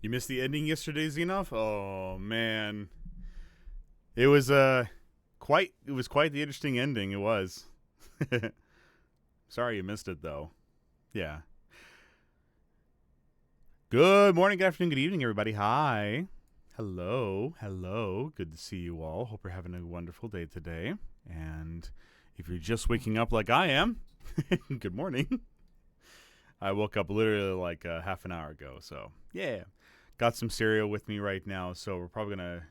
You missed the ending yesterday, Xenoff? Oh man, it was quite the interesting ending. It was. Sorry you missed it though. Yeah. Good morning, good afternoon, good evening, everybody. Hi. Hello. Good to see you all. Hope you're having a wonderful day today. And if you're just waking up like I am, good morning. I woke up literally like half an hour ago, so yeah. Got some cereal with me right now, so we're probably gonna,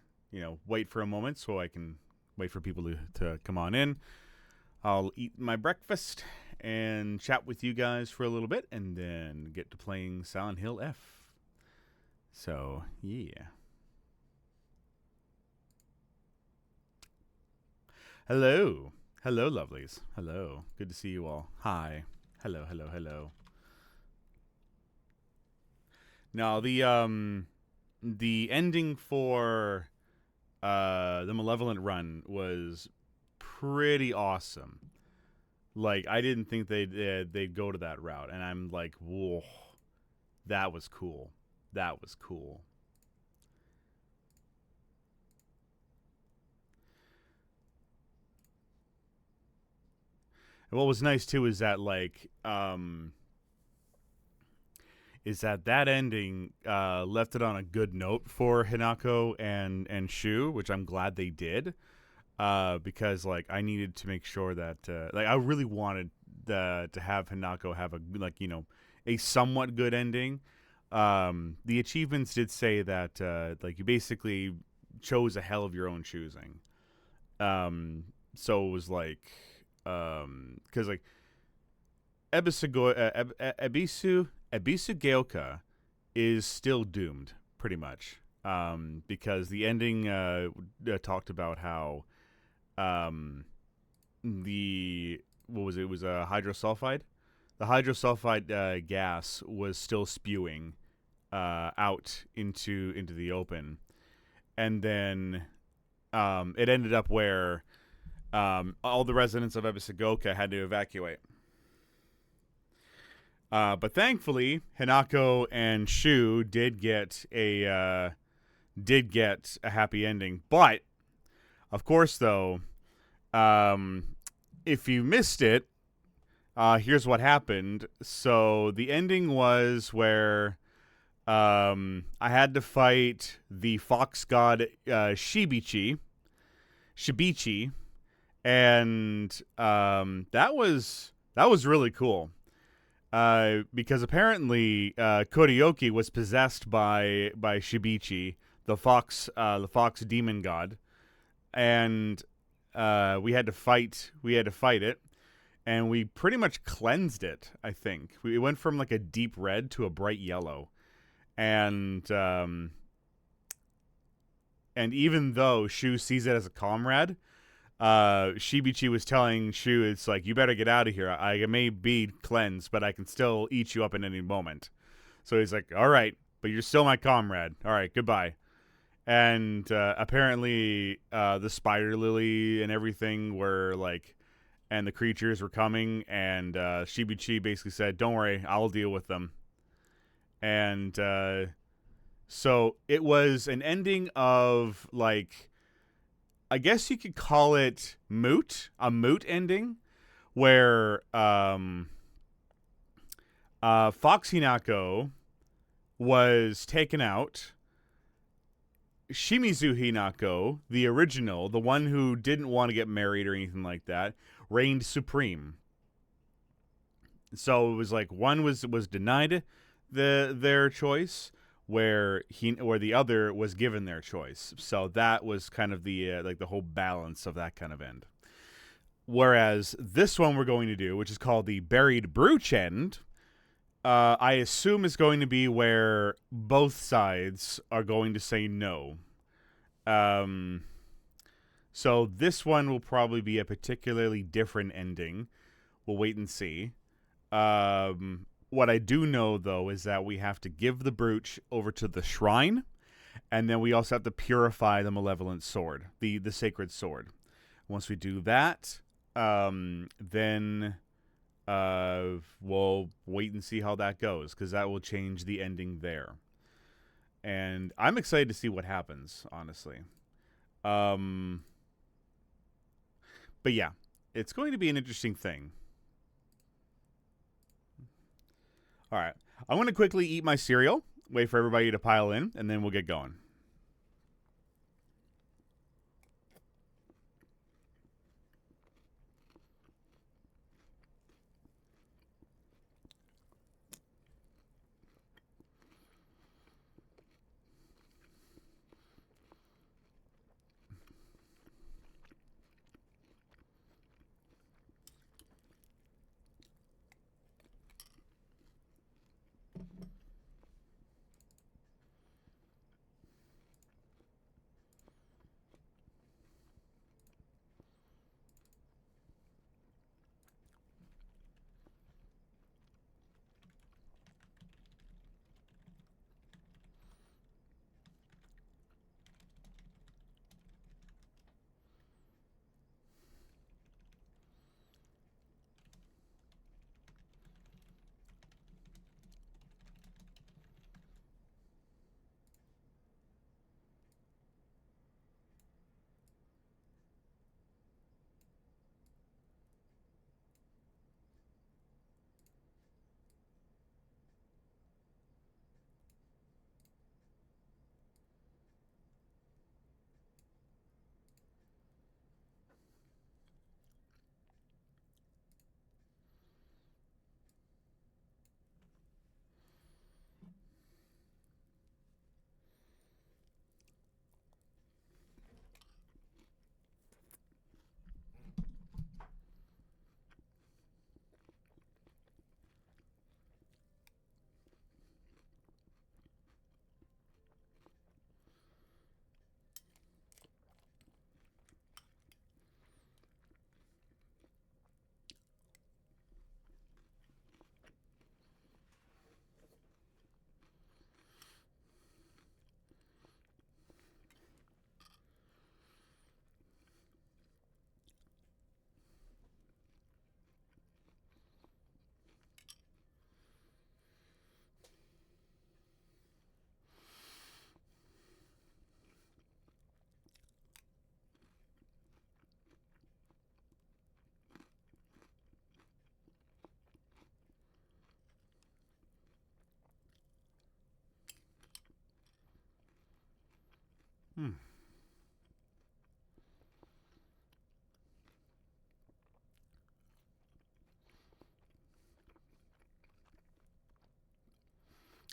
wait for a moment so I can wait for people to come on in. I'll eat my breakfast and chat with you guys for a little bit, and then get to playing Silent Hill F. So yeah. Hello, lovelies. Hello. Good to see you all. Hi. Hello. Now the ending for the Malevolent Run was pretty awesome. Like I didn't think they'd go to that route, and I'm like, whoa, that was cool. That was cool. And what was nice too is that that ending left it on a good note for Hinako and Shu, which I'm glad they did. Because like I needed to make sure that I really wanted to have Hinako have a somewhat good ending. The achievements did say that you basically chose a hell of your own choosing. So it was like because Ebisu Gaoka is still doomed pretty much. Because the ending talked about how the what was it? It was a hydrosulfide. The hydrosulfide gas was still spewing out into the open, and then it ended up where all the residents of Ebisagoka had to evacuate. But thankfully, Hinako and Shu did get a happy ending. But of course, though, if you missed it, here's what happened. So the ending was where I had to fight the fox god Shibichi, and that was really cool. Because apparently Koryoki was possessed by Shibichi, the fox demon god, and we had to fight it, and we pretty much cleansed it. I think we went from like a deep red to a bright yellow, and even though Shu sees it as a comrade, Shibichi was telling Shu, it's like, you better get out of here. I may be cleansed, but I can still eat you up in any moment. So he's like, all right, but you're still my comrade. All right, goodbye. And apparently the spider lily and everything were like, and the creatures were coming, and Shibichi basically said, don't worry, I'll deal with them. And so it was an ending of like, I guess you could call it a moot ending, where Fox Hinako was taken out. Shimizu Hinako, the original, the one who didn't want to get married or anything like that, reigned supreme. So it was like one was denied their choice, where the other was given their choice. So that was kind of the the whole balance of that kind of end. Whereas this one we're going to do, which is called the Buried Brooch end, I assume is going to be where both sides are going to say no. So this one will probably be a particularly different ending. We'll wait and see. What I do know, though, is that we have to give the brooch over to the shrine, and then we also have to purify the malevolent sword, the sacred sword. Once we do that, then we'll wait and see how that goes, because that will change the ending there. and I'm excited to see what happens. Honestly, um, but yeah, it's going to be an interesting thing. All right, I'm going to quickly eat my cereal, wait for everybody to pile in, and then we'll get going. Hmm.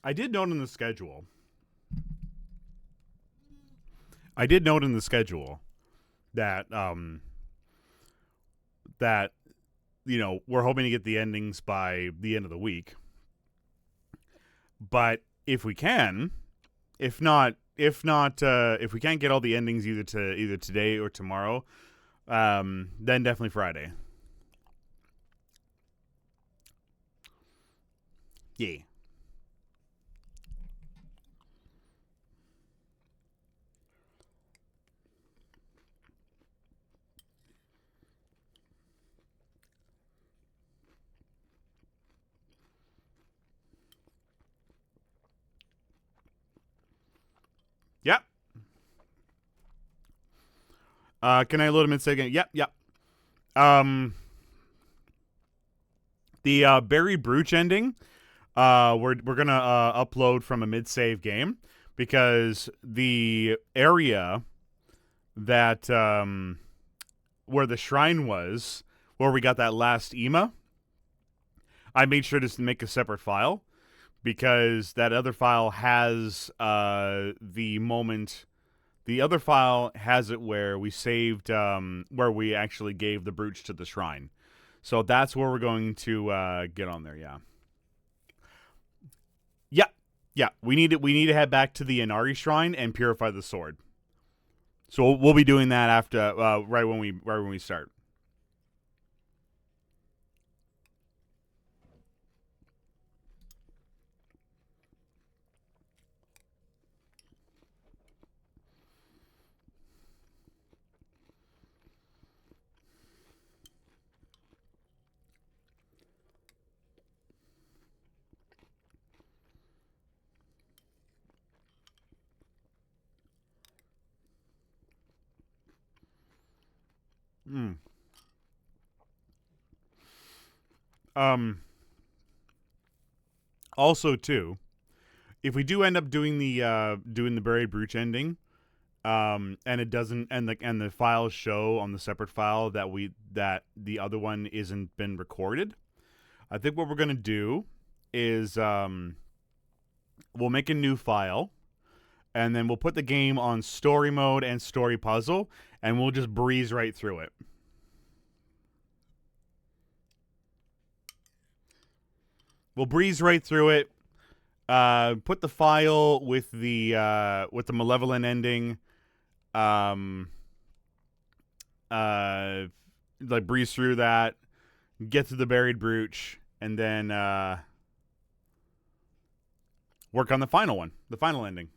I did note in the schedule. I did note in the schedule that that we're hoping to get the endings by the end of the week. But if we can, if we can't get all the endings either today or tomorrow, then definitely Friday. Yeah. Yep. Can I load them in second? Yep. Yep. The Barry Brooch ending. We're gonna upload from a mid save game because the area that where the shrine was, where we got that last EMA, I made sure to make a separate file because that other file has the moment. The other file has it where we saved, where we actually gave the brooch to the shrine. So that's where we're going to get on there. Yeah. Yeah. Yeah. We need to head back to the Inari shrine and purify the sword. So we'll be doing that after right when we start. Mm. Um. Also, too, if we do end up doing the buried brooch ending, and it doesn't, and the files show on the separate file that the other one isn't been recorded, I think what we're gonna do is we'll make a new file, and then we'll put the game on story mode and story puzzle, and we'll just breeze right through it. We'll breeze right through it. Put the file with the malevolent ending. Um, like breeze through that, get to the buried brooch, and then work on the final one, the final ending.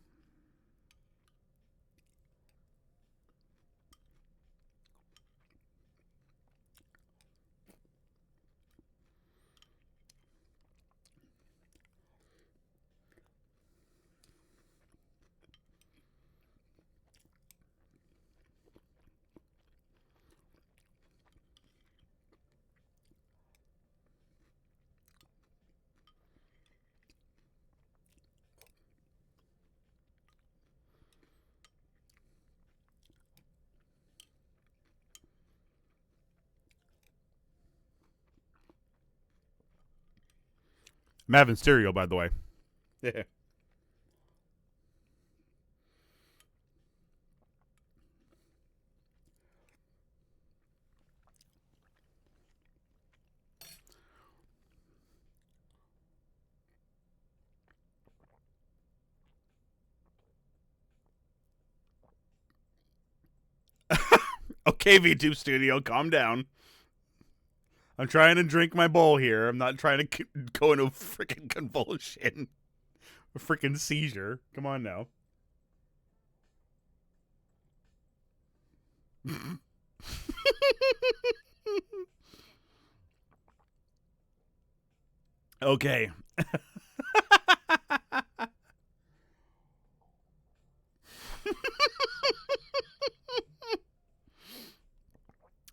I'm having stereo, by the way. Yeah. Okay, VTube Studio, calm down. I'm trying to drink my bowl here. I'm not trying to go into a freaking convulsion. A freaking seizure. Come on now. Okay.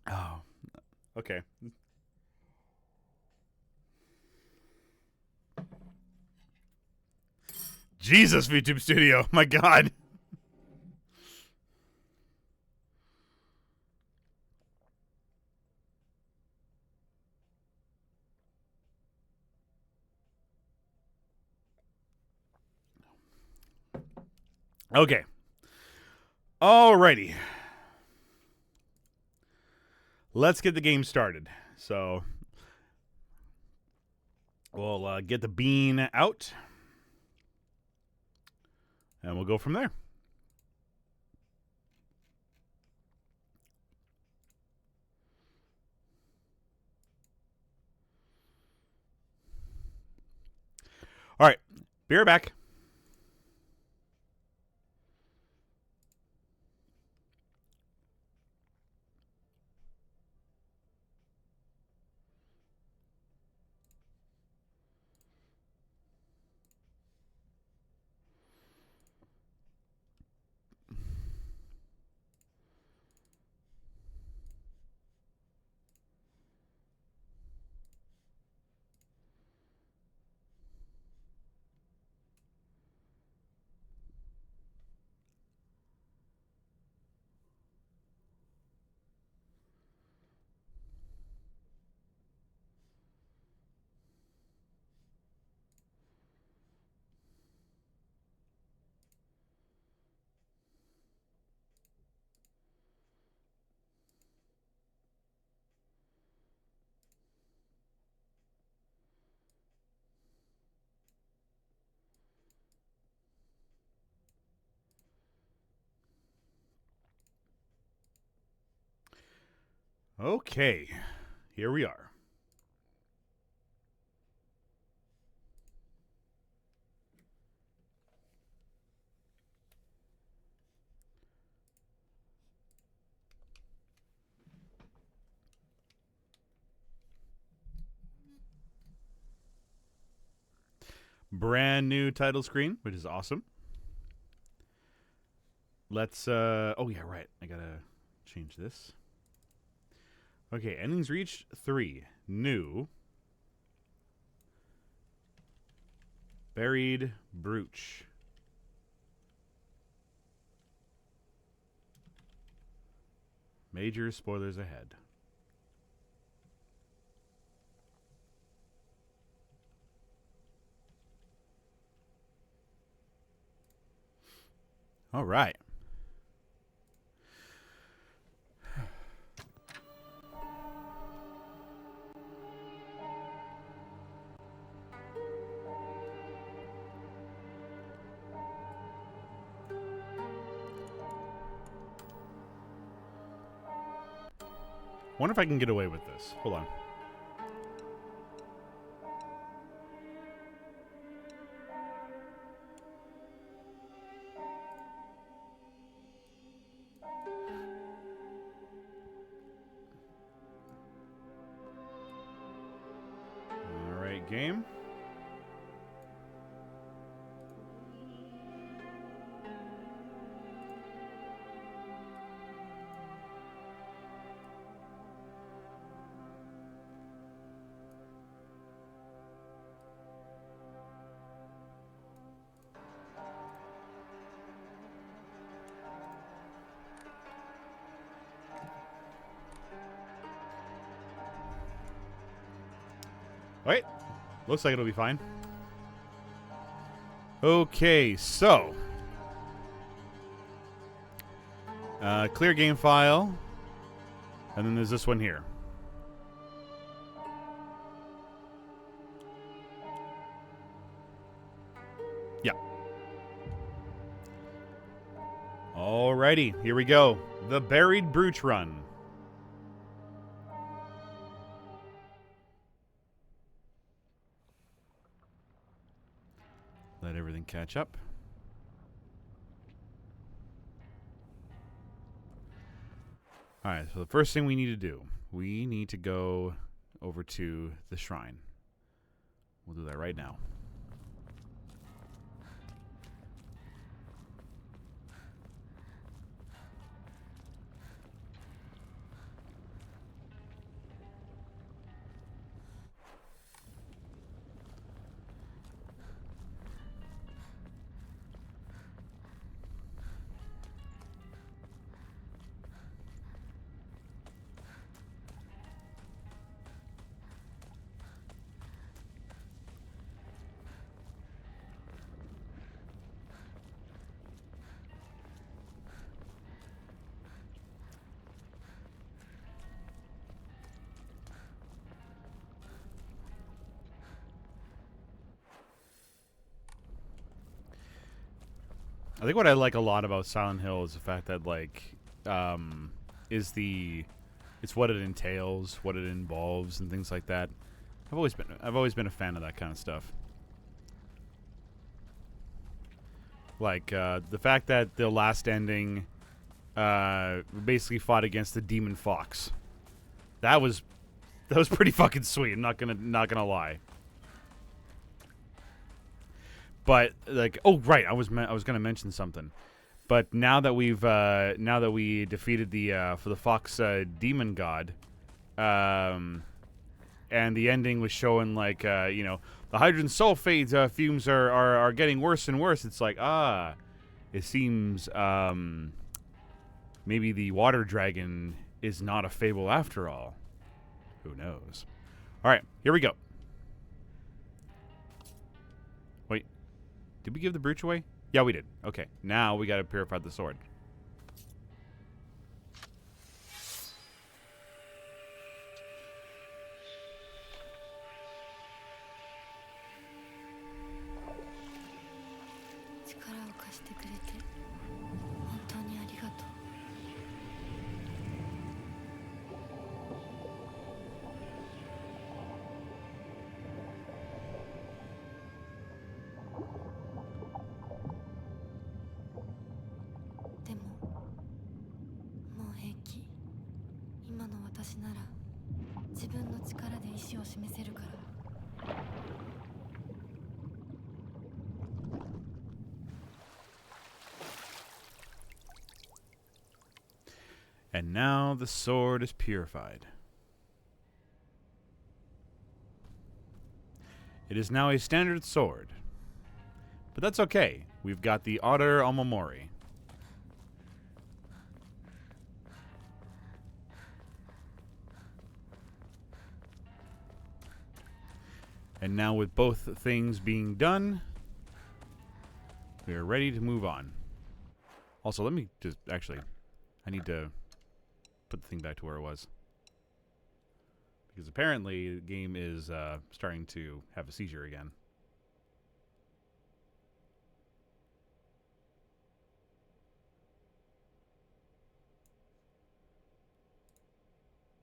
Oh, okay. Jesus, VTube Studio. My God. Okay. Alrighty. Let's get the game started. So we'll get the bean out, and we'll go from there. All right. Be right back. Okay. Here we are. Brand new title screen, which is awesome. Let's oh yeah, right. I gotta change this. Okay, endings reached 3. New. Buried Brooch. Major spoilers ahead. All right. Wonder if I can get away with this. Hold on. All right, game. Wait. Looks like it'll be fine. Okay, so. Clear game file. And then there's this one here. Yeah. Alrighty, here we go. The Buried Brooch Run. Let everything catch up. Alright, so the first thing we need to do, we need to go over to the shrine. We'll do that right now. I think what I like a lot about Silent Hill is the fact that it's what it entails, what it involves, and things like that. I've always been a fan of that kind of stuff. Like the fact that the last ending basically fought against the demon fox. That was pretty fucking sweet. I'm not gonna lie. But like, oh right, I was gonna mention something, but now that we defeated the fox demon god, and the ending was showing like the hydrogen sulfate fumes are getting worse and worse. It's like it seems maybe the water dragon is not a fable after all. Who knows? All right, here we go. Did we give the brooch away? Yeah, we did. Okay, now we gotta purify the sword. And now the sword is purified. It is now a standard sword. But that's okay. We've got the Otter Omamori. And now with both things being done, we are ready to move on. Also, let me just... Actually, I need to put the thing back to where it was. Because apparently the game is starting to have a seizure again.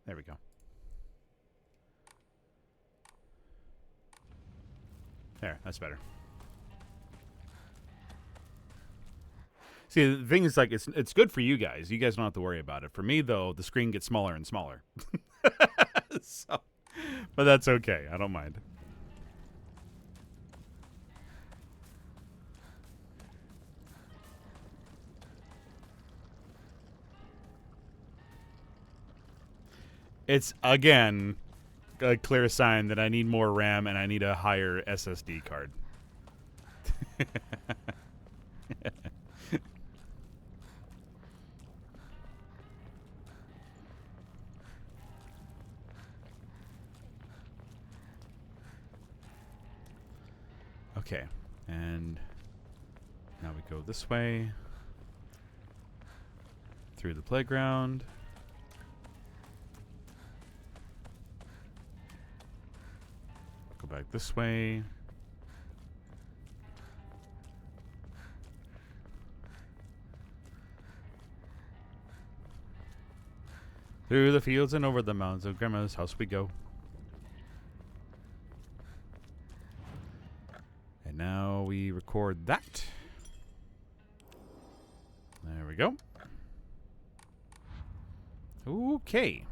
There we go. There, that's better. See, the thing is, like, it's good for you guys. You guys don't have to worry about it. For me, though, the screen gets smaller and smaller. So, but that's okay. I don't mind. It's, again, a clear sign that I need more RAM and I need a higher SSD card. Okay, and now we go this way through the playground. Go back this way. Through the fields and over the mountains of Grandma's house we go. And now we record that. There we go. Okay.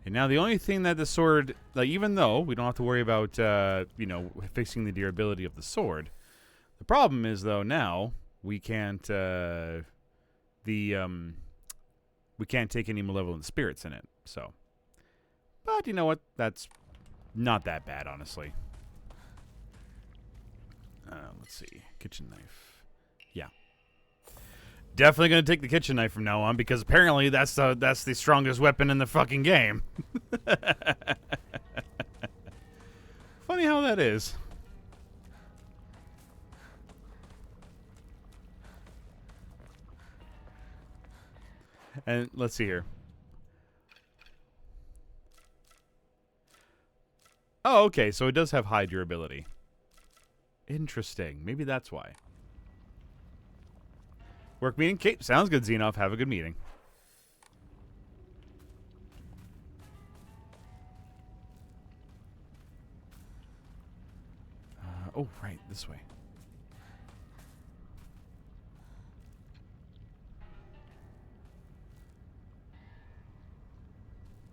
And now the only thing that the sword, like, even though we don't have to worry about, you know, fixing the durability of the sword, the problem is, though, now we can't, we can't take any malevolent spirits in it. So, but you know what? That's not that bad, honestly. Let's see, kitchen knife. Yeah, definitely gonna take the kitchen knife from now on because apparently that's the strongest weapon in the fucking game. Funny how that is. And let's see here. Oh, okay, so it does have high durability. Interesting. Maybe that's why. Work meeting? Okay, sounds good, Xenov. Have a good meeting. Oh, right, this way.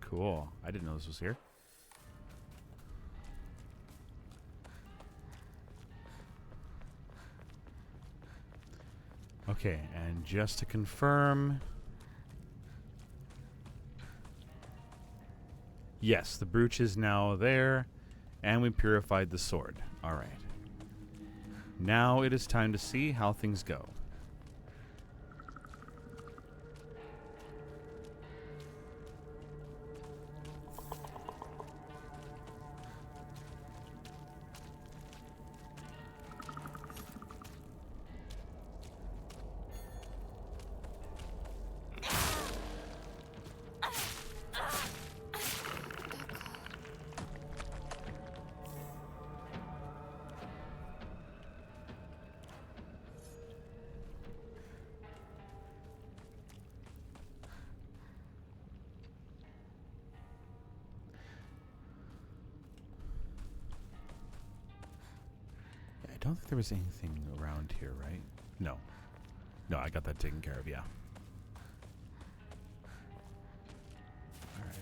Cool. I didn't know this was here. Okay, and just to confirm... Yes, the brooch is now there, and we purified the sword. Alright. Now it is time to see how things go. I don't think there was anything around here, right? No. No, I got that taken care of, yeah. Alright.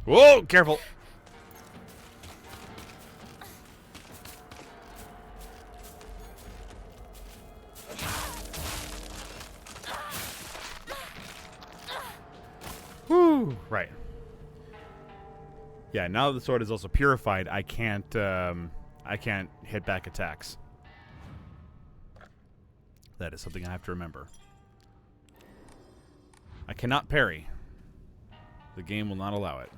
Whoa, careful. Woo, right. Yeah, now that the sword is also purified, I can't hit back attacks. That is something I have to remember. I cannot parry. The game will not allow it.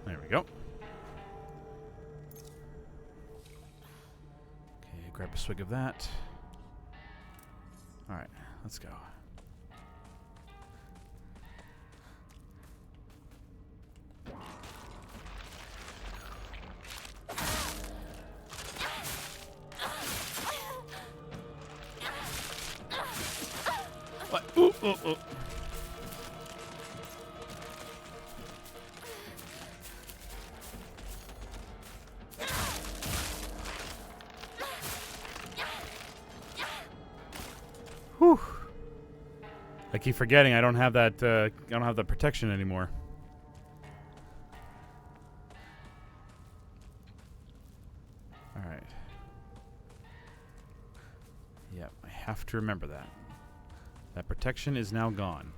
There we go. Okay, grab a swig of that. All right, let's go. What? Ooh, ooh, ooh. Whew. I keep forgetting I don't have that. I don't have that protection anymore. All right. Yep, I have to remember that. That protection is now gone.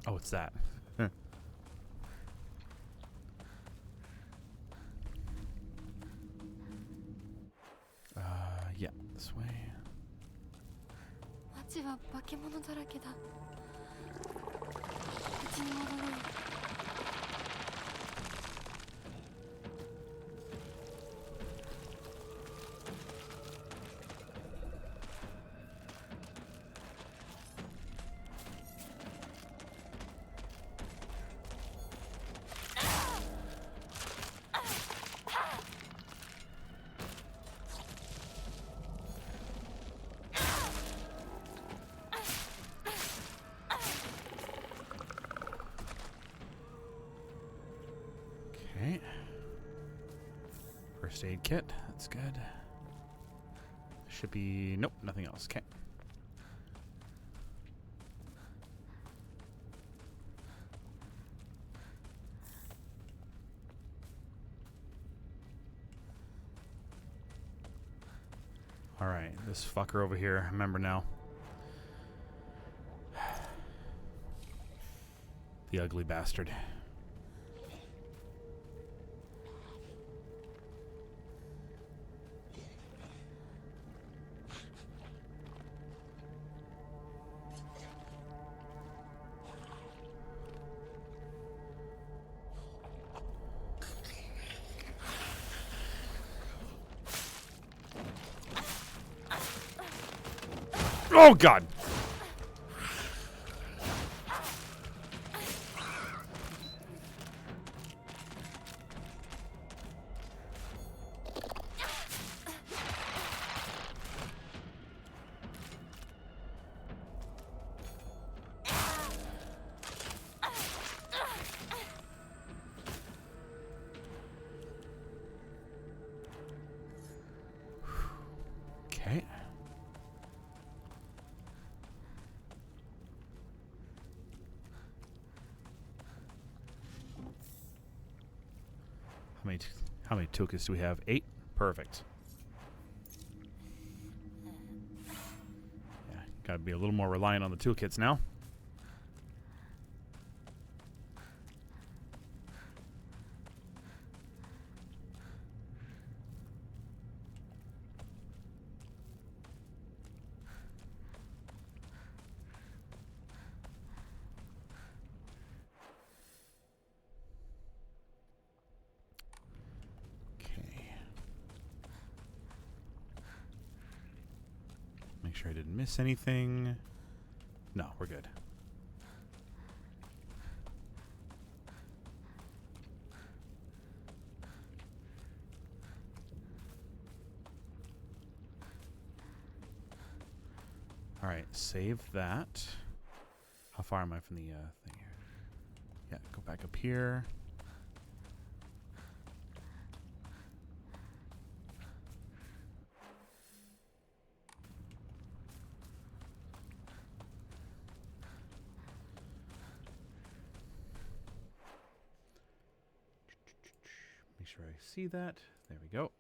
Oh, it's that. Yeah, this way. 街は化け物だらけだ。家に戻ろう。Okay. First aid kit. That's good. Should be... Nope, nothing else. Okay. Alright, this fucker over here. I remember now. The ugly bastard. Oh, God. Okay. How many toolkits do we have? 8? Perfect. Yeah, gotta be a little more reliant on the toolkits now. Make sure I didn't miss anything. No, we're good. All right, save that. How far am I from the thing here? Yeah, go back up here. Make sure I see that. There we go.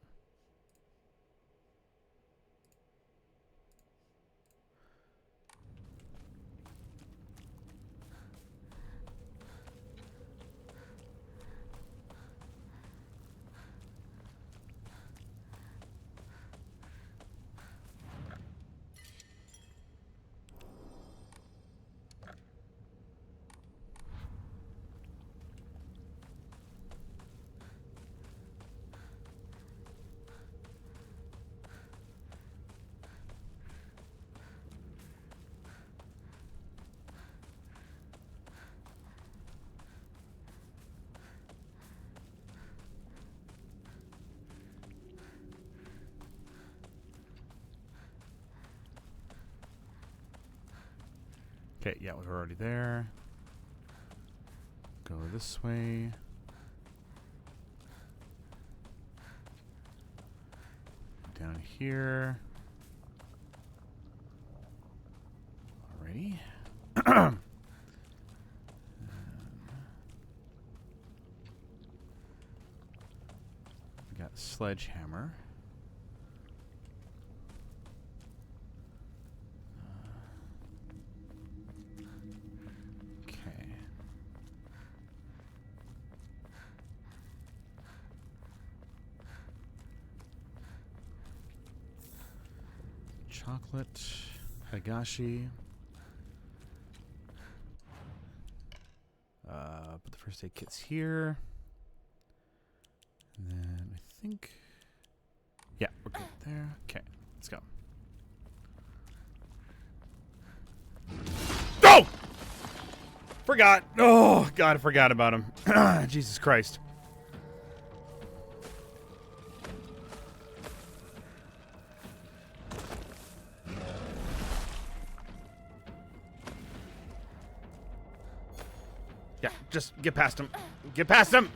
Okay, yeah, we're already there. Go this way. Down here. Alrighty. We got a sledgehammer. Okay. Chocolate. Higashi. Put the first aid kits here. And then I think... Yeah, we're good there. Okay, let's go. Oh! Forgot. Oh, God, I forgot about him. Jesus Christ. Yeah, just get past him. Get past him!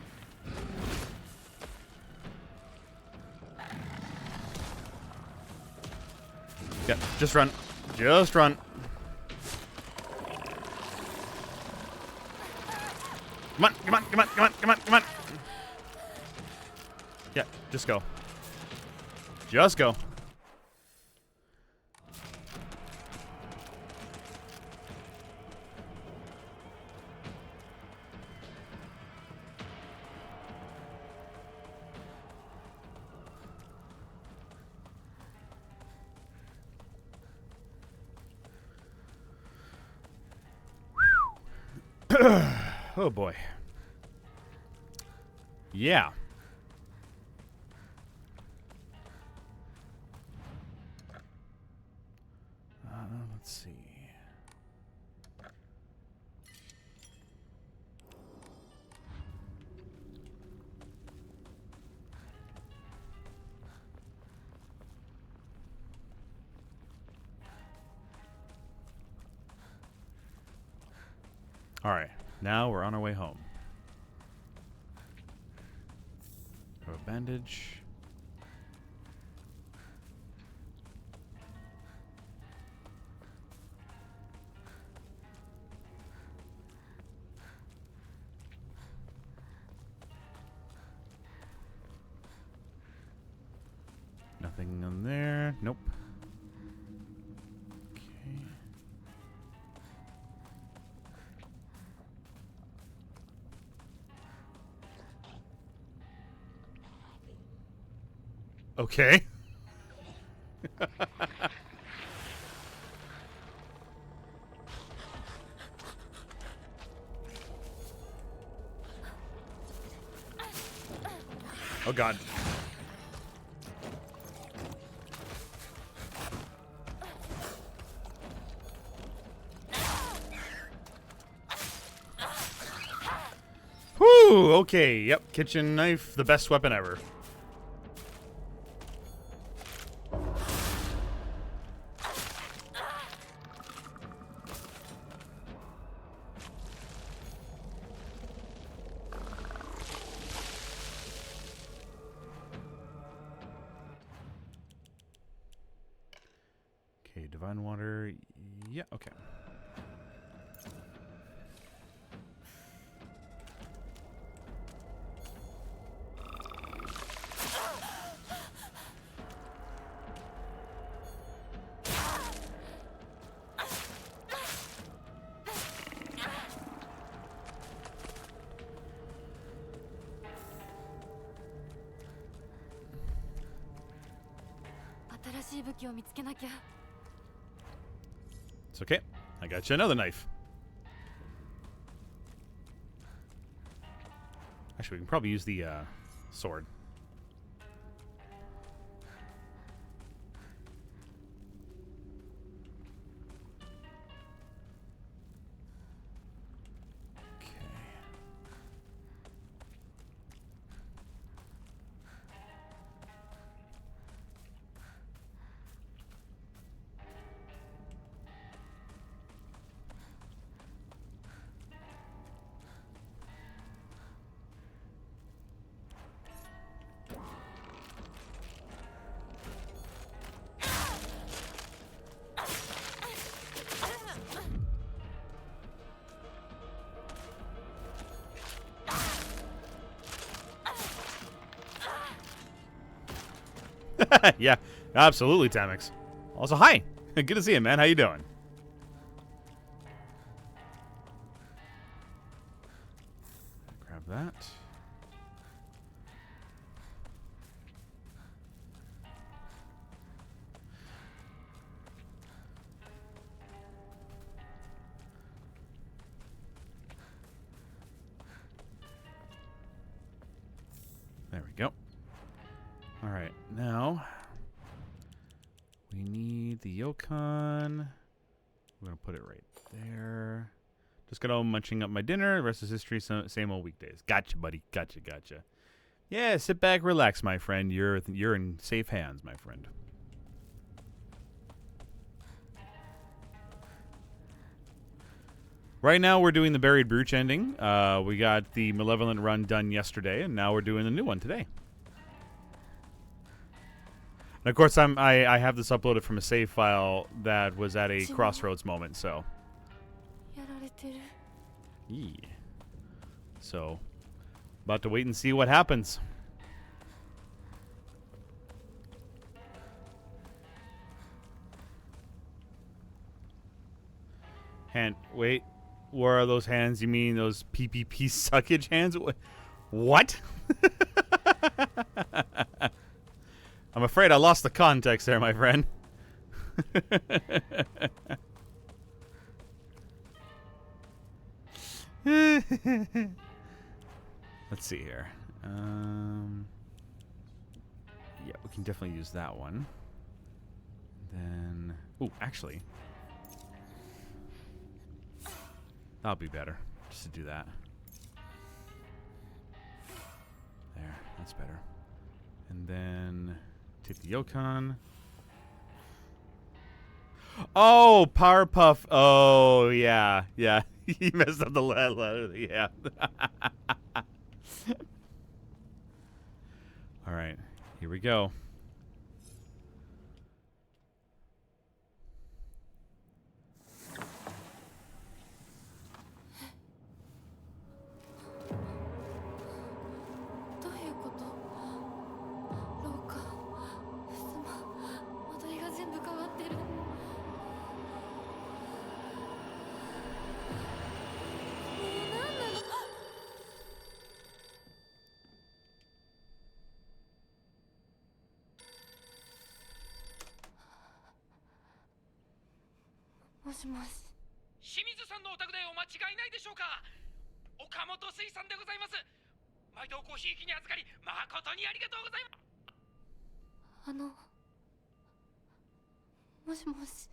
Yeah, just run. Just run. Come on, come on, come on, come on, come on, come on. Yeah, just go. Just go. Oh boy. Yeah. Let's see. All right. Now we're on our way home. A bandage. Anything on there? Nope. Okay. Okay. Oh god. Whew, okay, yep, kitchen knife, the best weapon ever. Okay, divine water, yeah, okay. It's okay. I got you another knife. Actually, we can probably use the sword. Yeah, absolutely, Tamix. Also, hi. Good to see you, man. How you doing? Grab that. There we go. All right, now we need the Yukon. We're gonna put it right there. Just got all munching up my dinner. The rest is history. Same old weekdays. Gotcha, buddy. Gotcha, gotcha. Yeah, sit back, relax, my friend. You're in safe hands, my friend. Right now, we're doing the Buried Brooch ending. We got the Malevolent run done yesterday, and now we're doing the new one today. And of course, I have this uploaded from a save file that was at a crossroads moment, so. Yeah. So, about to wait and see what happens. Hand, wait. Where are those hands? You mean those PPP suckage hands? What? I'm afraid I lost the context there, my friend. Let's see here. Yeah, we can definitely use that one. Then, oh, actually, that'll be better just to do that. There, that's better. And then take the Yukon. Oh, Powerpuff. Oh, yeah, yeah. He messed up the letter. Yeah. All right, here we go. もしもし。清水さんのお宅でお間違いないでしょうか。岡本水産でございます。毎度ごひいきに預かり誠にありがとうございます。もしもし。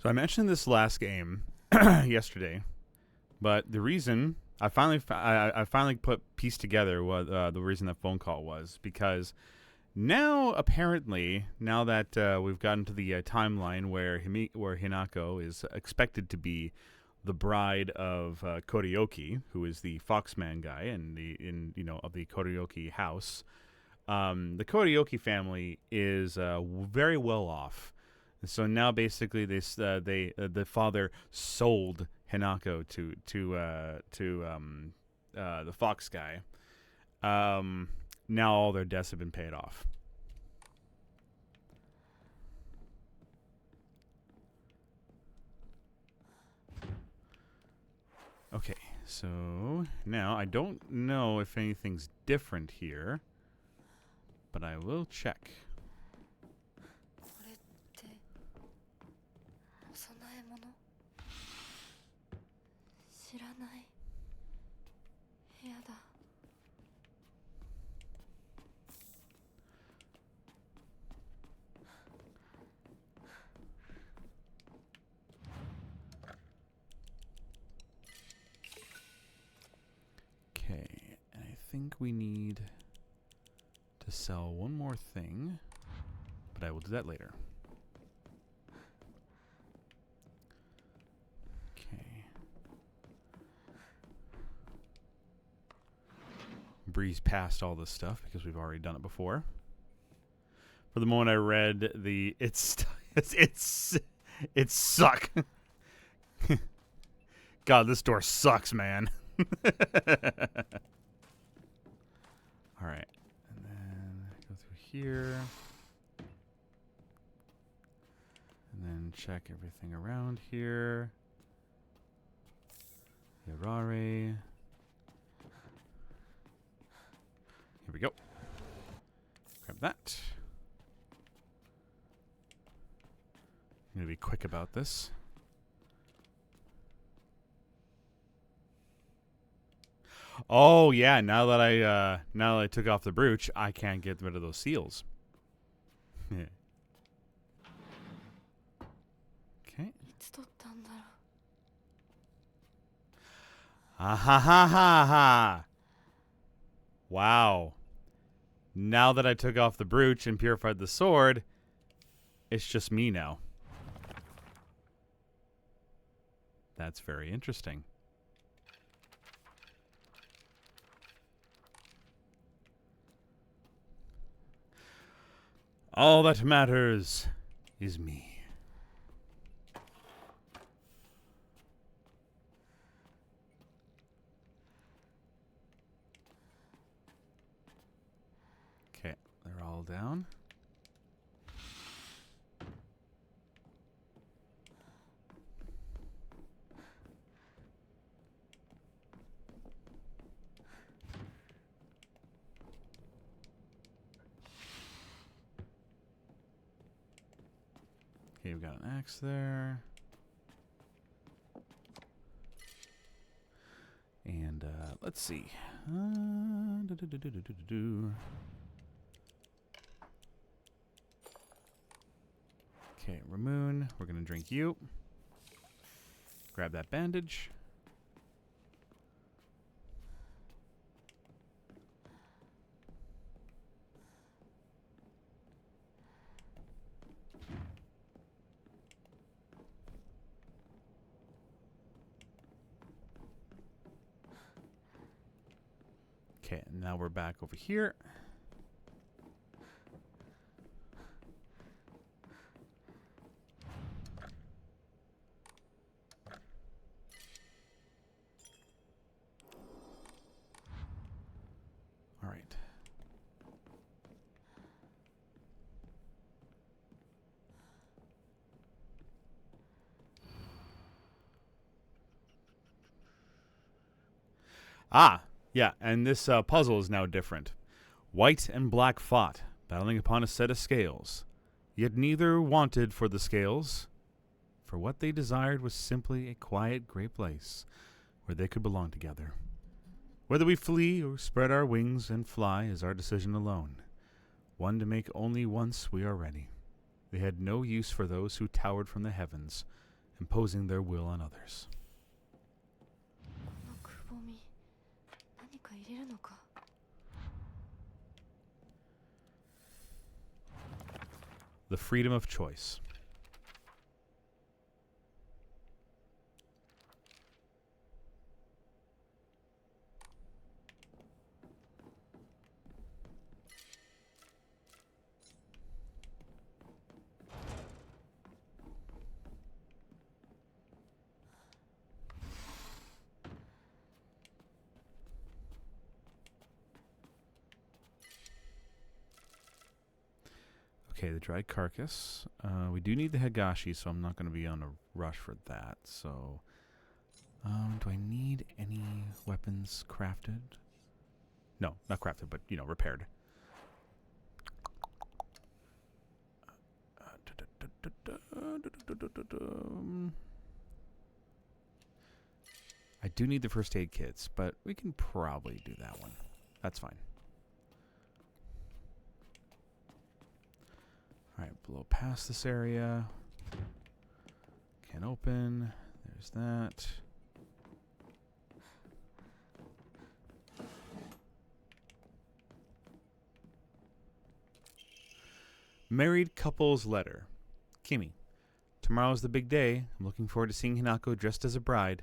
So I mentioned this last game yesterday, but the reason I finally put pieced together what the reason that phone call was, because now apparently now that we've gotten to the timeline where Hinako is expected to be the bride of Koryoki, who is the Foxman guy and of the Koryoki house. The Koryoki family is very well off. So now, basically, the father sold Hinako to the Fox guy. Now all their debts have been paid off. Okay, so now I don't know if anything's different here, but I will check. これってお供え物？知らない部屋だ。Okay, and I think we need to sell one more thing, but I will do that later. Okay. Breeze past all this stuff because we've already done it before. For the moment I read the it suck. God, this door sucks, man. All right, and then go through here, and then check everything around here. Yarare. Here we go. Grab that. I'm gonna be quick about this. Oh yeah, now that I took off the brooch, I can't get rid of those seals. Yeah. Okay. いつ取ったんだろう。 Ha ha ha ha ha. Wow. Now that I took off the brooch and purified the sword, it's just me now. That's very interesting. All that matters is me. Okay, they're all down. Okay, we've got an axe there. And let's see. Okay, Ramoon, we're going to drink you. Grab that bandage. Okay, now we're back over here. All right. Ah, Yeah, and this puzzle is now different. White and black fought, battling upon a set of scales. Yet neither wanted for the scales, for what they desired was simply a quiet gray place where they could belong together. Whether we flee or spread our wings and fly is our decision alone. One to make only once we are ready. They had no use for those who towered from the heavens, imposing their will on others. このくぼみ、何か入れるのか。The freedom of choice. Okay, the dried carcass. We do need the Higashi, so I'm not going to be on a rush for that. So, do I need any weapons crafted? No, not crafted, but, repaired. I do need the first aid kits, but we can probably do that one. That's fine. Alright, blow past this area. Can't open. There's that. Married couple's letter. Kimi, tomorrow's the big day. I'm looking forward to seeing Hinako dressed as a bride.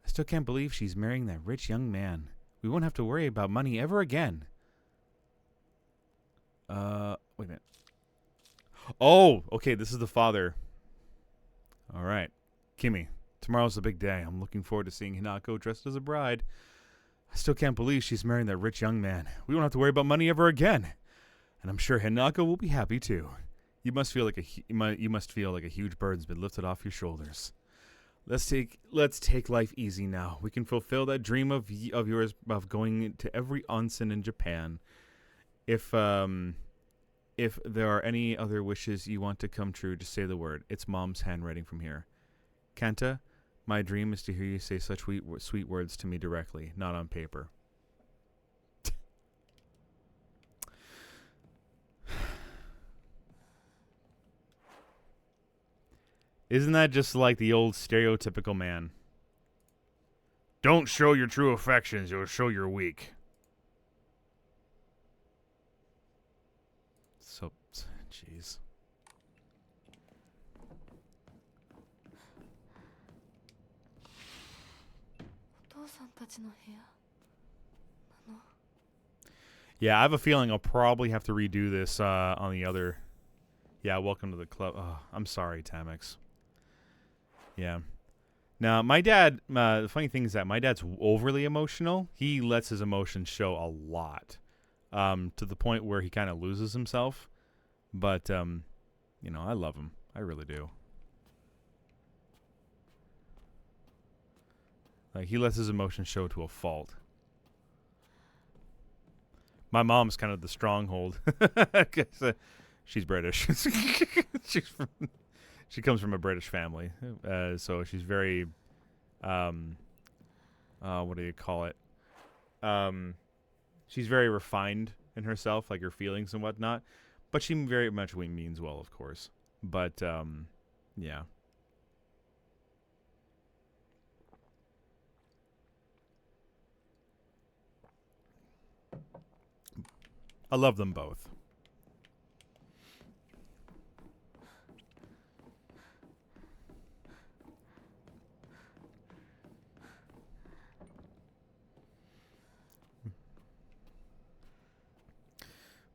I still can't believe she's marrying that rich young man. We won't have to worry about money ever again. Wait a minute. Oh, okay, this is the father. All right. Kimi, tomorrow's the big day. I'm looking forward to seeing Hinako dressed as a bride. I still can't believe she's marrying that rich young man. We won't have to worry about money ever again. And I'm sure Hinako will be happy too. You must feel like a huge burden's been lifted off your shoulders. Let's take life easy now. We can fulfill that dream of yours of going to every onsen in Japan. If there are any other wishes you want to come true, just say the word. It's Mom's handwriting from here. Kanta, my dream is to hear you say such sweet words to me directly, not on paper. Isn't that just like the old stereotypical man? Don't show your true affections, you'll show you're weak. So, jeez. お父さんたちの部屋なの。 Yeah, I have a feeling I'll probably have to redo this on the other. Yeah, welcome to the club. Oh, I'm sorry, Tamix. Yeah. Now, my dad, the funny thing is that my dad's overly emotional. He lets his emotions show a lot, to the point where he kind of loses himself. But, I love him. I really do. Like, he lets his emotions show to a fault. My mom's kind of the stronghold. She's British. She comes from a British family, so she's very, what do you call it? She's very refined in herself, like her feelings and whatnot. But she very much means well, of course. But, yeah. I love them both.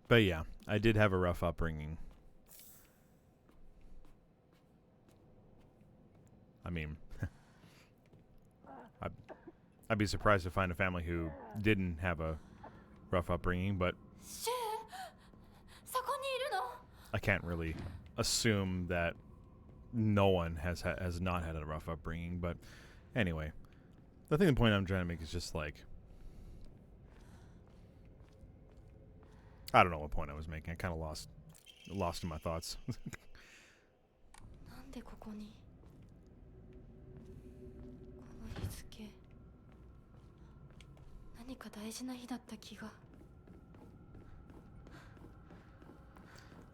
But yeah, I did have a rough upbringing. I mean, I'd be surprised to find a family who didn't have a rough upbringing, but I can't really assume that no one has not had a rough upbringing. But anyway, the point I'm trying to make is just like, I don't know what point I was making. I kind of lost in my thoughts. なんでここにこの日付何か大事な日だった気が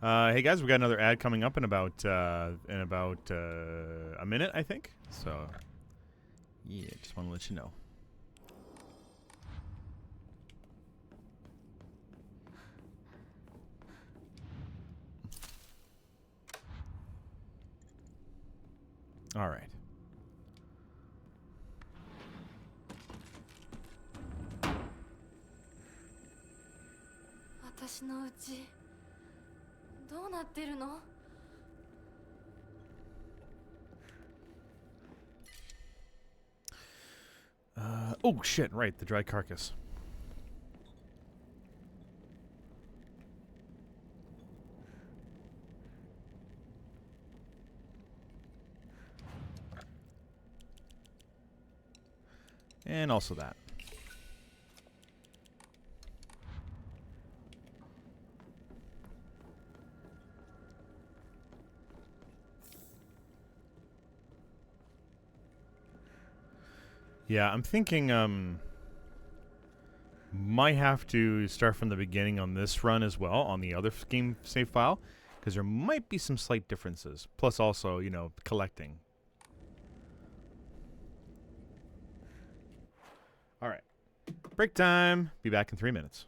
Hey guys, we got another ad coming up in about a minute, I think. So, yeah, just want to let you know. All right. 私のうちどうなってるの Oh shit! Right, the dry carcass. And also that. Yeah, I'm thinking might have to start from the beginning on this run as well on the other game save file because there might be some slight differences. Plus also, you know, collecting. All right. Break time. Be back in 3 minutes.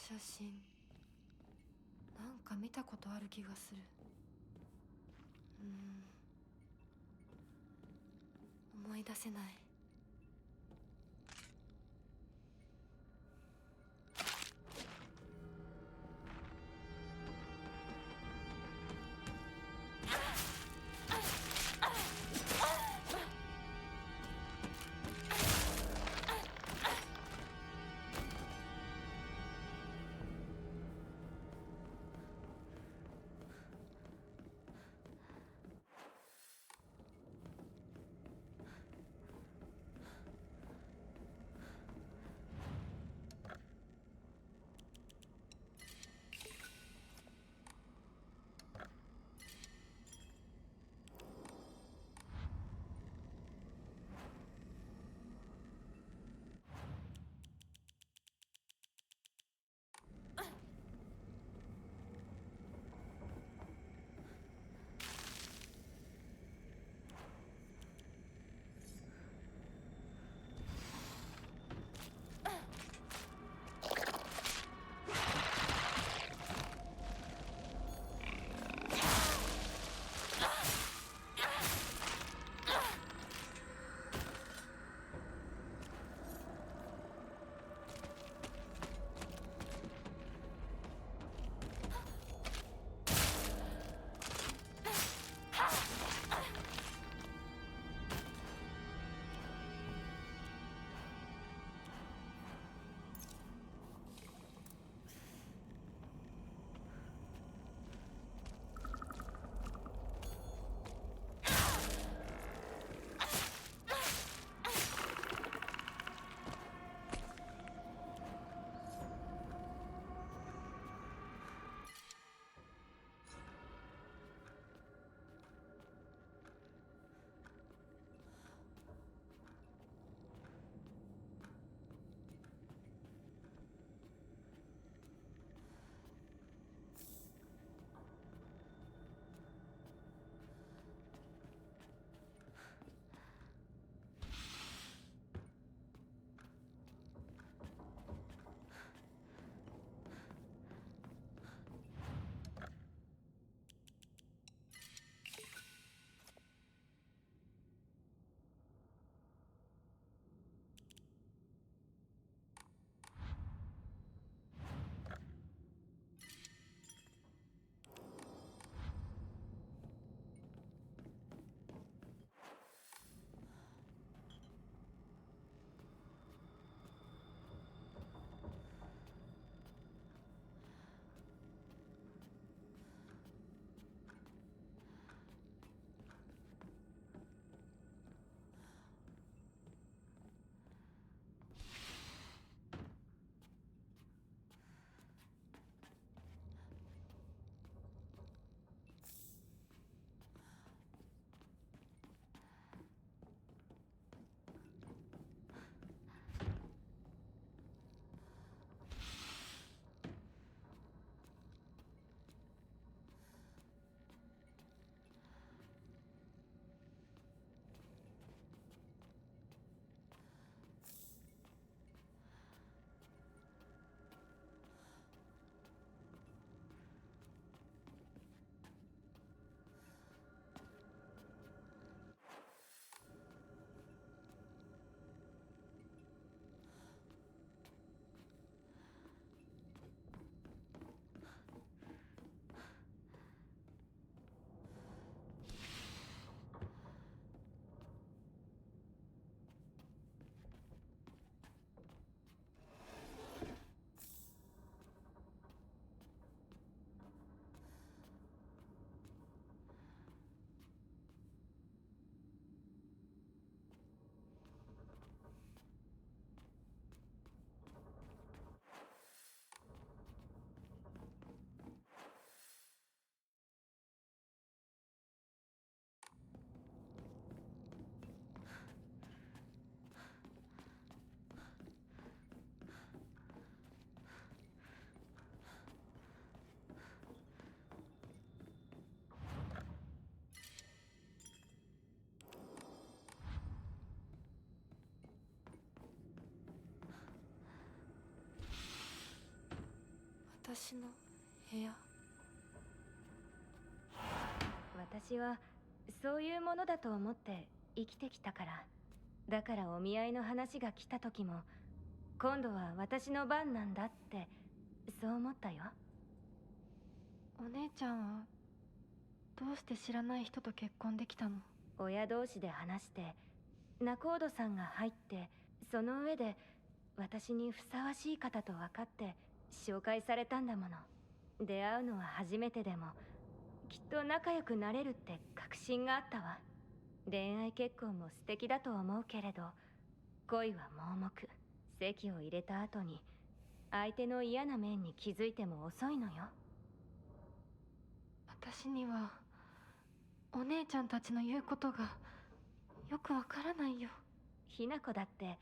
写真なんか見たことある気がする。思い出せない。私の部屋。私はそういうものだと思って生きてきたから。だからお見合いの話が来た時も、今度は私の番なんだってそう思ったよ。お姉ちゃんはどうして知らない人と結婚できたの？親同士で話して仲人さんが入って、その上で私にふさわしい方と分かって紹介されたんだもの。出会うのは初めてでもきっと仲良くなれるって確信があったわ。恋愛結婚も素敵だと思うけれど、恋は盲目。籍を入れた後に相手の嫌な面に気づいても遅いのよ。私にはお姉ちゃんたちの言うことがよくわからないよ。ひな子だって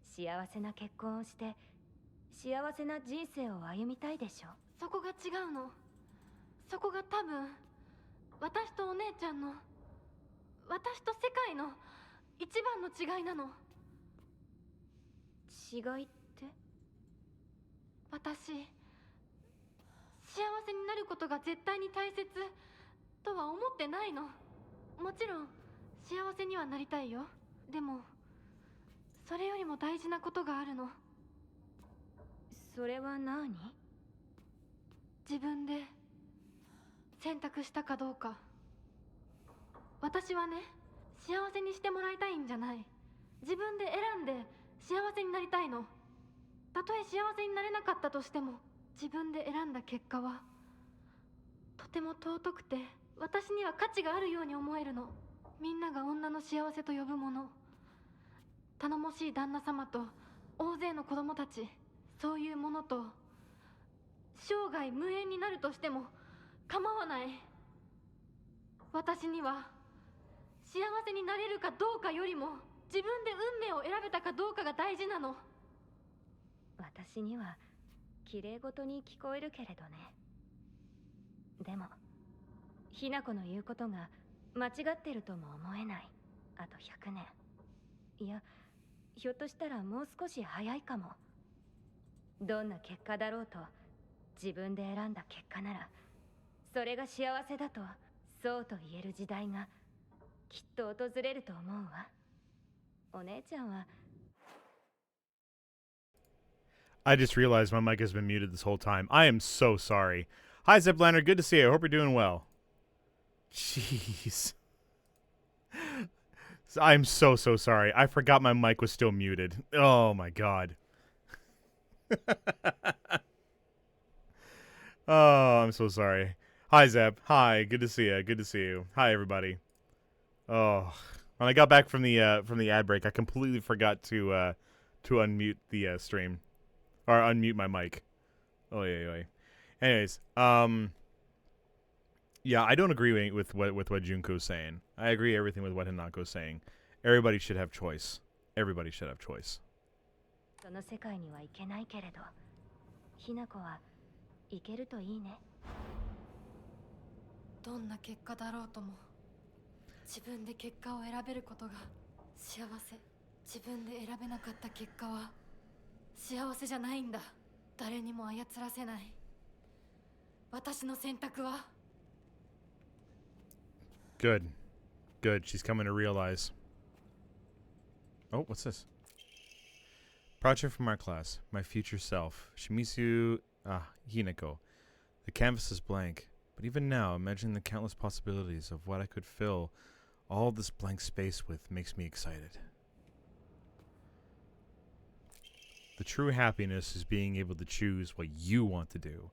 幸せな結婚をして幸せな人生を歩みたいでしょ。そこが違うの。そこが多分私とお姉ちゃんの、私と世界の一番の違いなの。違いって？私、幸せになることが絶対に大切とは思ってないの。もちろん幸せにはなりたいよ。でもそれよりも大事なことがあるの。それは何？自分で選択したかどうか。私はね、幸せにしてもらいたいんじゃない。自分で選んで幸せになりたいの。たとえ幸せになれなかったとしても、自分で選んだ結果はとても尊くて、私には価値があるように思えるの。みんなが女の幸せと呼ぶもの、頼もしい旦那様と大勢の子供たち、そういうものと生涯無縁になるとしても構わない。私には幸せになれるかどうかよりも、自分で運命を選べたかどうかが大事なの。私には綺麗事に聞こえるけれどね。でもひな子の言うことが間違ってるとも思えない。あと100年、いやひょっとしたらもう少し早いかも。どんな結果だろうと、自分で選んだ結果ならそれが幸せだとそうと言える時代がきっと訪れると思うわ。お姉ちゃんは。 I just realized my mic has been muted this whole time. I am so sorry. Hi, Zeplander. Good to see you. I hope you're doing well. Jeez. I'm so sorry. I forgot my mic was still muted. Oh, my God. Oh, I'm so sorry. Hi, Zeb. Hi. Good to see you. Good to see you. Hi, everybody. Oh, when I got back from the ad break, I completely forgot to unmute the stream. Or unmute my mic. Oh yeah. Anyways, yeah, I don't agree with what Junko's saying. I agree everything with what Hanako's saying. Everybody should have choice. Everybody should have choice. その世界には行けないけれど、ひな子は行けるといいね。どんな結果だろうとも、自分で結果を選べることが幸せ。自分で選べなかった結果は幸せじゃないんだ。誰にも操らせない。私の選択は。 Good. She's coming to realize. Oh, what's this? Project from our class. My future self. Shimizu Hinako. The canvas is blank, but even now, imagining the countless possibilities of what I could fill all this blank space with makes me excited. The true happiness is being able to choose what you want to do.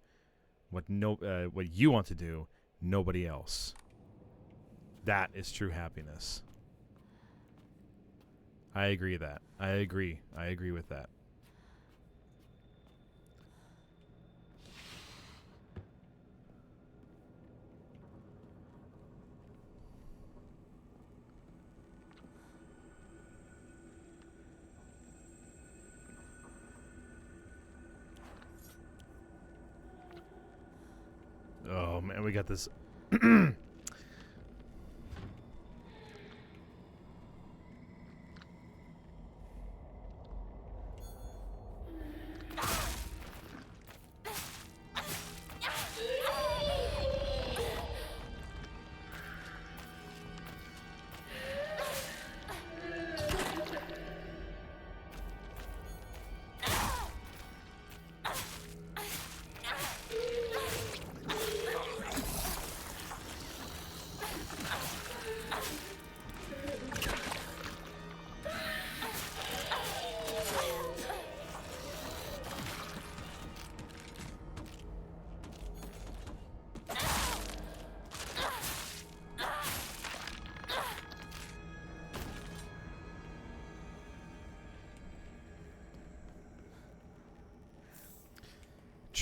What you want to do, nobody else. That is true happiness. I agree that. I agree with that. Oh man, we got this.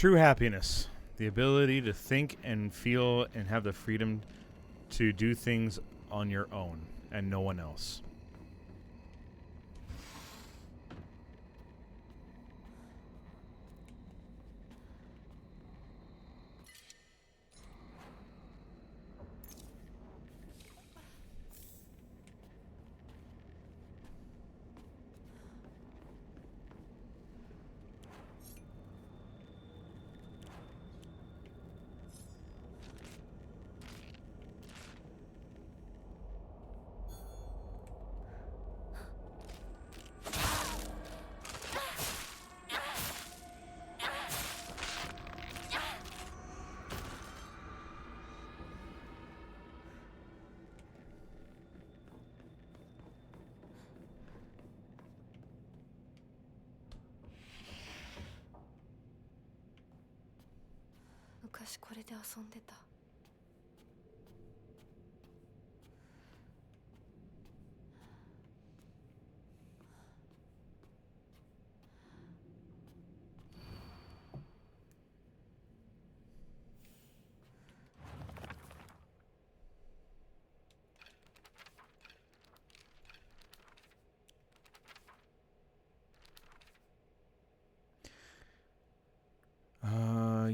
True happiness. The ability to think and feel and have the freedom to do things on your own and no one else.昔これで遊んでた。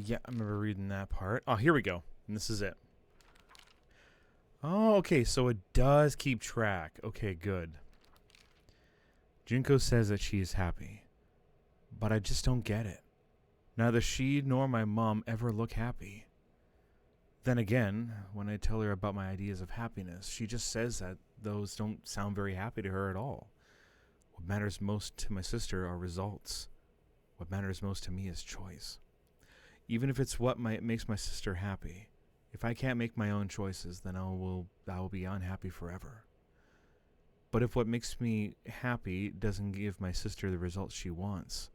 Yeah, I remember reading that part. Oh, here we go. And this is it. Oh, okay, so it does keep track. Okay, good. Junko says that she is happy, but I just don't get it. Neither she nor my mom ever look happy. Then again, when I tell her about my ideas of happiness, she just says that those don't sound very happy to her at all. What matters most to my sister are results. What matters most to me is choice. Even if it's what makes my sister happy. If I can't make my own choices, then I will be unhappy forever. But if what makes me happy doesn't give my sister the results she wants,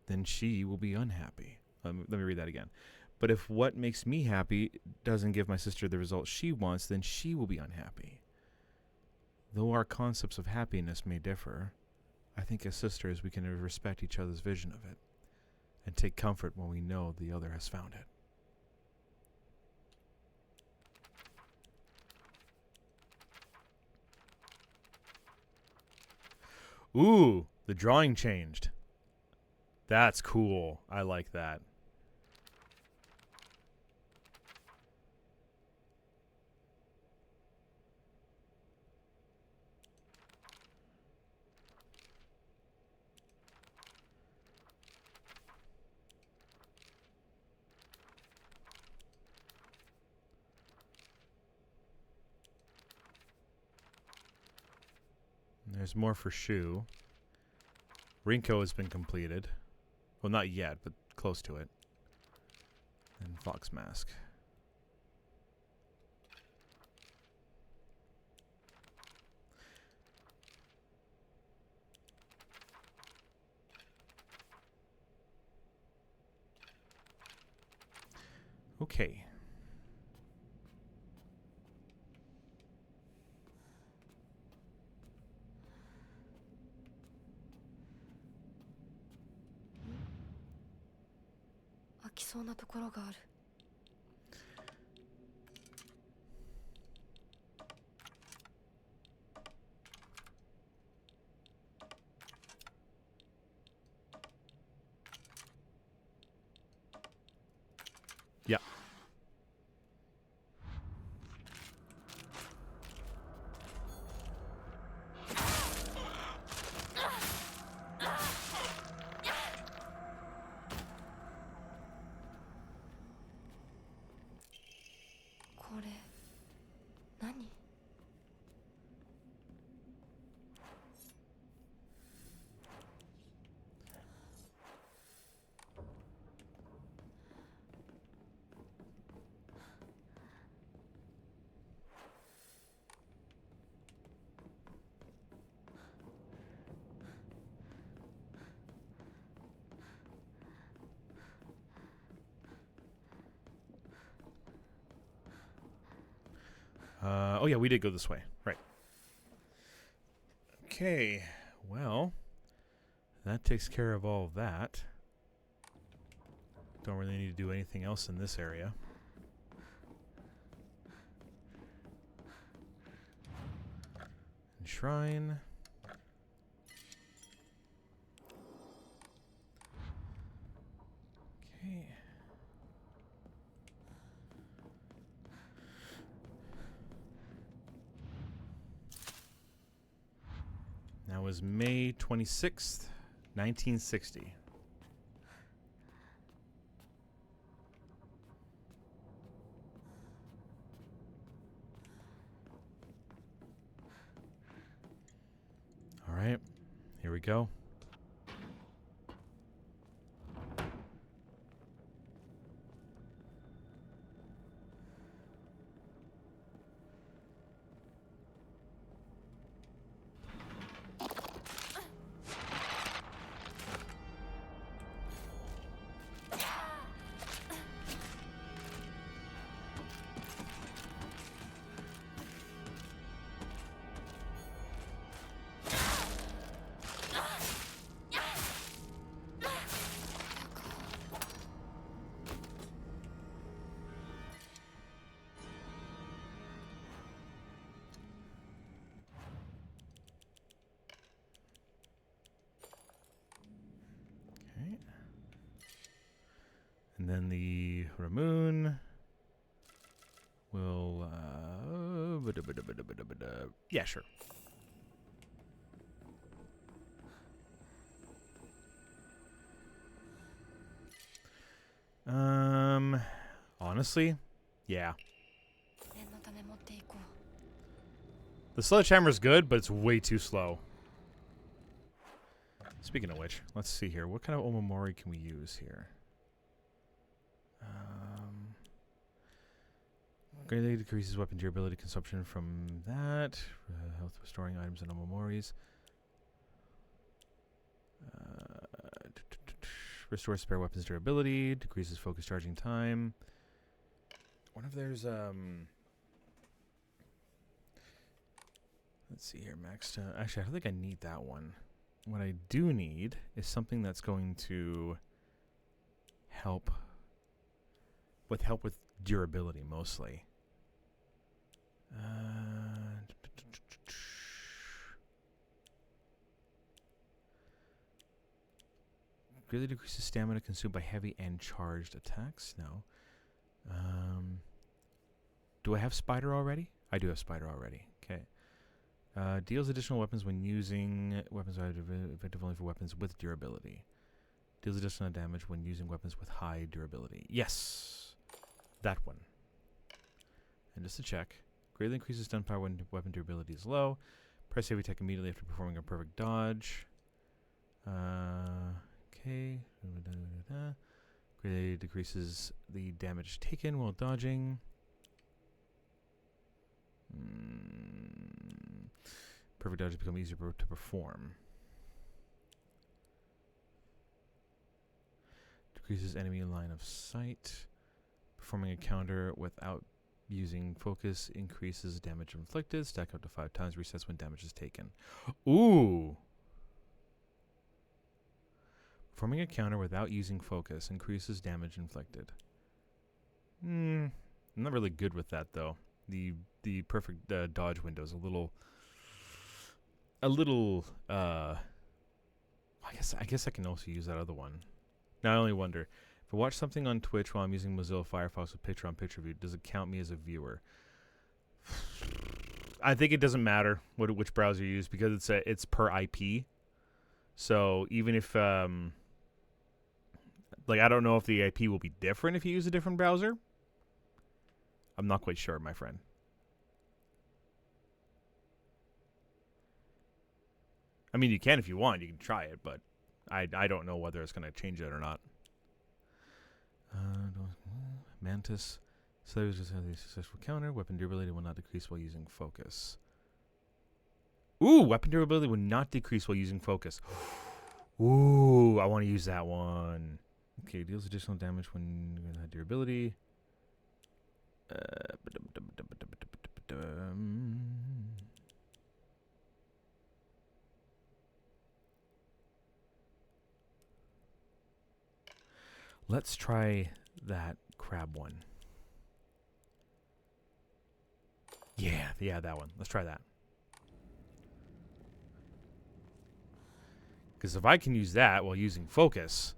then she will be unhappy. Let me read that again. But if what makes me happy doesn't give my sister the results she wants, then she will be unhappy. Though our concepts of happiness may differ, I think as sisters we can respect each other's vision of it and take comfort when we know the other has found it. Ooh, the drawing changed. That's cool. I like that. There's more for Shu. Rinko has been completed. Well, not yet, but close to it. And Fox Mask. Okay. "飽きそうなところがある." Yeah. "これ何?" Oh yeah, we did go this way. Right. Okay. Well, that takes care of all of that. Don't really need to do anything else in this area. Shrine. Okay. That was May 26th, 1960. All right, here we go. Okay. And then the Ramoon will, yeah, sure. Honestly, yeah. The sledgehammer's good, but it's way too slow. Speaking of which, let's see here. What kind of Omamori can we use here? Greatly decreases weapon durability consumption from that. Health restoring items and Omamoris. Restores spare weapons durability. Decreases focus charging time. What if there's let's see here, maxed. Actually, I don't think I need that one. What I do need is something that's going to help with durability mostly. Greatly decreases stamina consumed by heavy and charged attacks. No. Do I have Spider already? I do have Spider already. Okay. Deals additional weapons when using weapons effective only for weapons with durability. Deals additional damage when using weapons with high durability. Yes! That one. And just to check, greatly increases stun power when weapon durability is low. Press heavy attack immediately after performing a perfect dodge. Okay. Greatly decreases the damage taken while dodging. Perfect dodges become easier to perform. Decreases enemy line of sight. Performing a counter without using focus increases damage inflicted. Stack up to 5 times. Resets when damage is taken. Ooh! Performing a counter without using focus increases damage inflicted. I'm not really good with that though. The perfect dodge window is a little. I guess I can also use that other one. Now I only wonder if I watch something on Twitch while I'm using Mozilla Firefox with picture-on-picture view, does it count me as a viewer? I think it doesn't matter which browser you use because it's per IP. So even if I don't know if the IP will be different if you use a different browser. I'm not quite sure, my friend. I mean, you can if you want. You can try it, but I don't know whether it's going to change it or not. Mantis. So there's just a successful counter. Weapon durability will not decrease while using focus. Ooh, weapon durability will not decrease while using focus. Ooh, I want to use that one. Okay, deals additional damage when durability. Let's try that crab one. Yeah, that one. Let's try that. Because if I can use that while using focus,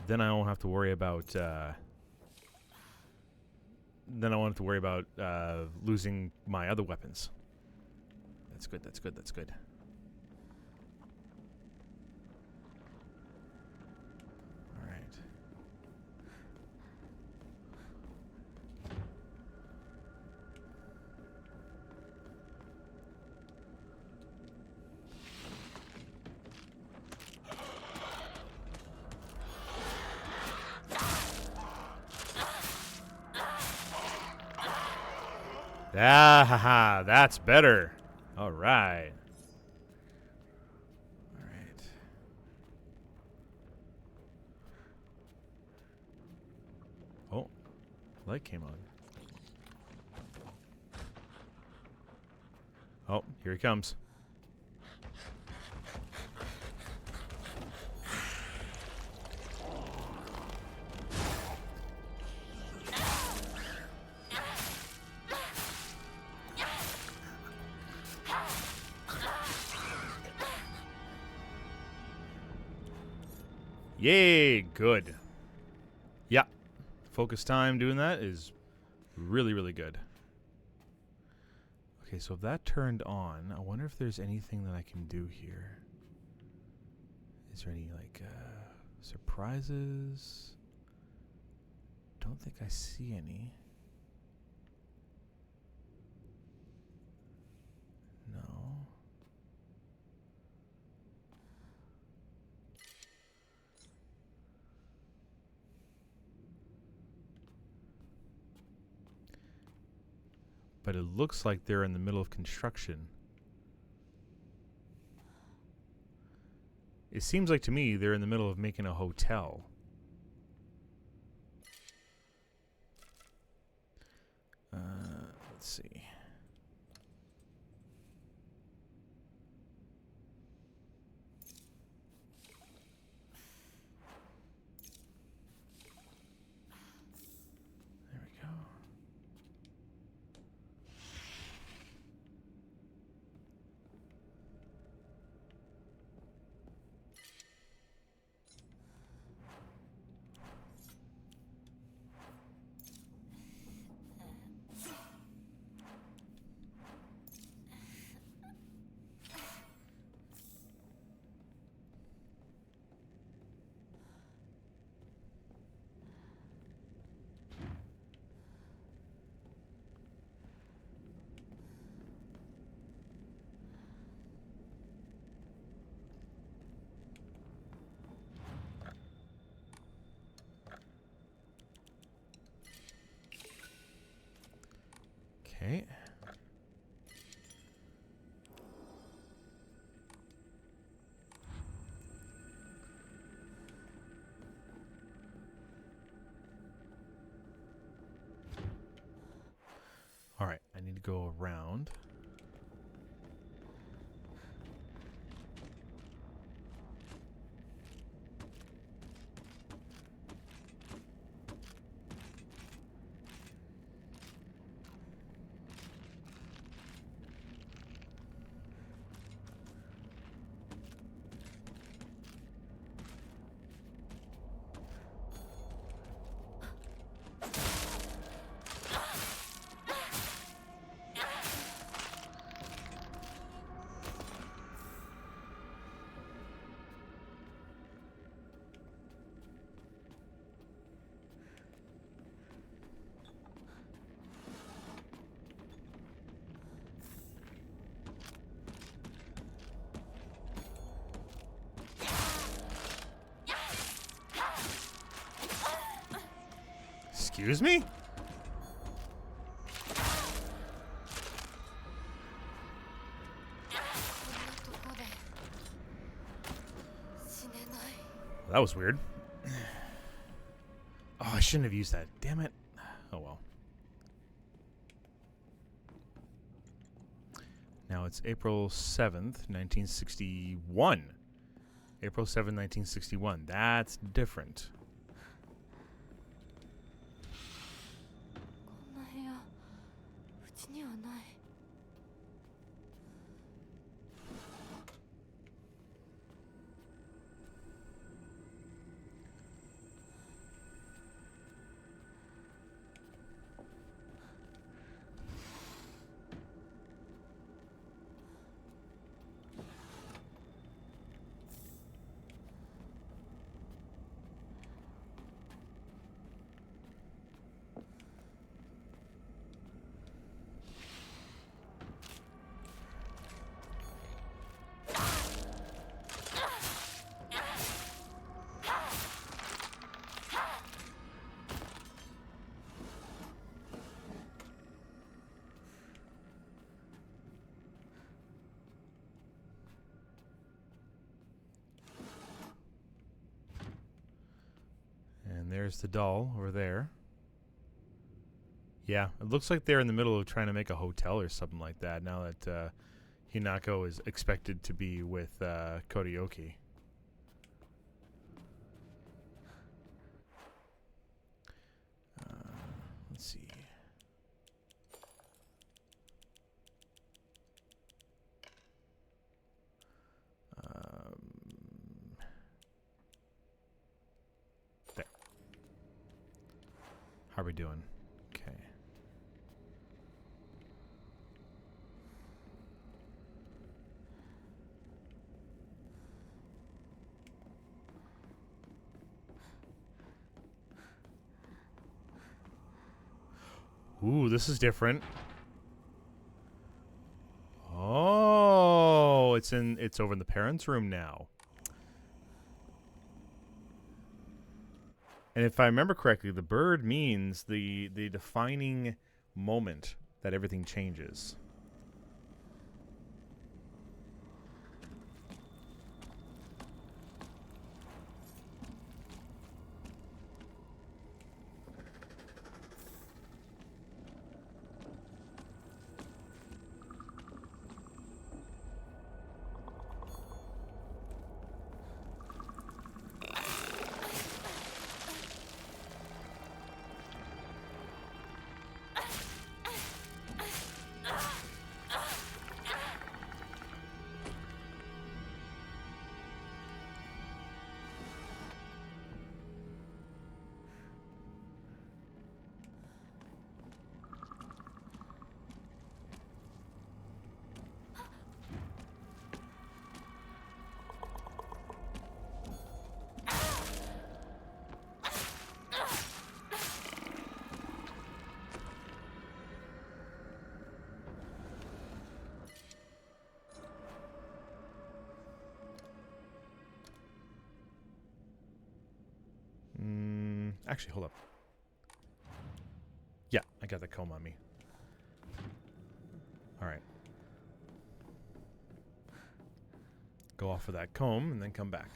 then I won't have to worry about. Then I won't have to worry about losing my other weapons. That's good. That's good. That's good. All right. Ah, haha, that's better. All right. All right. Oh, light came on. Oh, here he comes. Yay, good. Yeah. Focus time doing that is really, really good. Okay, so if that turned on, I wonder if there's anything that I can do here. Is there any, like, surprises? Don't think I see any. No. But it looks like they're in the middle of construction. It seems like to me they're in the middle of making a hotel. Let's see. There we go. Okay. All right, I need to go around. Excuse me? That was weird. Oh, I shouldn't have used that. Damn it. Oh well. Now it's April 7th, 1961. April 7th, 1961. That's different. And there's the doll over there. Yeah, it looks like they're in the middle of trying to make a hotel or something like that now that Hinako is expected to be with Koryoki. Let's see. There. How are we doing? Okay. Ooh, this is different. Oh, it's over in the parents' room now. And if I remember correctly, the bird means the defining moment that everything changes. Actually, hold up. Yeah, I got the comb on me. All right. Go off of that comb and then come back.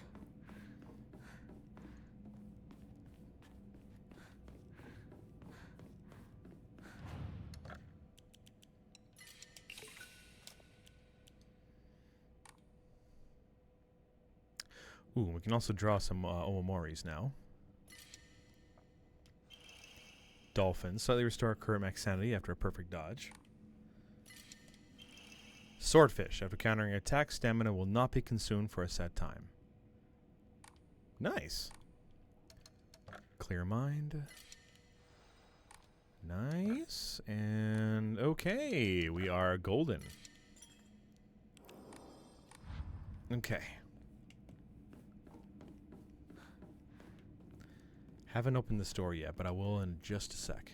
Ooh, we can also draw some Omomoris now. Dolphin. Slightly restore current max sanity after a perfect dodge. Swordfish. After countering an attack, stamina will not be consumed for a set time. Nice. Clear mind. Nice. And okay, we are golden. Okay. Haven't opened the store yet, but I will in just a sec.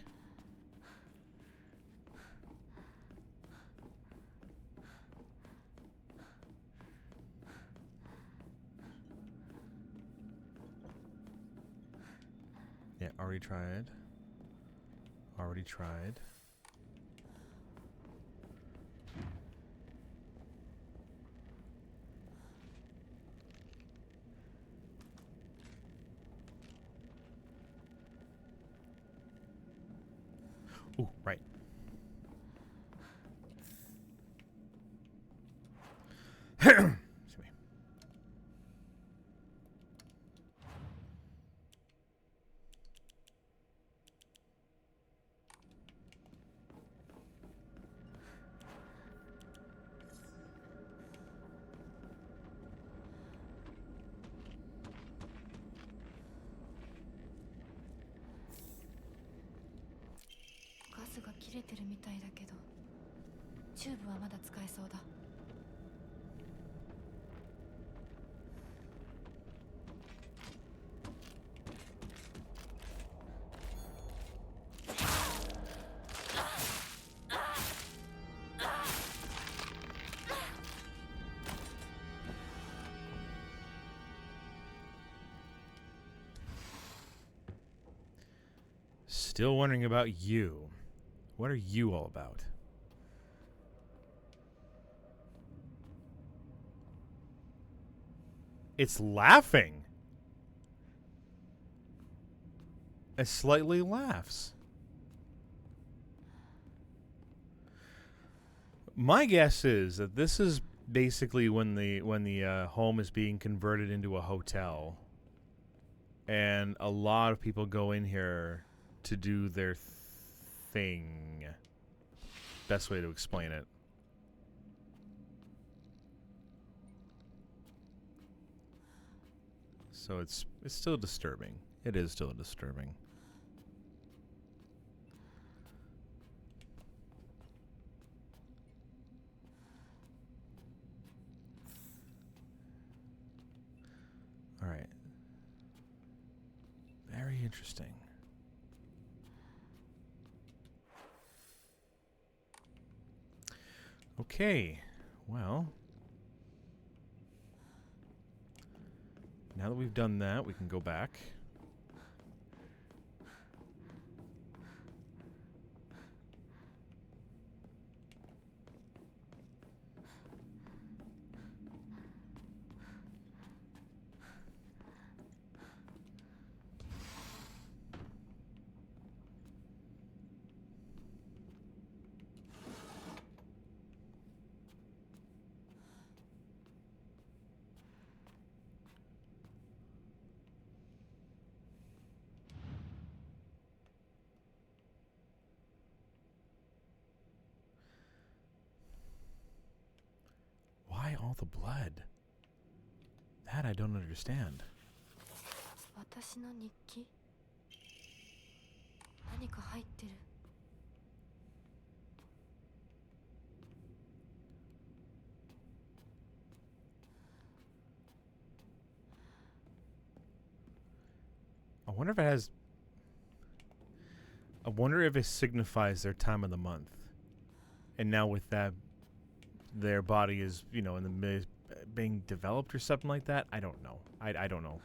Yeah, already tried. Already tried. Ooh, right. Excuse me. Still wondering about you. What are you all about? It's laughing. It slightly laughs. My guess is that this is basically when the home is being converted into a hotel, and a lot of people go in here to do their thing. Best way to explain it. So it's still disturbing. It is still disturbing. All right. Very interesting. Okay. Well, now that we've done that, we can go back. Why all the blood? That I don't understand. 私の日記何か入ってる I wonder if it has. I wonder if it signifies their time of the month. And now with that, their body is, you know, in the being developed or something like that. I don't know. I don't know.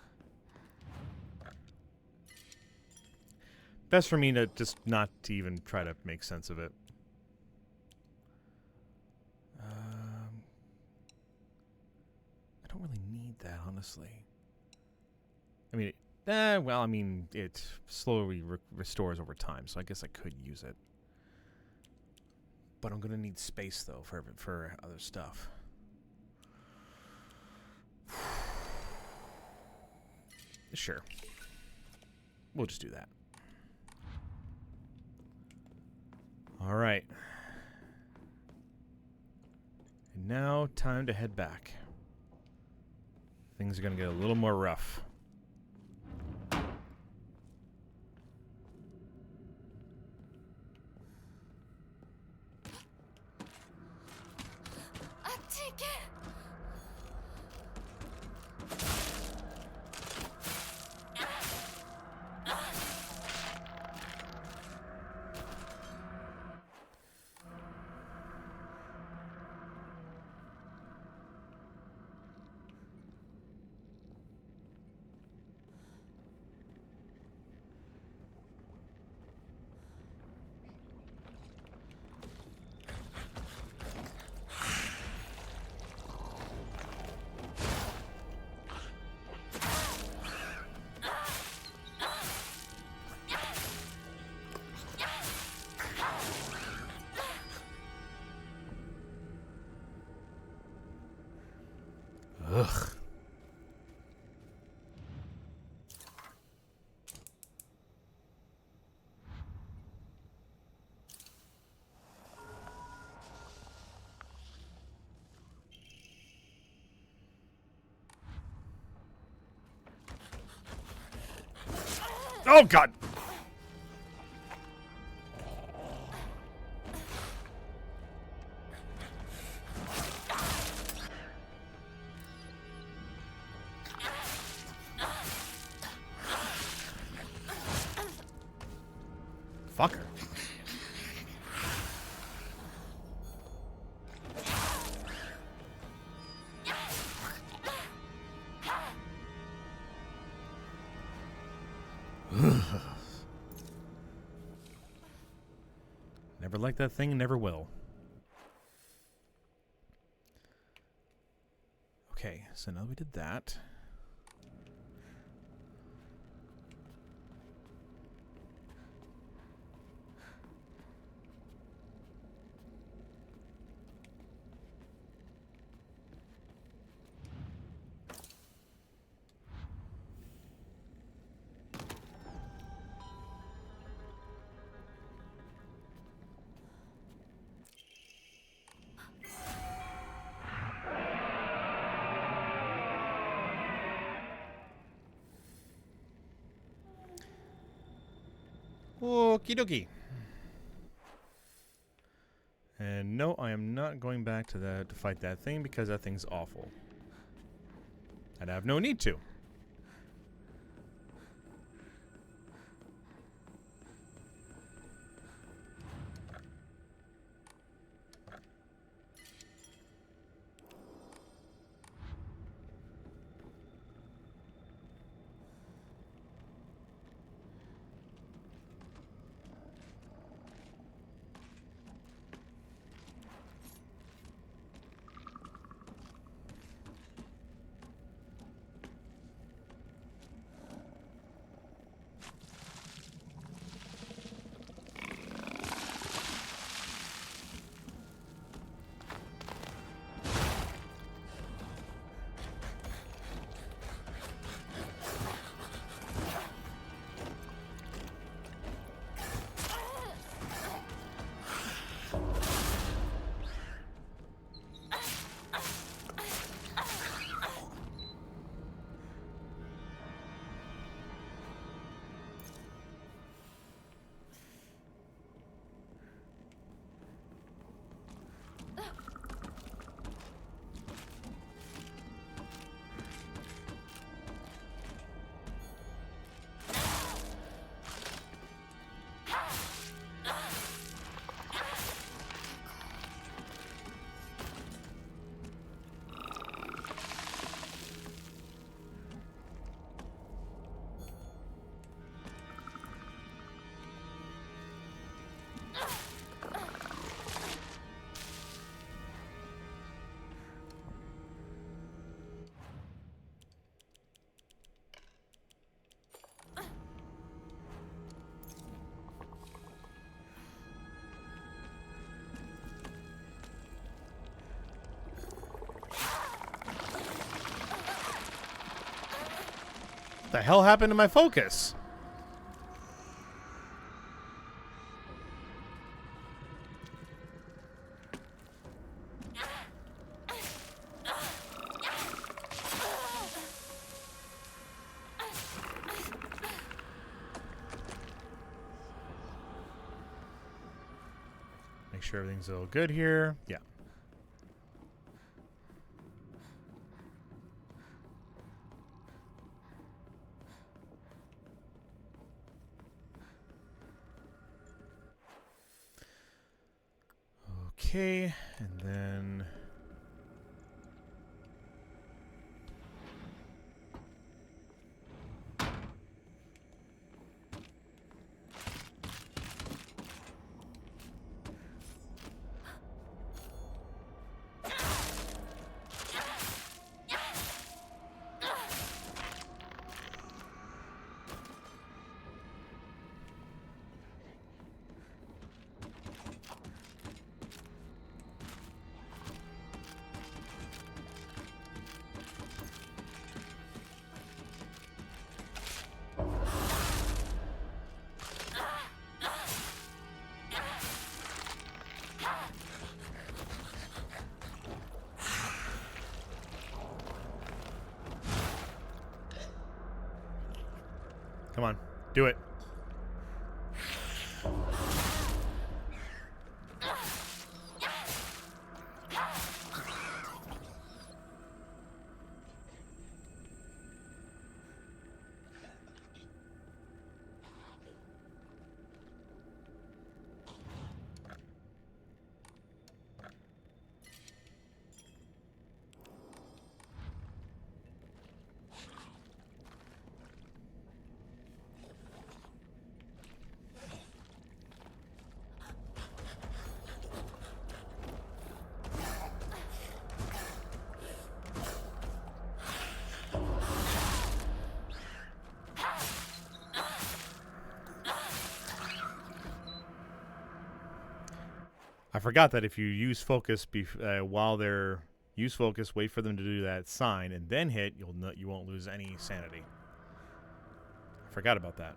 Best for me to just not to even try to make sense of it. I don't really need that, honestly. I mean, well, I mean, it slowly restores over time, so I guess I could use it. But I'm gonna need space though for other stuff. Sure. We'll just do that. All right. And now time to head back. Things are gonna get a little more rough. Ugh. Oh, God! Fucker. Never liked that thing, never will. Okay, so now we did that. Okie dokie. And no, I am not going back to that to fight that thing because that thing's awful. I'd have no need to. The hell happened to my focus? Make sure everything's all good here. Yeah. Okay, and then come on, do it. I forgot that if you use focus while they're use focus, wait for them to do that sign, and then hit, you won't lose any sanity. I forgot about that.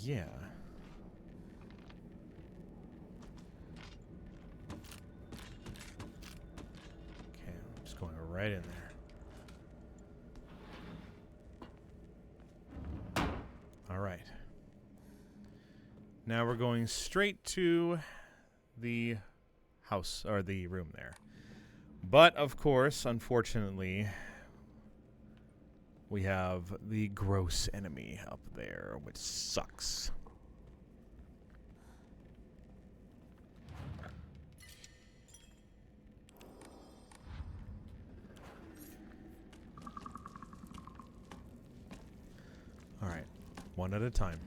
Yeah. right in there. All right. Now we're going straight to the house, or the room there. But, of course, unfortunately, we have the gross enemy up there, which sucks. All right, one at a time.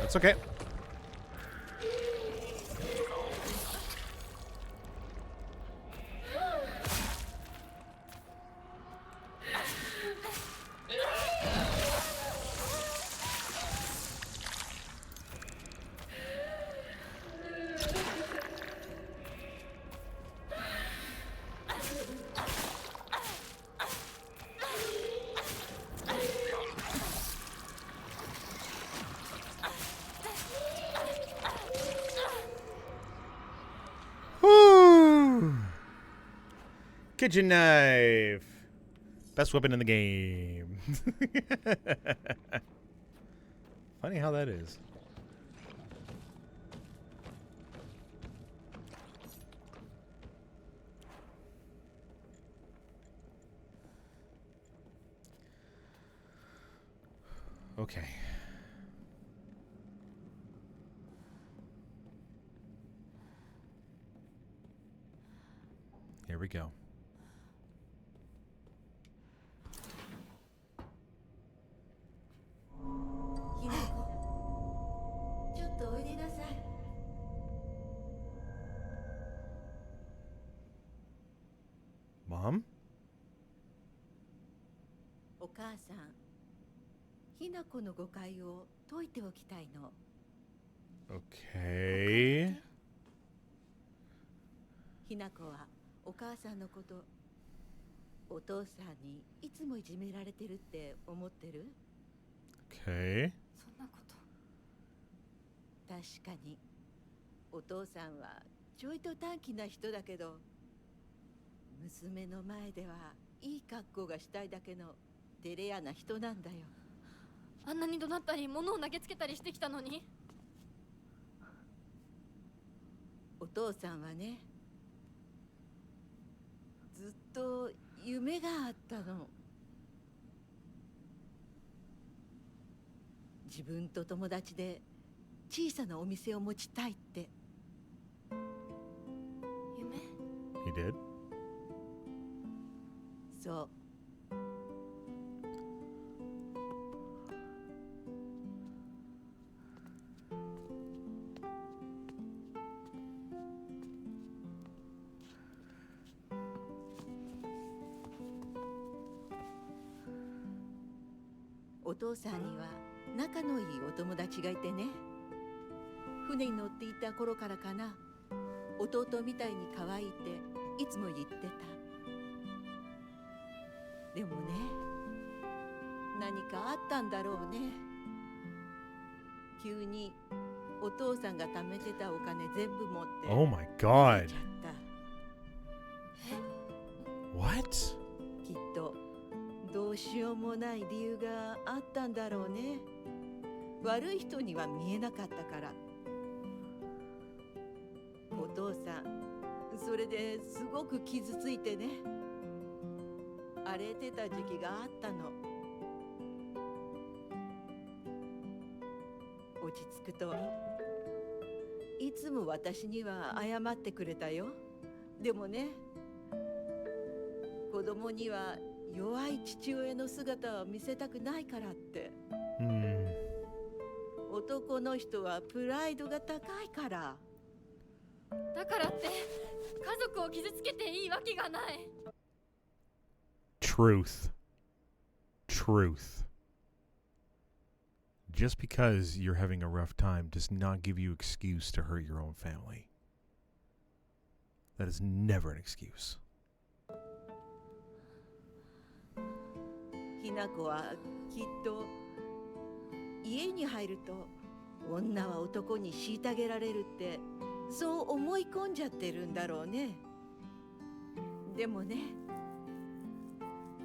That's okay. Woo! Kitchen knife. Best weapon in the game. Funny how that is. Okay. Here we go. Mom? お母さん、ひな子の誤解を解いておきたいの。 Okay. ひな子はお母さんのこと、お父さんにいつもいじめられてるって思ってる？ Okay. そんなこと。確かにお父さんはちょいと短気な人だけど、娘の前ではいい格好がしたいだけの照れ屋な人なんだよ。あんなに怒鳴ったり物を投げつけたりしてきたのに。お父さんはね、ずっと夢があったの。自分と友達で小さなお店を持ちたいって。夢？ He did? そう。お父さんには仲のいいお友達がいてね、船に乗っていた頃からかな、弟みたいに可愛いっていつも言ってた。でもね、何かあったんだろうね。急にお父さんが貯めてたお金全部持って Oh my 逃 god. げちゃった。 What? きっとどうしようもない理由があったんだろうね。悪い人には見えなかったから。お父さん、それですごく傷ついてね、荒れてた時期があったの。落ち着くといつも私には謝ってくれたよ。でもね、子供には弱い父親の姿を見せたくないからって。男の人はプライドが高いから。だからって家族を傷つけていいわけがない。 Truth. Truth. just because you're having a rough time does not give you excuse to hurt your own family. That is never an excuse. ひな子はきっと家に入ると女は男に虐げられるってそう思い込んじゃってるんだろうね。でもね、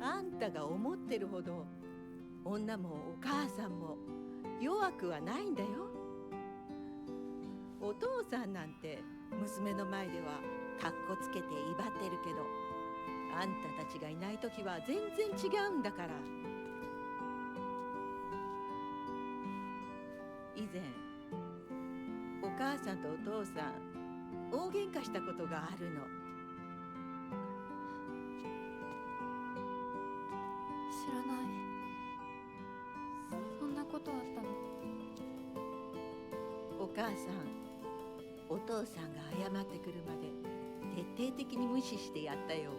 あんたが思ってるほど女もお母さんも弱くはないんだよ。お父さんなんて娘の前ではかっこつけて威張ってるけど、あんたたちがいない時は全然違うんだから。以前お母さんとお父さん大喧嘩したことがあるの。知らない。そんなことあったの？お母さんお父さんが謝ってくるまで徹底的に無視してやったよ。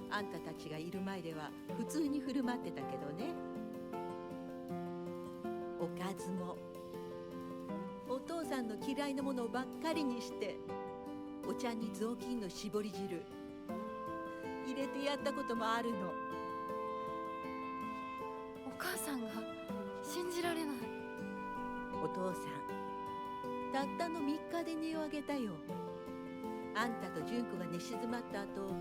あんたたちがいる前では普通に振る舞ってたけどね。おかずもお父さんの嫌いなものばっかりにして、お茶に雑巾の絞り汁入れてやったこともあるの。お母さんが信じられない。お父さんたったの3日で音をあげたよ。あんたと純子が寝静まった後、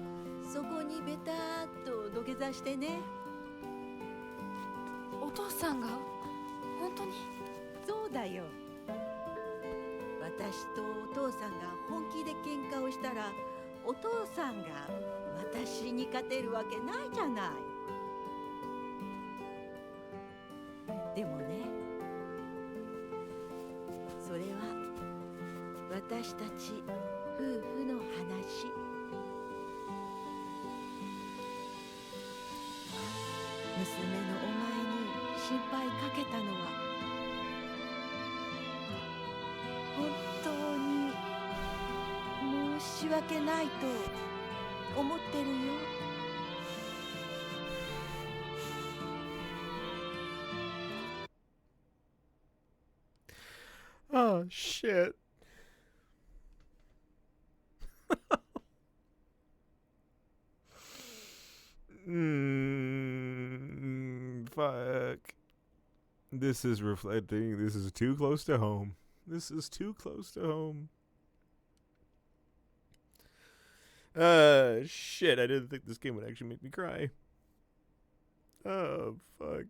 そこにベターっと土下座してね。お父さんが本当に？そうだよ。私とお父さんが本気で喧嘩をしたら、お父さんが私に勝てるわけないじゃない。でもね、それは私たち夫婦の話。娘のお前に心配かけたのは本当に申し訳ないと思ってるよ。Oh, shit. Fuck. This is reflecting. This is too close to home. This is too close to home. Shit. I didn't think this game would actually make me cry. Oh, fuck.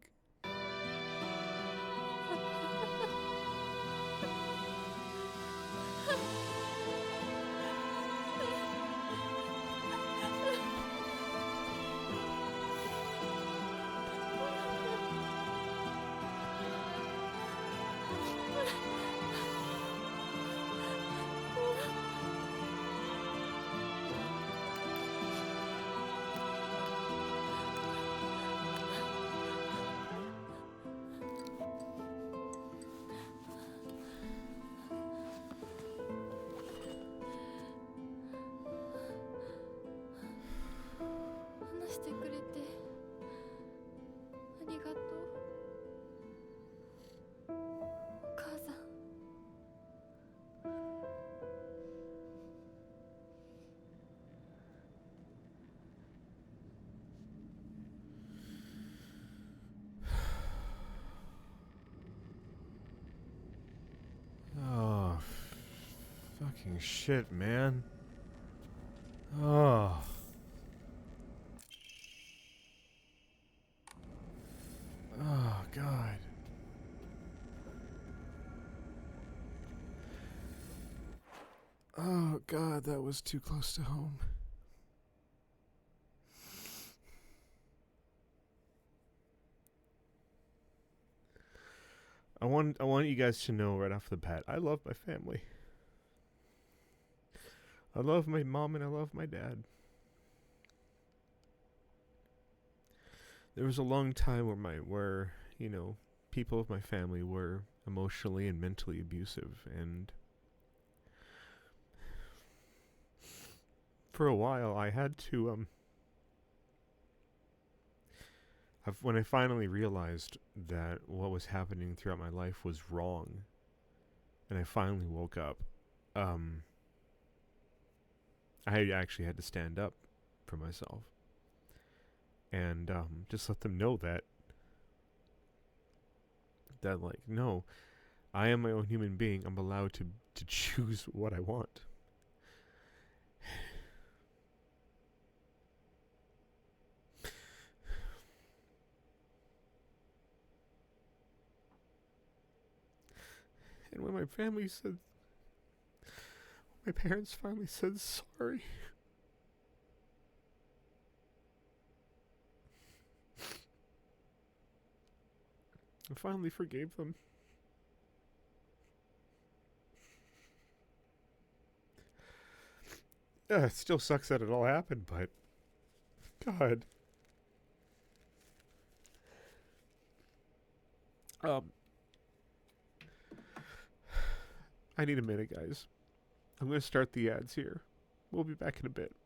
してくれてありがとう。お母さん。Oh, fucking shit, man. Oh. Oh, God. Oh, God, that was too close to home. I want you guys to know right off the bat, I love my family. I love my mom and I love my dad. There was a long time where you know, people of my family were emotionally and mentally abusive, and for a while I had to When I finally realized that what was happening throughout my life was wrong, and I finally woke up, I actually had to stand up for myself and just let them know that like, no, I am my own human being. I'm allowed to choose what I want. And when my family said, my parents finally said sorry, I finally forgave them. It still sucks that it all happened, but God. I need a minute, guys. I'm going to start the ads here. We'll be back in a bit.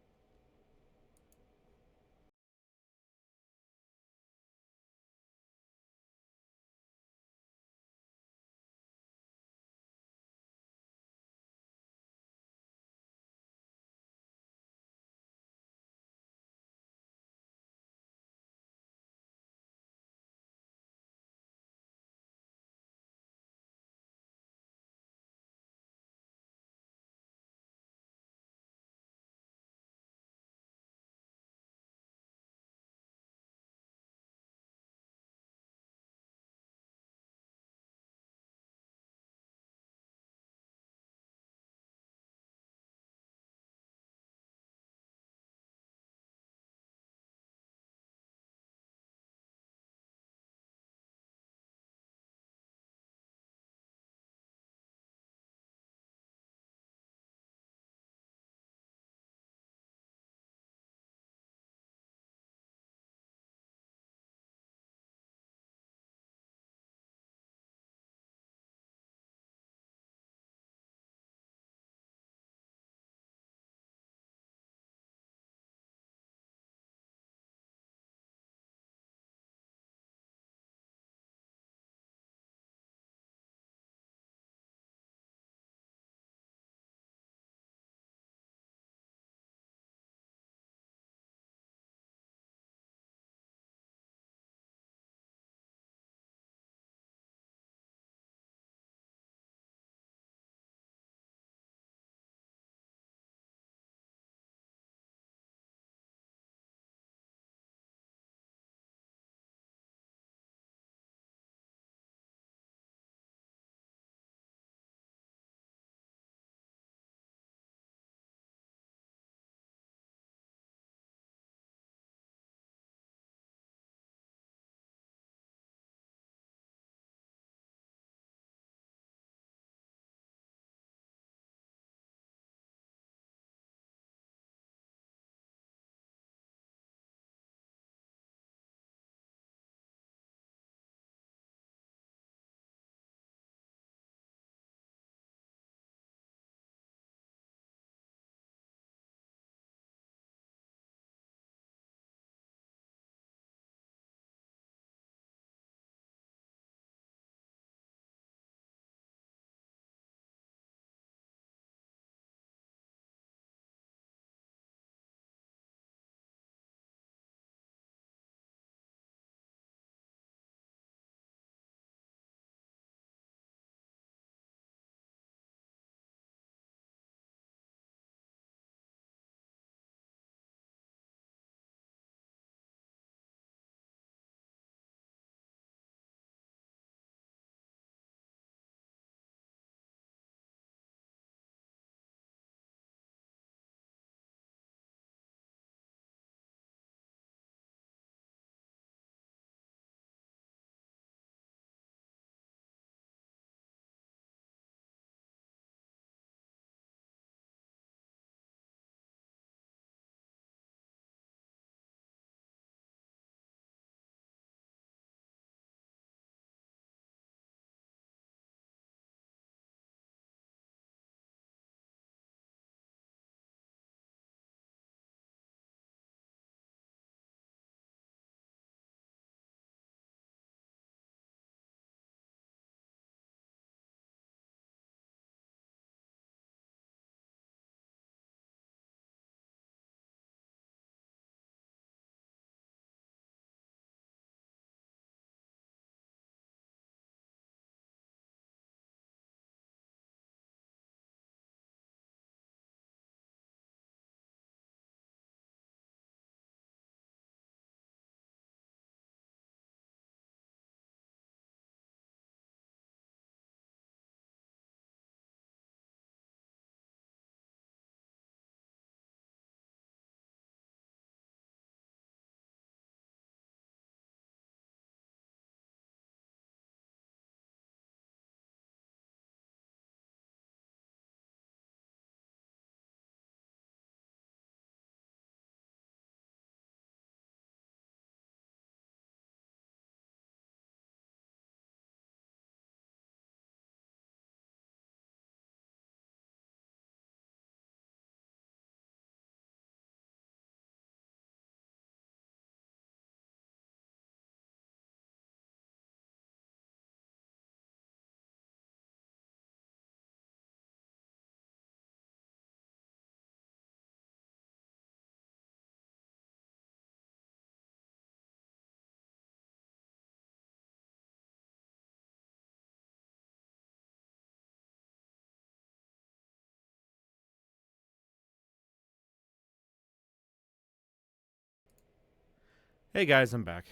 Hey guys, I'm back.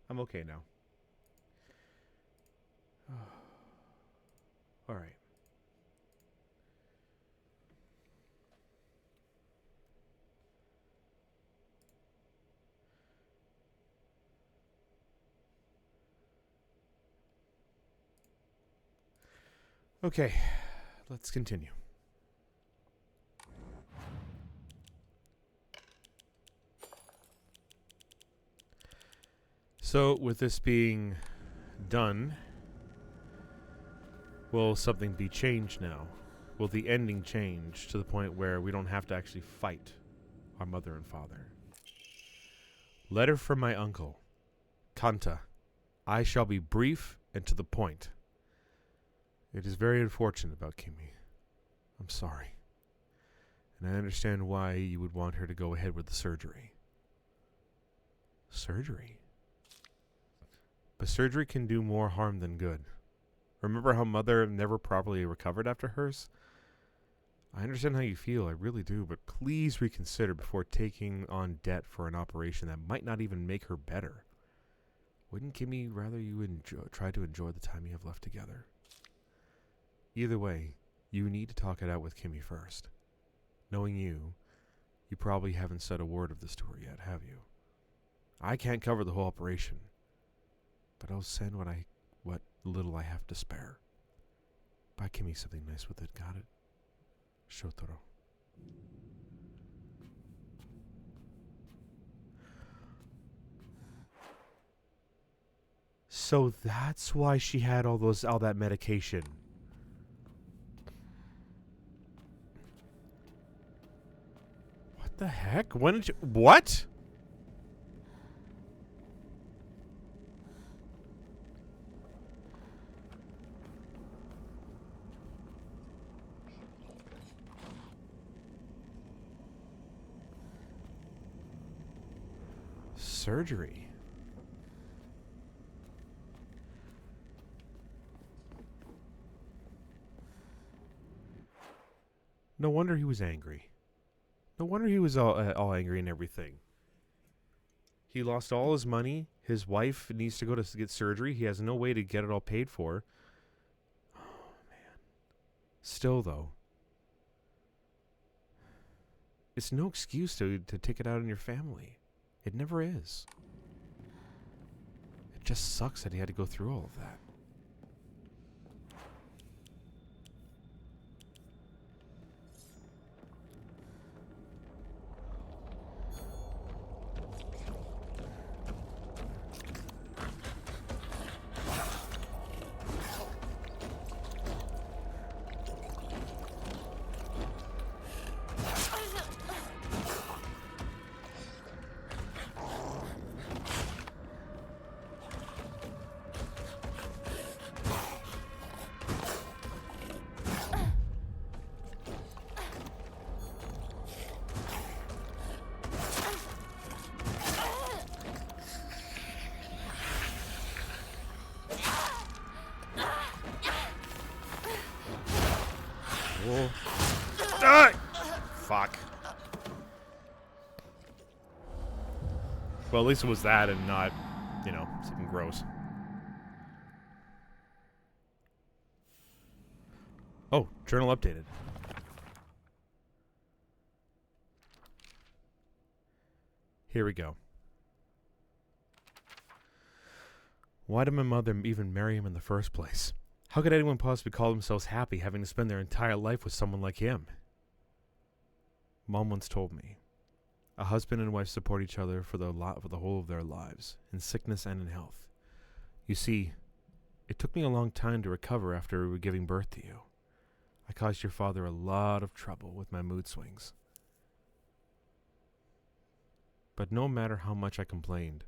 I'm okay now. All right. Okay, let's continue. So, with this being done, will something be changed now? Will the ending change to the point where we don't have to actually fight our mother and father? Letter from my uncle. Kanta. I shall be brief and to the point. It is very unfortunate about Kimi. I'm sorry. And I understand why you would want her to go ahead with the surgery. Surgery? But surgery can do more harm than good. Remember how Mother never properly recovered after hers? I understand how you feel, I really do, but please reconsider before taking on debt for an operation that might not even make her better. Wouldn't Kimi rather you try to enjoy the time you have left together? Either way, you need to talk it out with Kimi first. Knowing you probably haven't said a word of this to her yet, have you? I can't cover the whole operation, but I'll send what little I have to spare. Buy Kimi something nice with it, got it? Shotaro. So that's why she had all that medication. What the heck? When did you... What? Surgery. No wonder he was angry. No wonder he was all angry and everything. He lost all his money. His wife needs to go to get surgery. He has no way to get it all paid for. Oh, man. Still, though, it's no excuse to take it out on your family. It never is. It just sucks that he had to go through all of that. Oh. Ah! Fuck. Well, at least it was that and not, something gross. Oh, journal updated. Here we go. Why did my mother even marry him in the first place? How could anyone possibly call themselves happy having to spend their entire life with someone like him? Mom once told me, a husband and wife support each other for the whole of their lives, in sickness and in health. You see, it took me a long time to recover after giving birth to you. I caused your father a lot of trouble with my mood swings. But no matter how much I complained,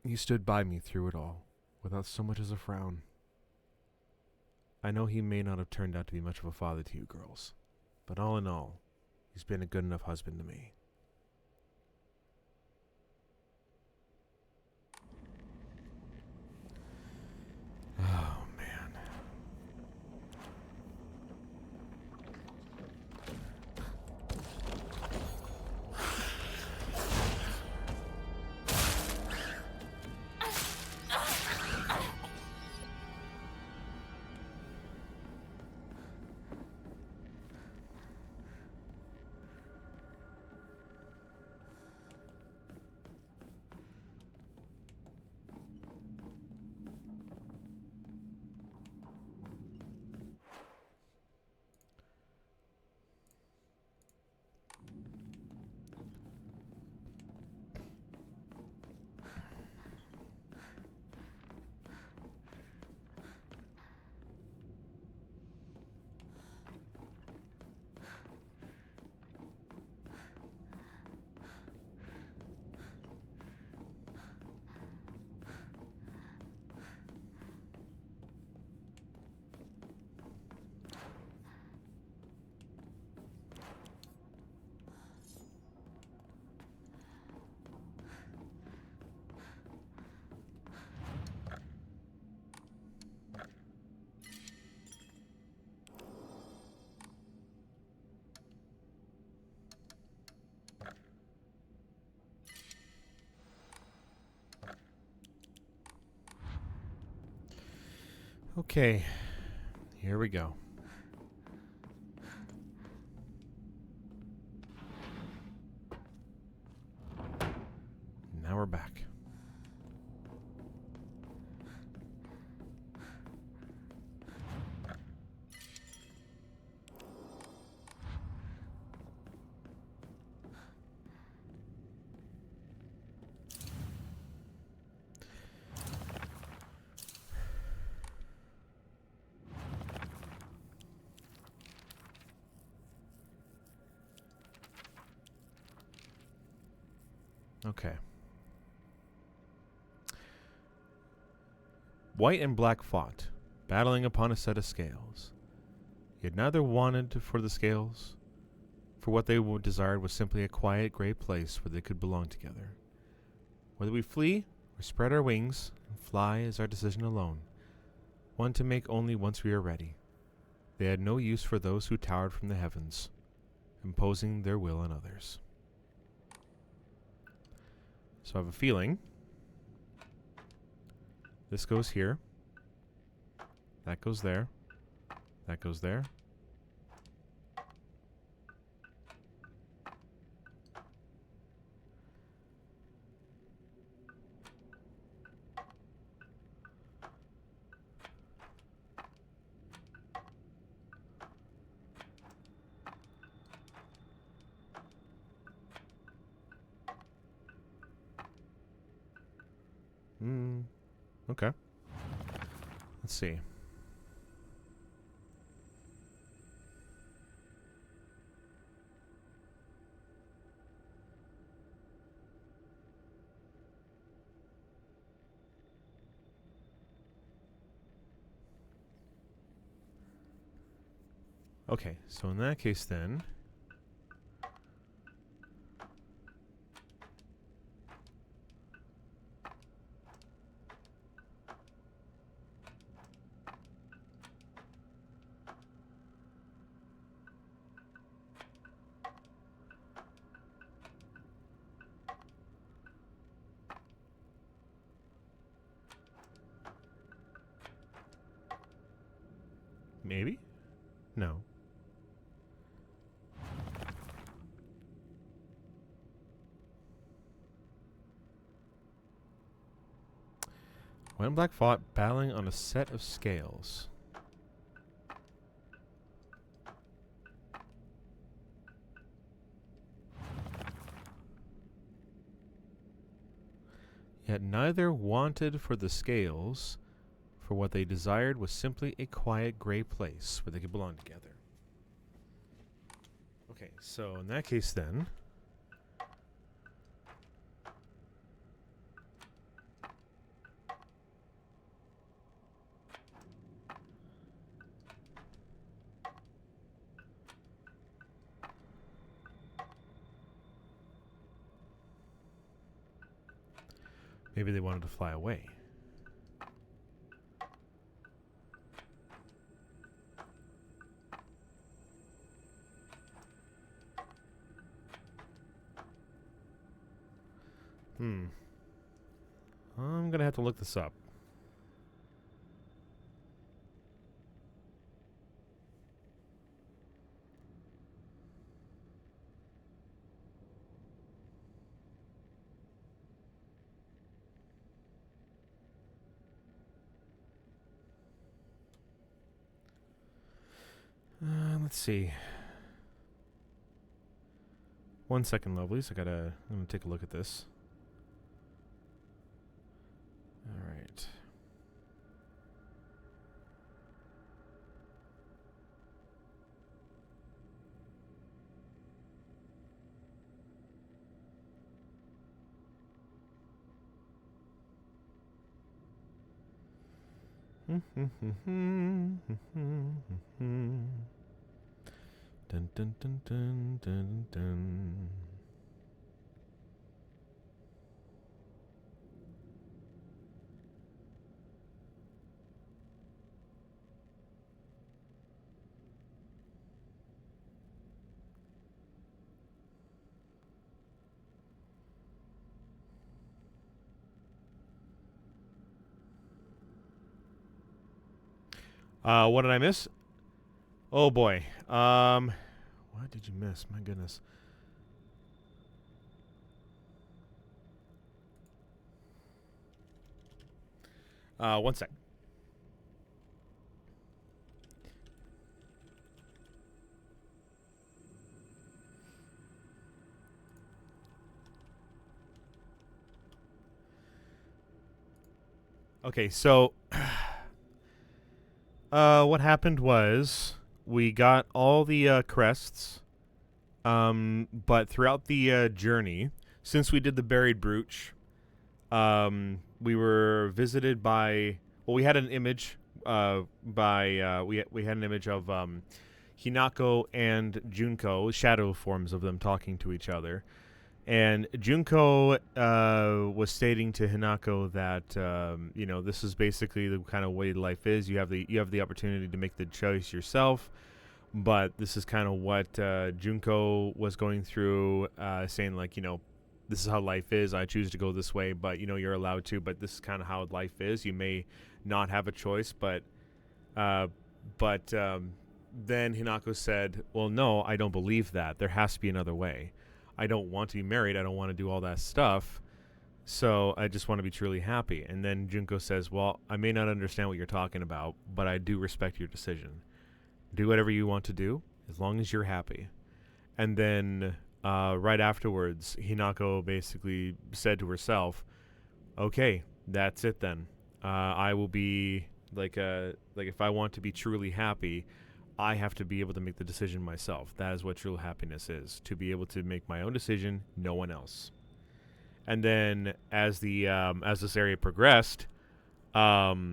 you stood by me through it all, without so much as a frown. I know he may not have turned out to be much of a father to you girls, but all in all, he's been a good enough husband to me. Oh, man. Okay, here we go. Now we're back. Okay. White and black fought, battling upon a set of scales. Yet neither wanted for the scales, for what they desired was simply a quiet gray place where they could belong together. Whether we flee or spread our wings and fly is our decision alone, one to make only once we are ready. They had no use for those who towered from the heavens, imposing their will on others. So I have a feeling this goes here, that goes there, that goes there. Okay. Let's see. Okay, so in that case then, maybe? No. White and black fought, battling on a set of scales. Yet neither wanted for the scales, for what they desired was simply a quiet gray place where they could belong together. Okay, so in that case then, maybe they wanted to fly away. I'm gonna have to look this up. Let's see. 1 second, lovelies. I'm gonna take a look at this. All right. Dun dun dun dun dun dun. What did I miss? Oh boy. What did you miss? My goodness. One sec. Okay, so what happened was we got all the crests, but throughout the journey, since we did the buried brooch, we were visited by. Well, we had an image. We had an image of Hinako and Junko, shadow forms of them talking to each other. And Junko was stating to Hinako that this is basically the kind of way life is. You have the opportunity to make the choice yourself, but this is kind of what Junko was going through, saying like this is how life is. I choose to go this way, but you're allowed to. But this is kind of how life is. You may not have a choice, but then Hinako said, "Well, no, I don't believe that. There has to be another way. I don't want to be married. I don't want to do all that stuff. So I just want to be truly happy." And then Junko says, "Well, I may not understand what you're talking about, but I do respect your decision. Do whatever you want to do, as long as you're happy." And then right afterwards, Hinako basically said to herself, "Okay, that's it then. I will be like if I want to be truly happy, I have to be able to make the decision myself. That is what true happiness is, to be able to make my own decision, no one else." And then as this area progressed, if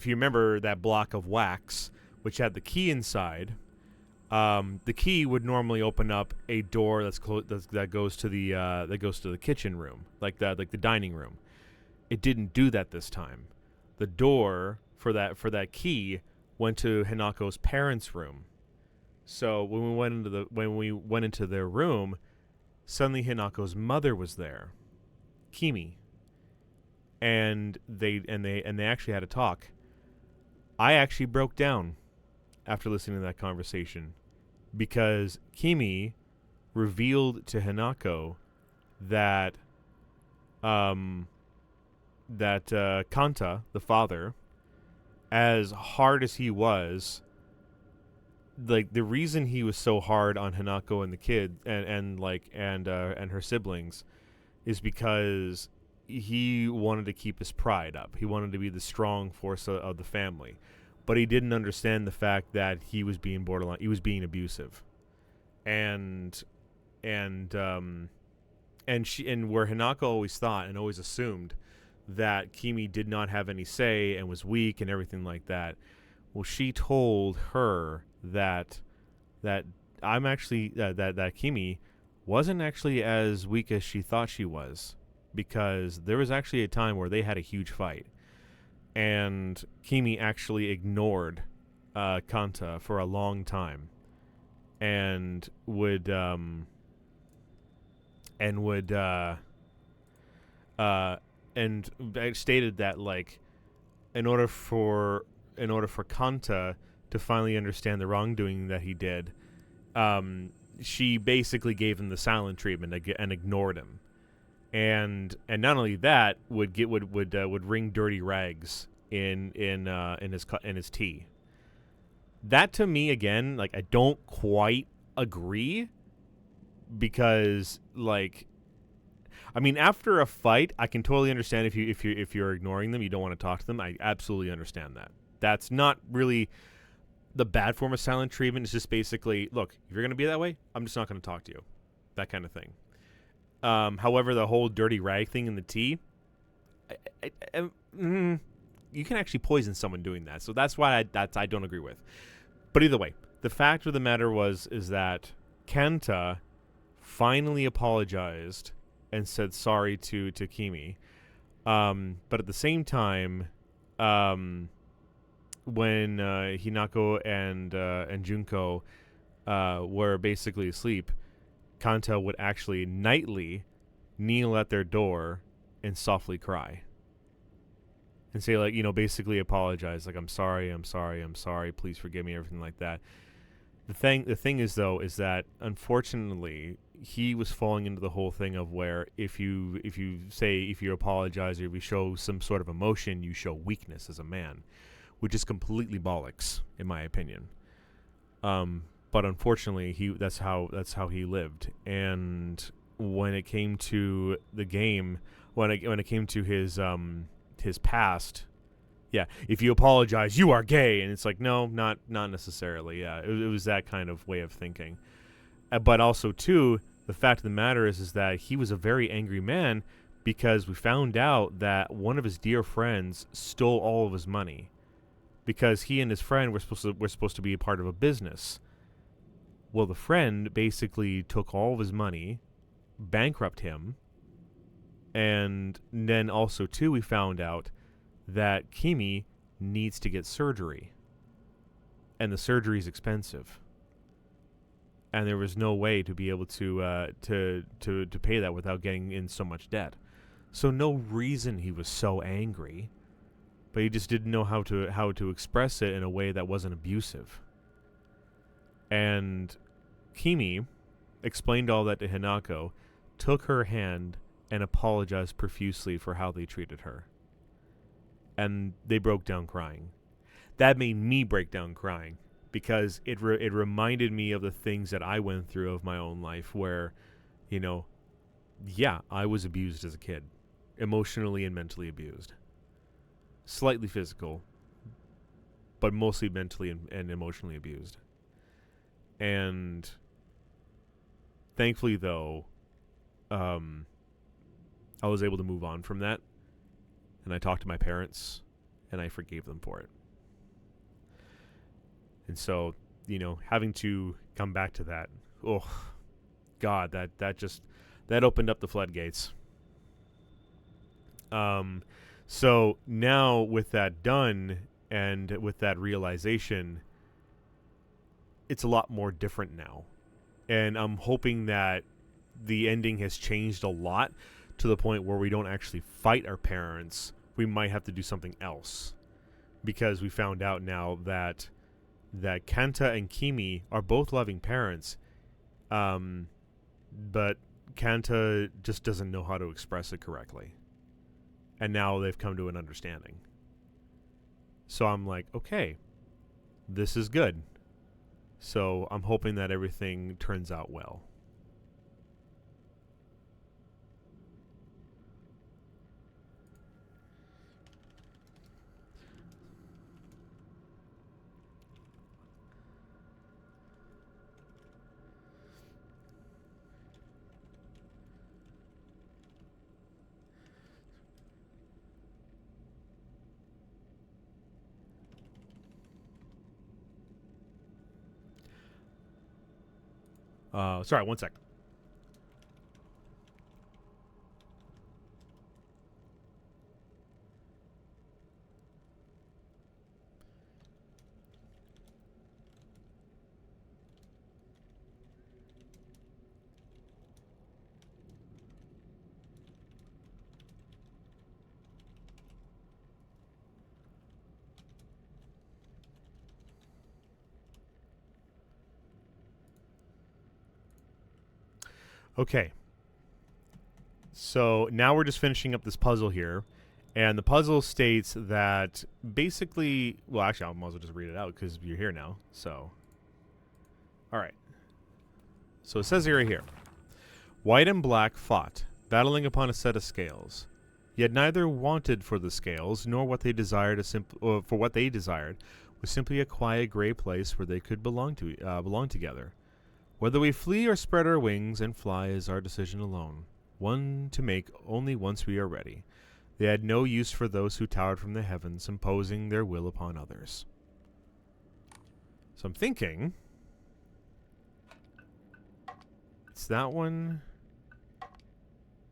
you remember that block of wax which had the key inside, the key would normally open up a door that goes to the kitchen room, like the dining room. It didn't do that this time. The door for that key went to Hinako's parents' room. So when we went into their room, suddenly Hinako's mother was there, Kimi, and they actually had a talk. I actually broke down after listening to that conversation because Kimi revealed to Hinako that Kanta, the father, as hard as he was, like the reason he was so hard on Hinako and the kid and her siblings is because he wanted to keep his pride up. He wanted to be the strong force of the family, but he didn't understand the fact that he was being borderline. He was being abusive, and where Hinako always thought and always assumed that Kimi did not have any say and was weak and everything like that. Well, she told her that I'm actually that Kimi wasn't actually as weak as she thought she was, because there was actually a time where they had a huge fight, and Kimi actually ignored Kanta for a long time, and would and stated that, like, in order for Kanta to finally understand the wrongdoing that he did, she basically gave him the silent treatment and ignored him, and not only that, would wring dirty rags in his tea. That, to me, again, like, I don't quite agree, because, like, I mean, after a fight, I can totally understand if you're ignoring them, you don't want to talk to them. I absolutely understand that. That's not really the bad form of silent treatment. It's just basically, look, if you're going to be that way, I'm just not going to talk to you. That kind of thing. However, the whole dirty rag thing in the tea, you can actually poison someone doing that. So that's why I don't agree with. But either way, the fact of the matter is that Kanta finally apologized and said sorry to Kimi. But at the same time, when Hinako and Junko were basically asleep, Kanta would actually nightly kneel at their door and softly cry. and say, like, basically apologize, like, I'm sorry, I'm sorry, I'm sorry, please forgive me, everything like that. The thing is, though, is that unfortunately he was falling into the whole thing of where if you apologize or if you show some sort of emotion, you show weakness as a man, which is completely bollocks in my opinion. But unfortunately that's how he lived. And when it came to the game, when it came to his past, yeah, if you apologize, you are gay, and it's like, no, not necessarily. Yeah, it was that kind of way of thinking. But also, too, the fact of the matter is that he was a very angry man because we found out that one of his dear friends stole all of his money because he and his friend were supposed to be a part of a business. Well, the friend basically took all of his money, bankrupted him, and then also, too, we found out that Kimi needs to get surgery, and the surgery is expensive, and there was no way to be able to pay that without getting in so much debt. So no reason he was so angry, but he just didn't know how to express it in a way that wasn't abusive. And Kimi explained all that to Hinako, took her hand, and apologized profusely for how they treated her. And they broke down crying. That made me break down crying because it reminded me of the things that I went through of my own life where, yeah, I was abused as a kid, emotionally and mentally abused. Slightly physical, but mostly mentally and emotionally abused. And thankfully, though, I was able to move on from that. And I talked to my parents, and I forgave them for it. And so, having to come back to that, oh, God, that opened up the floodgates. So now with that done, and with that realization, it's a lot more different now. And I'm hoping that the ending has changed a lot to the point where we don't actually fight our parents. We might have to do something else, because we found out now that Kanta and Kimi are both loving parents, but Kanta just doesn't know how to express it correctly, and now they've come to an understanding. So I'm like, okay, this is good. So I'm hoping that everything turns out well. Sorry, one sec. Okay. So now we're just finishing up this puzzle here. And the puzzle states that basically, well, actually, I might as well just read it out because you're here now. So, all right. So it says right here. White and black fought, battling upon a set of scales. Yet neither wanted for the scales, nor what they desired for what they desired was simply a quiet gray place where they could belong together. Whether we flee or spread our wings and fly is our decision alone, one to make only once we are ready. They had no use for those who towered from the heavens, imposing their will upon others. So I'm thinking it's that one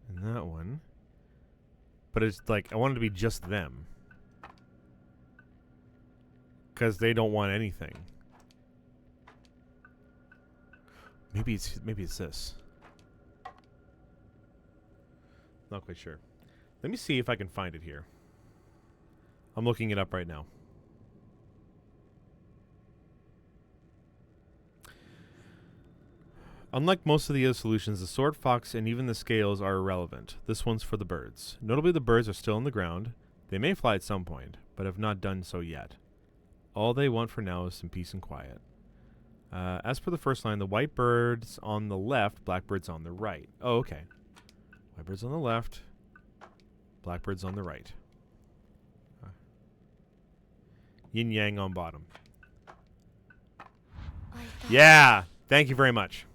and that one. But it's like, I want it to be just them. Because they don't want anything. Maybe it's this. Not quite sure. Let me see if I can find it here. I'm looking it up right now. Unlike most of the other solutions, the sword, fox, and even the scales are irrelevant. This one's for the birds. Notably, the birds are still on the ground. They may fly at some point, but have not done so yet. All they want for now is some peace and quiet. As per the first line, the white birds on the left, blackbirds on the right. Oh, okay. White birds on the left, blackbirds on the right. Yin yang on bottom. Yeah! Thank you very much.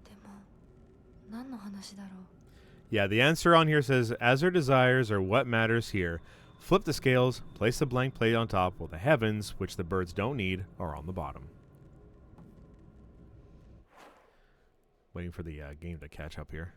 でも何の話だろう。 Yeah, the answer on here says, as our desires are what matters here. Flip the scales, place the blank plate on top, while the heavens, which the birds don't need, are on the bottom. Waiting for the game to catch up here.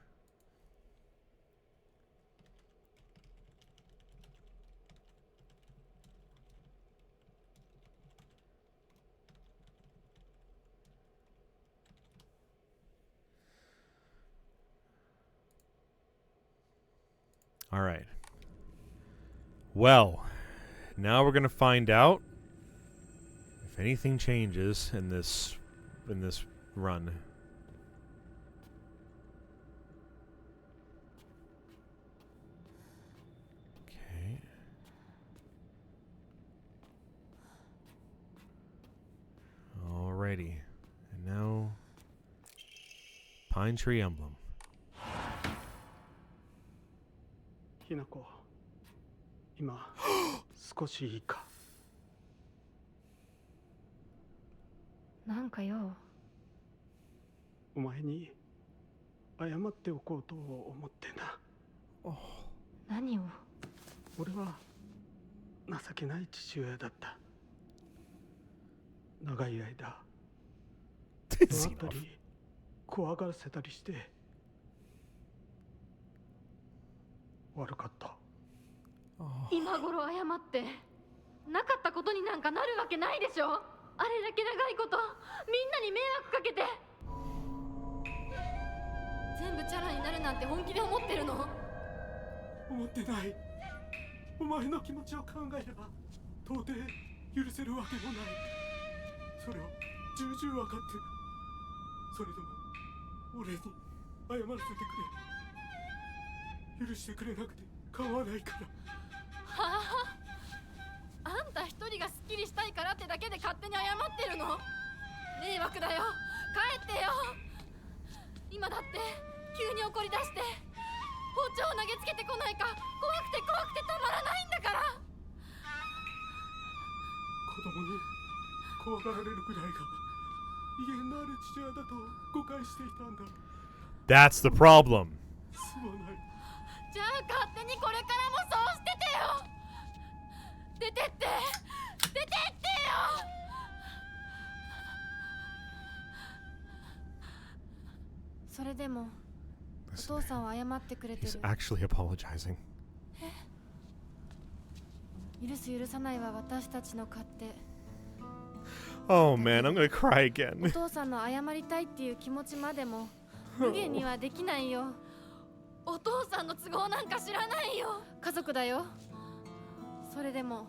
All right. Well, now we're going to find out if anything changes in this run. Okay. Alrighty. And now Pine Tree Emblem. ひなこ、今少しいいか。なんかよ。お前に謝っておこうと思ってな。何を。俺は情けない父親だった。長い間怒ったり怖がらせたりして悪かった。今頃謝ってなかったことになんかなるわけないでしょ。あれだけ長いことみんなに迷惑かけて全部チャラになるなんて本気で思ってるの？思ってない。お前の気持ちを考えれば到底許せるわけもない。それを重々分かってる。それでも俺に謝らせてくれ。許してくれなくて構わないから。はあ、あんた一人がスッキリしたいからってだけで勝手に謝ってるの？迷惑だよ。帰ってよ。今だって急に怒り出して包丁を投げつけてこないか怖くてたまらないんだから。子供に怖がられるくらいが威厳のある父親だと誤解していたんだ。 That's the problem. すまない。じゃあ勝手にこれからもそうしててよ。出てって出てってよ。それでもお父さんは謝ってくれてる。 He's actually apologizing. 許す許さないは私たちの勝手。 Oh man, I'm gonna cry お again. 父さんの謝りたいっていう気持ちまでも無限にはできないよ。お父さんの都合なんか知らないよ。家族だよ。それでも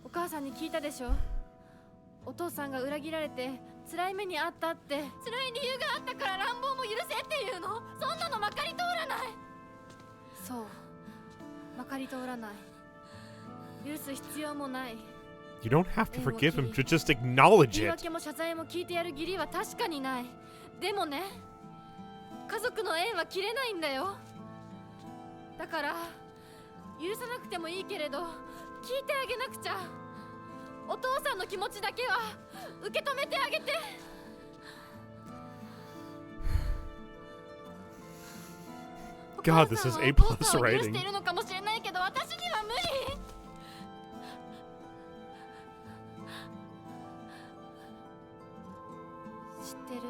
お母さんに聞いたでしょ。お父さんが裏切られて辛い目にあったって。辛い理由があったから乱暴も許せっていうの？そんなのまかり通らない。そう、まかり通らない。許す必要もない。 You don't have to forgive him, to just acknowledge 言い it. 訳も謝罪も聞いてやる義理は確かにない。でもね、家族の縁は切れないんだよ。だから許さなくてもいいけれど聞いてあげなくちゃ。お父さんの気持ちだけは受け止めてあげて。God, this is A+ お父さんを許し writing. ているのかもしれないけど私には無理。知ってる？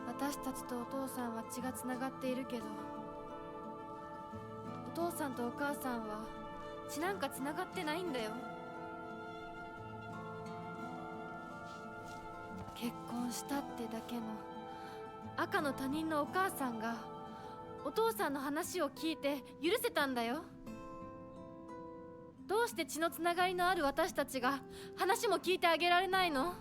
私たちとお父さんは血がつながっているけど、お父さんとお母さんは血なんかつながってないんだよ。結婚したってだけの赤の他人のお母さんがお父さんの話を聞いて許せたんだよ。どうして血のつながりのある私たちが話も聞いてあげられないの？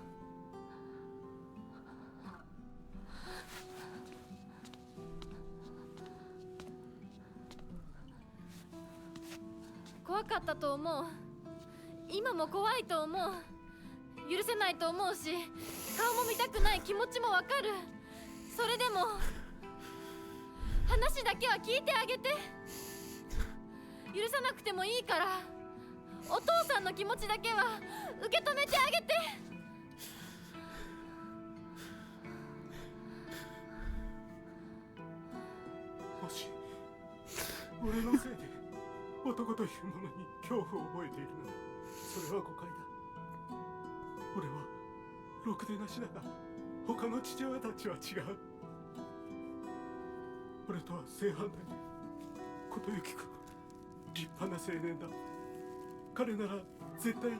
怖かったと思う。今も怖いと思う。許せないと思うし、顔も見たくない気持ちもわかる。それでも話だけは聞いてあげて。許さなくてもいいから、お父さんの気持ちだけは受け止めてあげて。もし俺のせいで男というものに恐怖を覚えているなら、それは誤解だ。俺はろくでなしだが、他の父親たちは違う。俺とは正反対で、琴行君は立派な青年だ。彼なら絶対に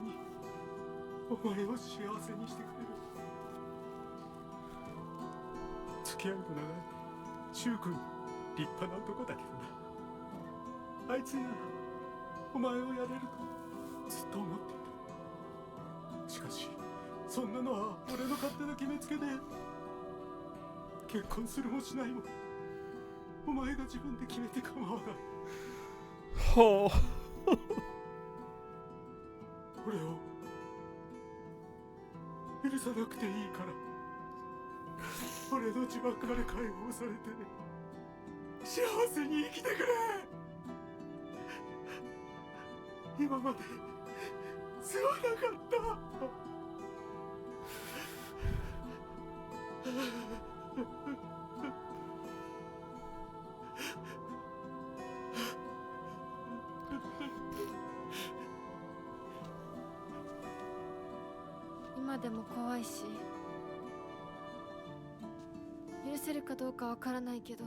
お前を幸せにしてくれる。付き合いの長い柊君、立派な男だけどな。あいつにならお前をやれるとずっと思っていた。しかしそんなのは俺の勝手な決めつけで、結婚するもしないもお前が自分で決めて構わない。Oh. 俺を許さなくていいから、俺の自爆から解放されて幸せに生きてくれ。今まですまなかった。今でも怖いし、許せるかどうかわからないけど、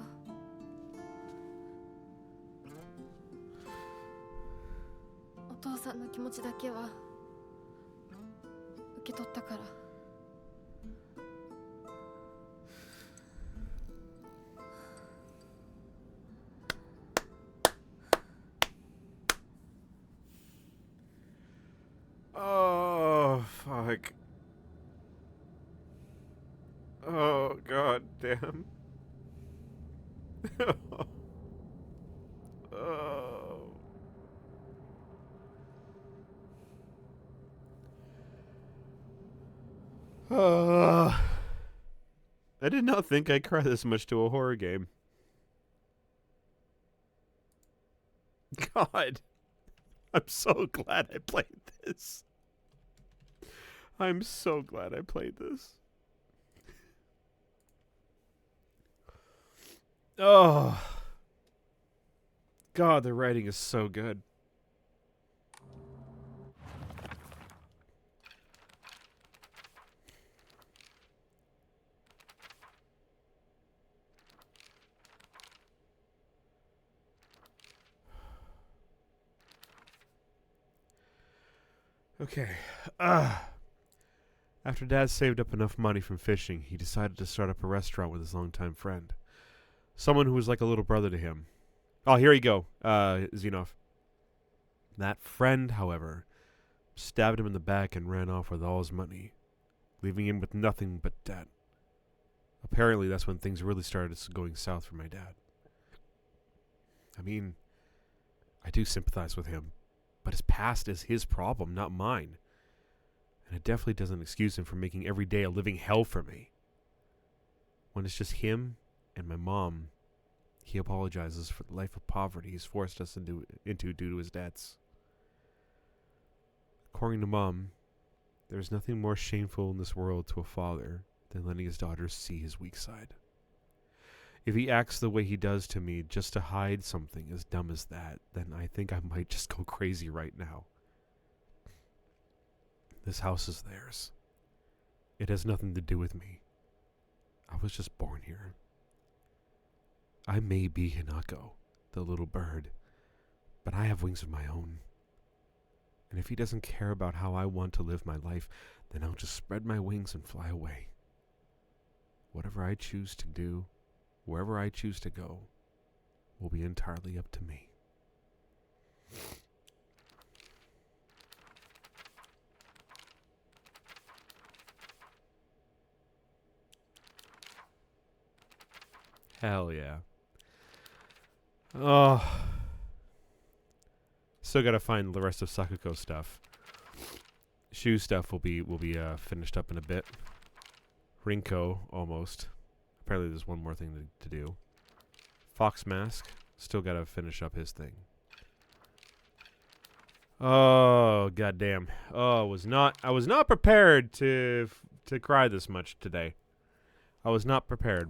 お父さんの気持ちだけは受け取ったから。Oh, fuck. Oh, god damn. Oh. I did not think I'd cry this much to a horror game. God. I'm so glad I played this. I'm so glad I played this. Oh. God, the writing is so good. Okay. After Dad saved up enough money from fishing, he decided to start up a restaurant with his longtime friend. Someone who was like a little brother to him. Oh, here you go, Xenov. That friend, however, stabbed him in the back and ran off with all his money, leaving him with nothing but debt. Apparently, that's when things really started going south for my dad. I mean, I do sympathize with him, but his past is his problem, not mine. And it definitely doesn't excuse him for making every day a living hell for me. When it's just him and my mom, he apologizes for the life of poverty he's forced us into due to his debts. According to Mom, there is nothing more shameful in this world to a father than letting his daughters see his weak side. If he acts the way he does to me just to hide something as dumb as that, then I think I might just go crazy right now. This house is theirs. It has nothing to do with me. I was just born here. I may be Hinako, the little bird, but I have wings of my own. And if he doesn't care about how I want to live my life, then I'll just spread my wings and fly away. Whatever I choose to do, wherever I choose to go, will be entirely up to me. Hell yeah. Oh. Still gotta find the rest of Sakuko's stuff. Shu stuff will be finished up in a bit. Rinko, almost. Apparently there's one more thing to do. Fox Mask, still gotta finish up his thing. Oh, goddamn. Oh, I was not prepared to cry this much today. I was not prepared.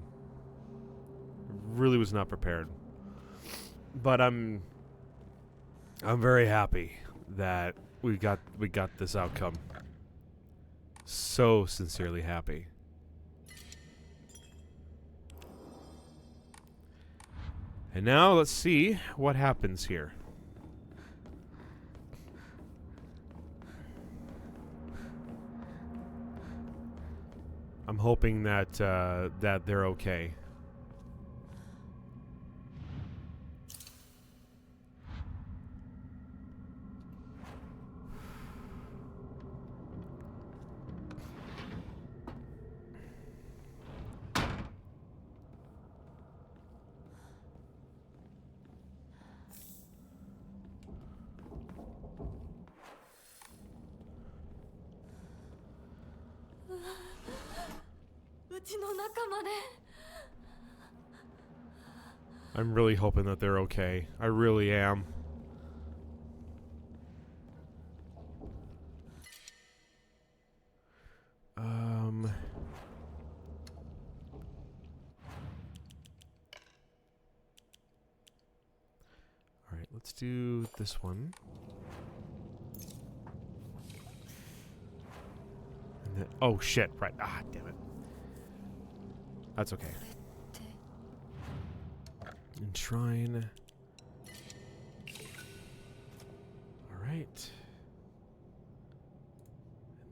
Really was not prepared. But I'm very happy that we got this outcome. So sincerely happy. And now let's see what happens here. I'm hoping that that they're okay. I'm really hoping that they're okay. I really am. Alright, let's do this one. And then, oh shit, right. Ah, damn it. That's okay. Enshrine. Alright.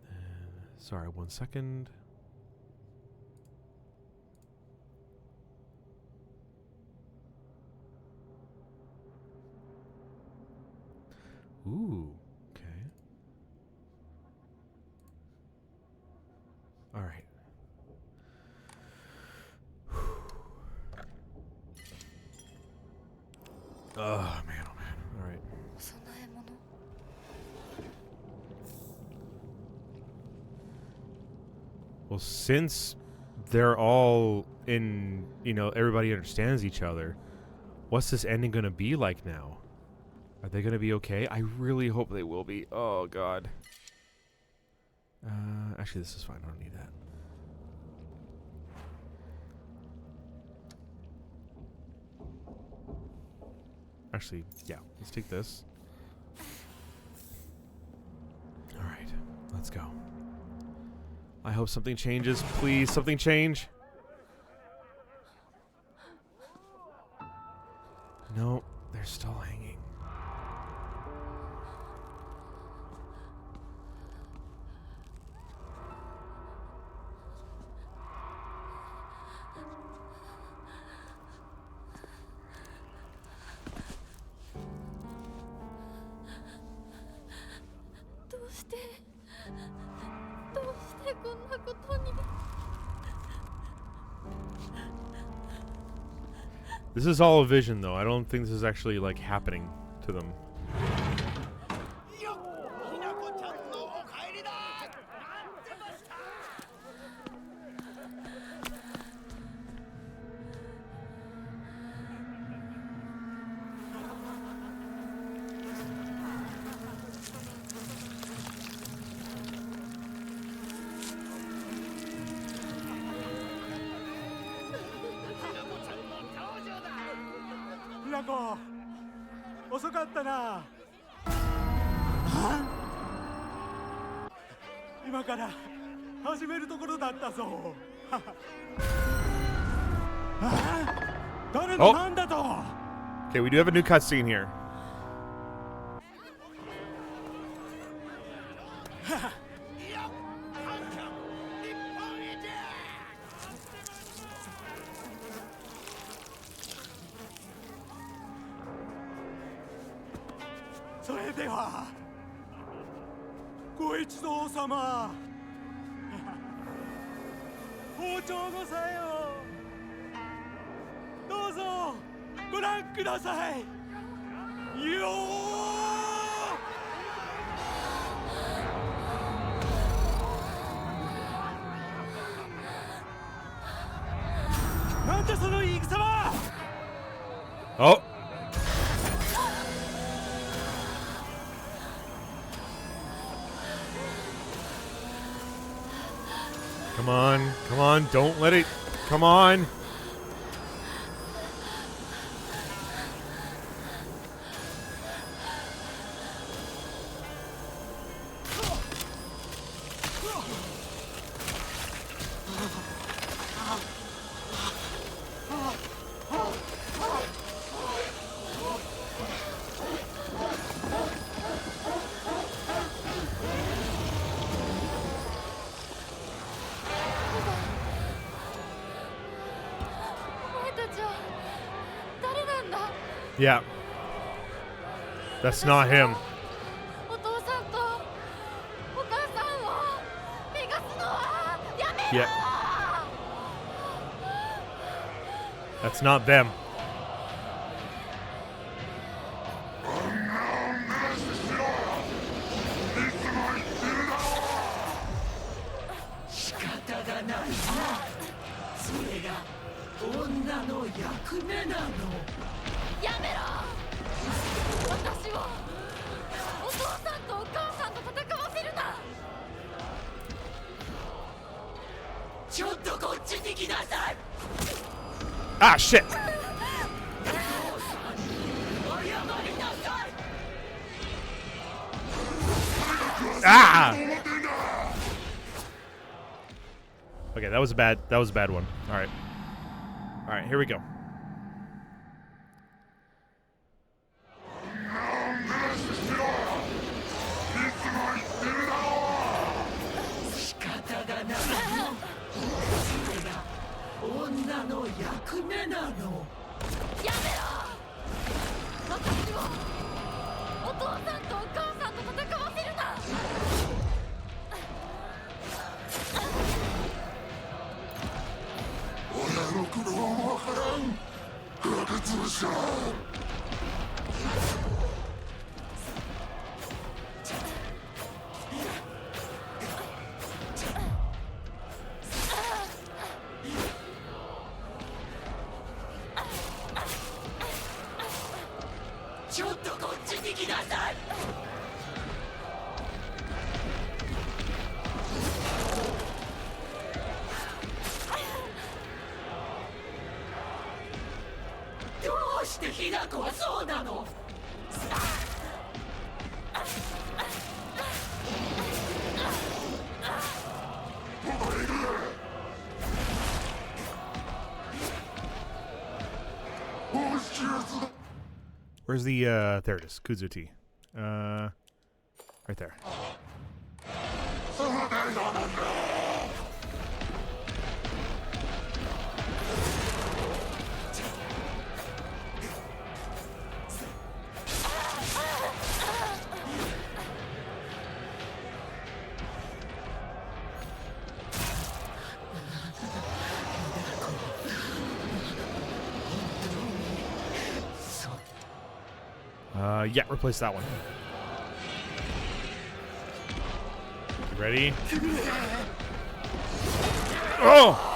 And then, sorry, 1 second. Ooh, okay. Alright. Oh man, alright. Well, since they're all in, you know, everybody understands each other, what's this ending gonna be like now? Are they gonna be okay? I really hope they will be. Oh god. Actually this is fine, I don't need that. Actually, yeah, let's take this. Alright, let's go. I hope something changes. Please, something change. No, they're still hanging. This is all a vision, though. I don't think this is actually, like, happening to them.遅かったな。今から始めるところだったぞ。誰のなんだと。Okay, we do have a new cutscene here. ください。よー。なんだその言い草は。 Oh. Come on, don't let it. Come on. Yeah. That's not him. Yeah. That's not them. Ah, shit. Ah. Okay, that was a bad one. All right, here we go. Where's the, there it is, Kuzuti. Right there. Yeah, replace that one. You ready? Oh!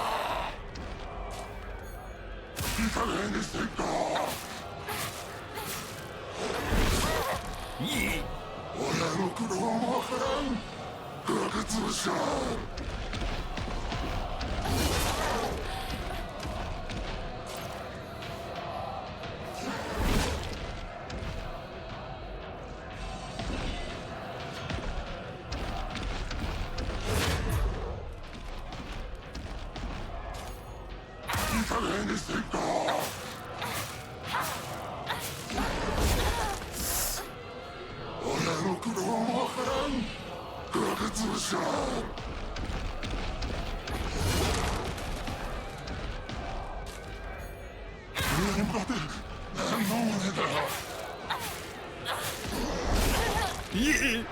Yeah.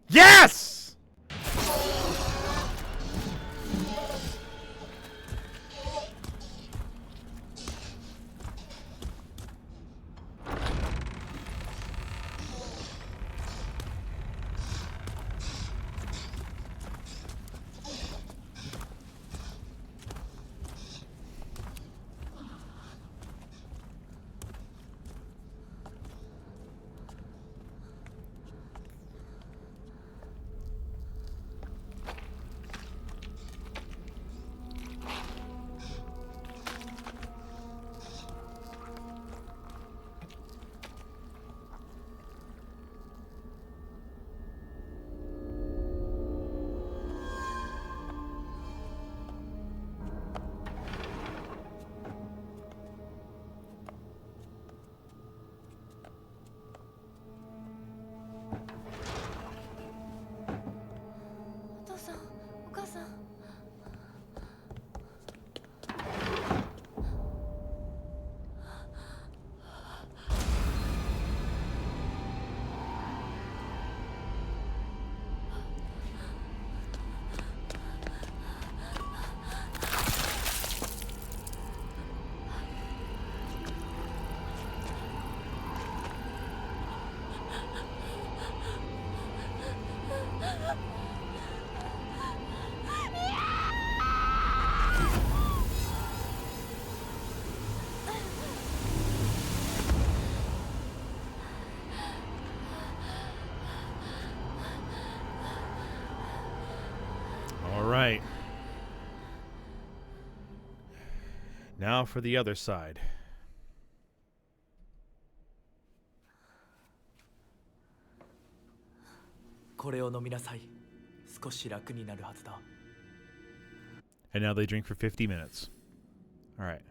Yes! All right. Now for the other side. これを飲みなさい。少し楽になるはずだ。 And now they drink for 50 minutes. All right.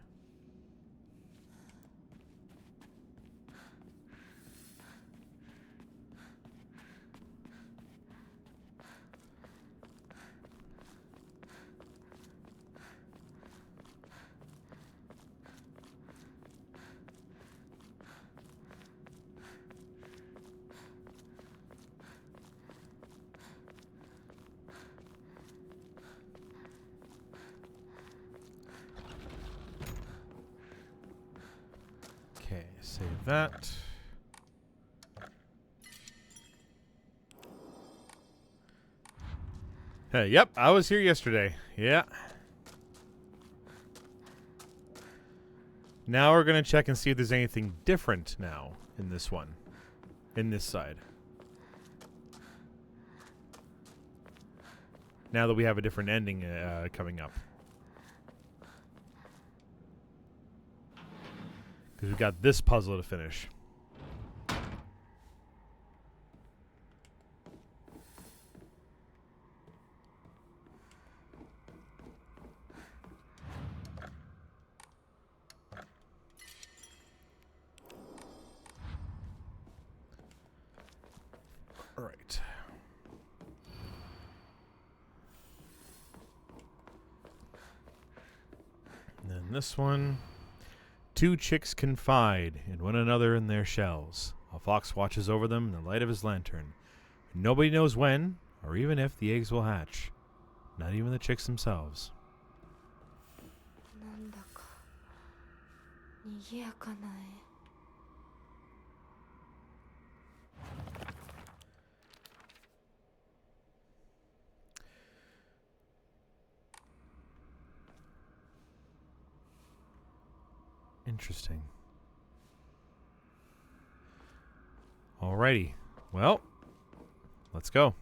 Okay, save that. Hey, yep, I was here yesterday. Yeah. Now we're going to check and see if there's anything different now in this one. In this side. Now that we have a different ending coming up. Because we've got this puzzle to finish. All right. And then this one. Two chicks confide in one another in their shells. A fox watches over them in the light of his lantern. Nobody knows when, or even if, the eggs will hatch. Not even the chicks themselves. なんだか賑やかな絵。 Interesting. Alrighty. Well, let's go.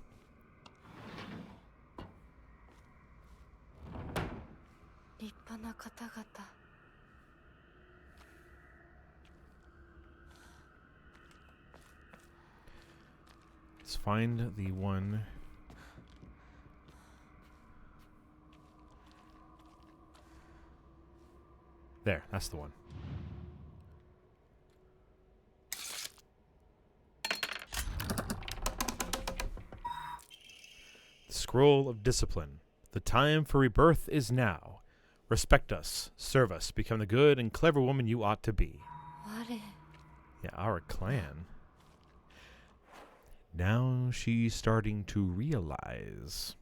Let's find the one. There, that's the one. scroll of discipline. The time for rebirth is now. Respect us, serve us, become the good and clever woman you ought to be. Yeah, our clan. Now she's starting to realize.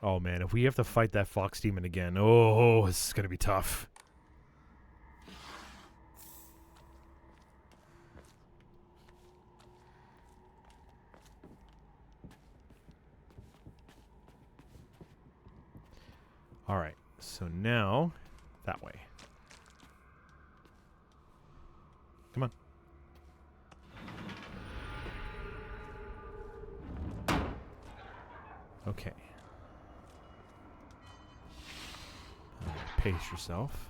Oh man, if we have to fight that fox demon again, oh, this is gonna be tough. Alright, so now, that way. Come on. Okay. Pace yourself.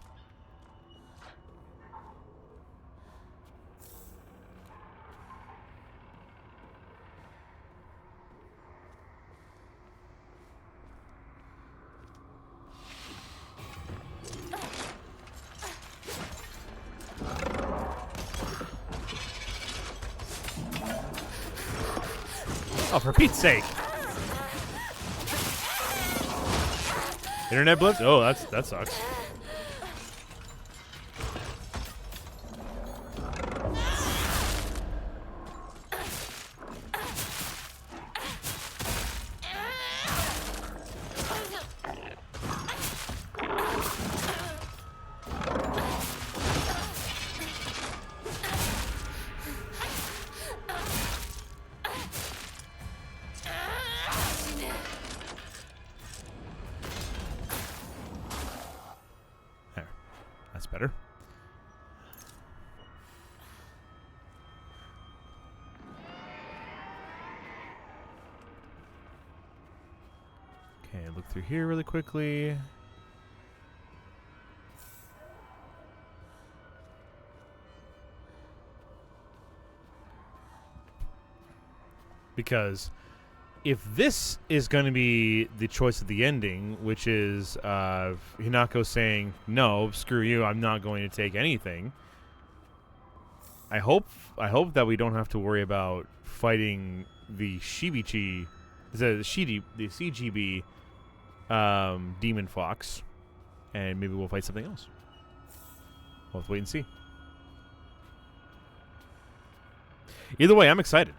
Oh, for Pete's sake. Internet blipped? Oh, that sucks. There. That's better. Okay, look through here really quickly. Because if this is going to be the choice of the ending, which is Hinako saying, no, screw you, I'm not going to take anything, I hope that we don't have to worry about fighting the Shibichi, the CGB demon fox, and maybe we'll fight something else. We'll have to wait and see. Either way, I'm excited.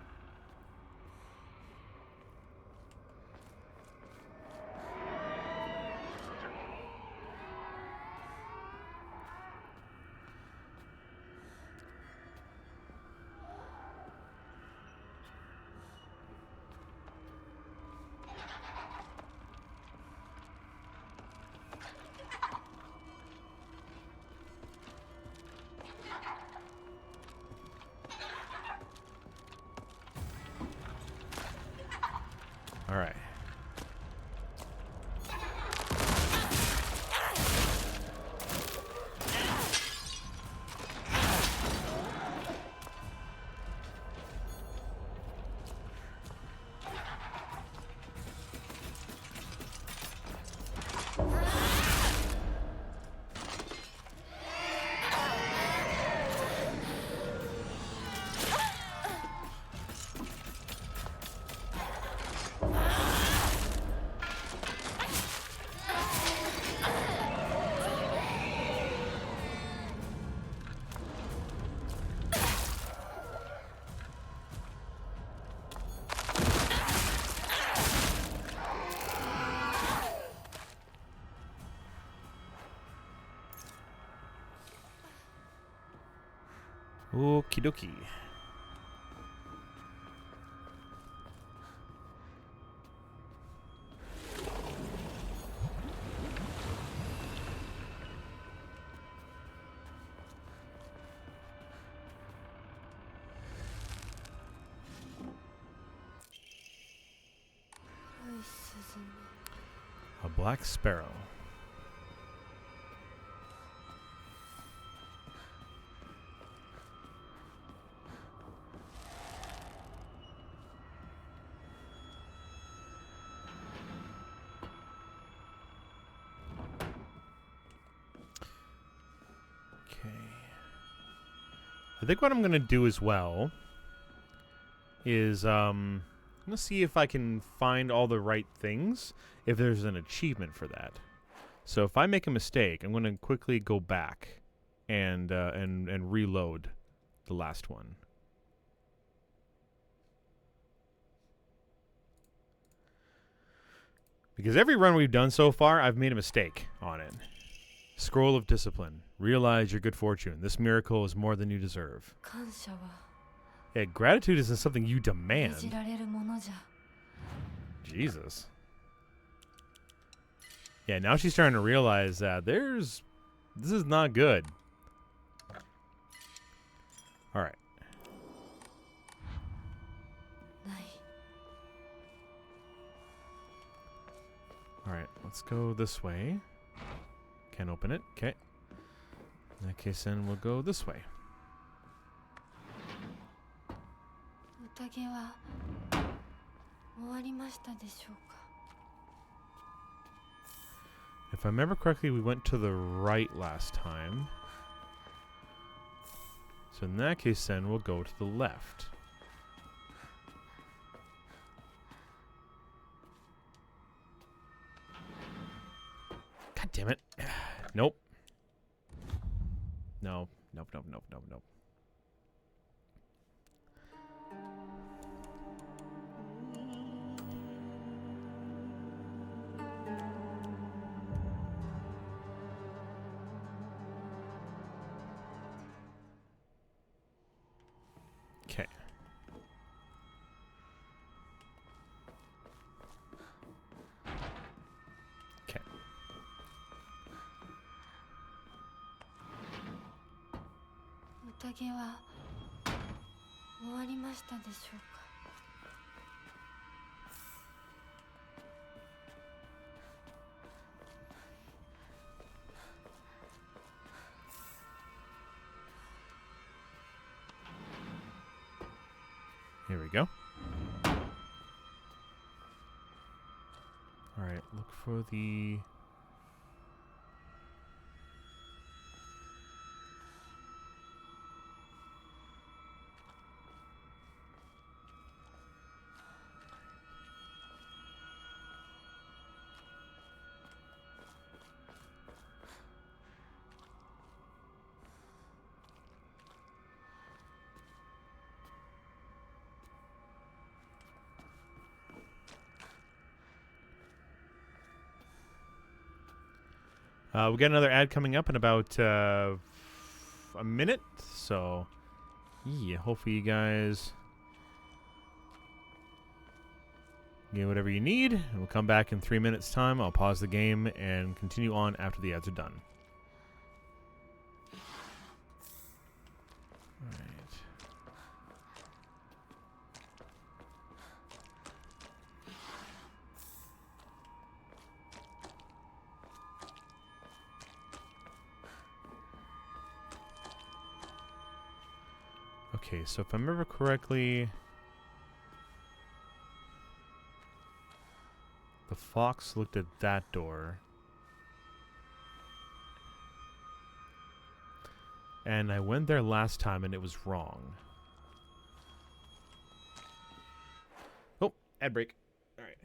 All right. Okie dokie. A black sparrow. I think what I'm going to do as well is I'm going to see if I can find all the right things, if there's an achievement for that. So if I make a mistake, I'm going to quickly go back and reload the last one. Because every run we've done so far, I've made a mistake on it. Scroll of Discipline. Realize your good fortune. This miracle is more than you deserve. 感謝は Yeah, gratitude isn't something you 命じ demand. られるものじゃ Jesus. Yeah, now she's starting to realize that this is not good. All right. ない All right, let's go this way. Can't open it. Okay. In that case, then we'll go this way. 宴は終わりましたでしょうか If I remember correctly, we went to the right last time. So in that case, then we'll go to the left. God damn it. Nope. No. Nope, nope, nope, nope, nope. Okay. Okay. 宴は終わりましたでしょうか Here we go. All right, look for the... we got another ad coming up in about a minute, so yeah, hopefully you guys get whatever you need. And we'll come back in 3 minutes' time. I'll pause the game and continue on after the ads are done. All right. Okay, so if I remember correctly, the fox looked at that door. And I went there last time and it was wrong. Oh, ad break. All right.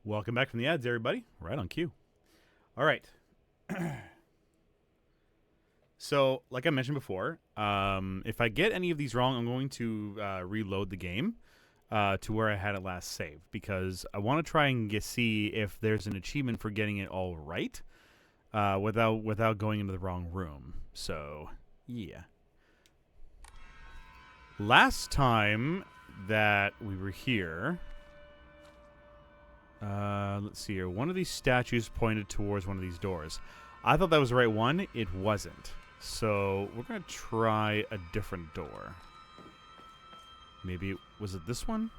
Welcome back from the ads, everybody. Right on cue. All right. So, like I mentioned before, if I get any of these wrong, I'm going to reload the game to where I had it last saved, because I want to try and see if there's an achievement for getting it all right without going into the wrong room. So, yeah. Last time that we were here, let's see here. One of these statues pointed towards one of these doors. I thought that was the right one. It wasn't. So we're going to try a different door. Maybe, was it this one?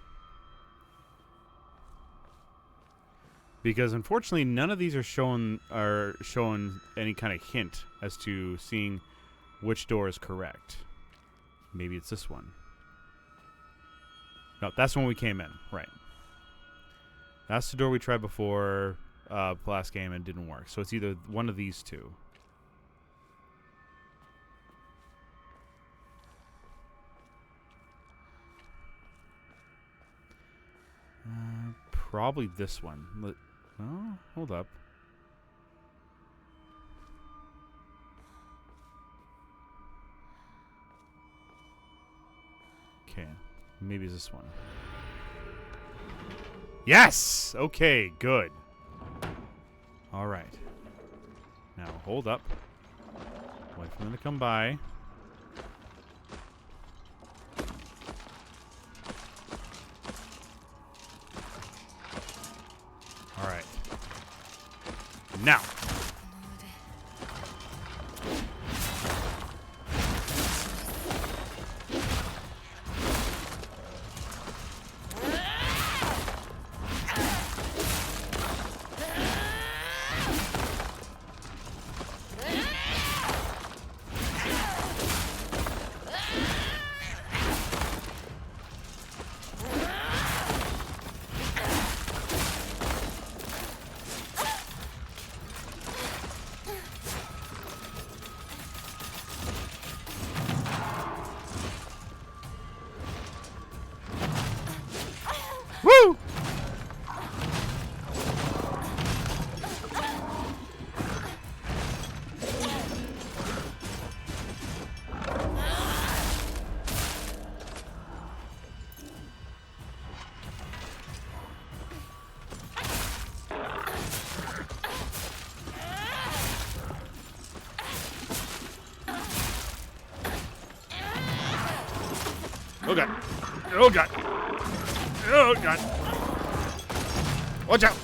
Because unfortunately, none of these are showing any kind of hint as to seeing which door is correct. Maybe it's this one. No, that's when we came in. Right. That's the door we tried before last game and it didn't work. So it's either one of these two. Probably this one. Oh, hold up. Okay, maybe it's this one. Yes! Okay, good. All right. Now, hold up. Wait for them to come by. All right. Now. Woo! Oh god. Oh god. Oh god. Watch out.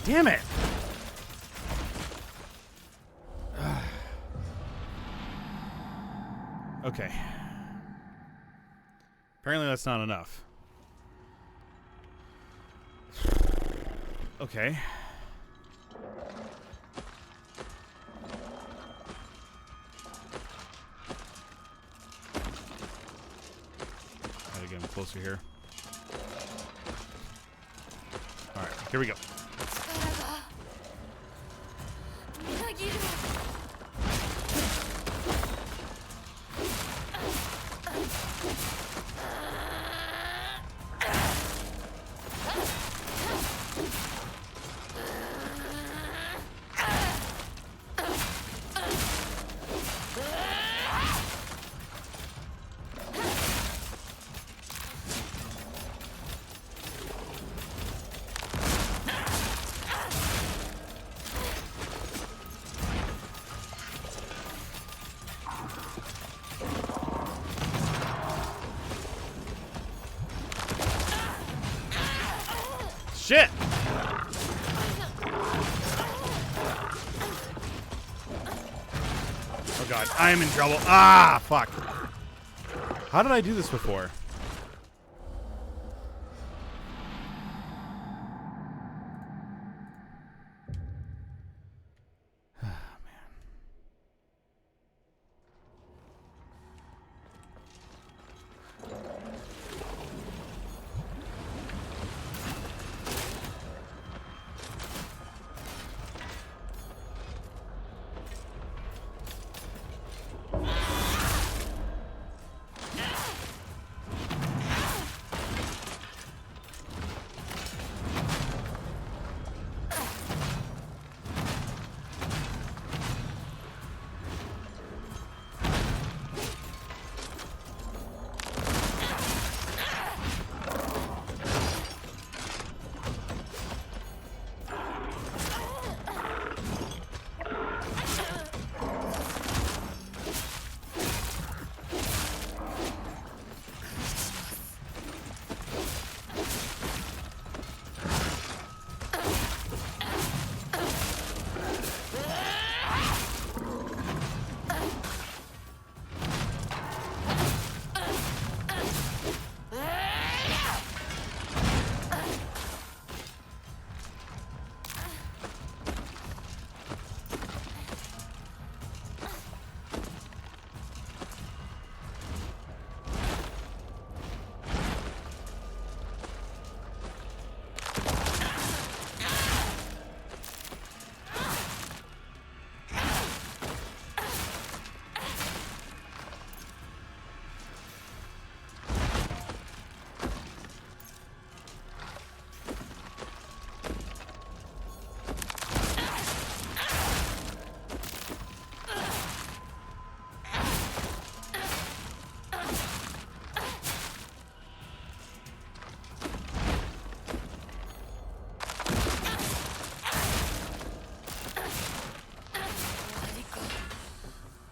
Damn it. Okay. Apparently that's not enough. Okay. Gotta get him closer here. Alright, here we go. Shit! Oh god, I am in trouble. Ah, fuck. How did I do this before?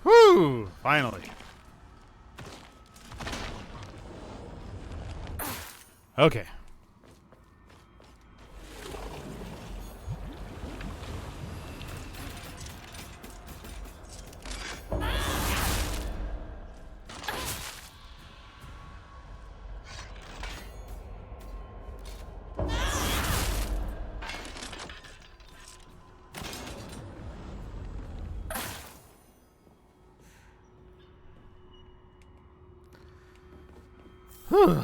Woo! Finally. Okay. Whew.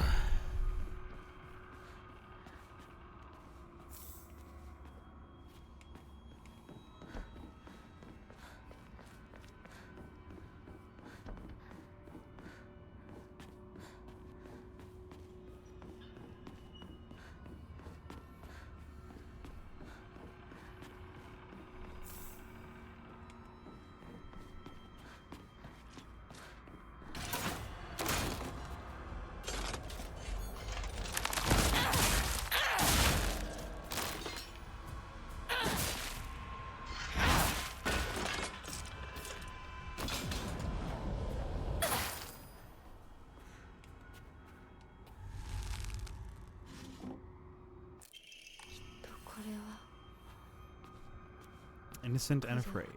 Innocent and afraid.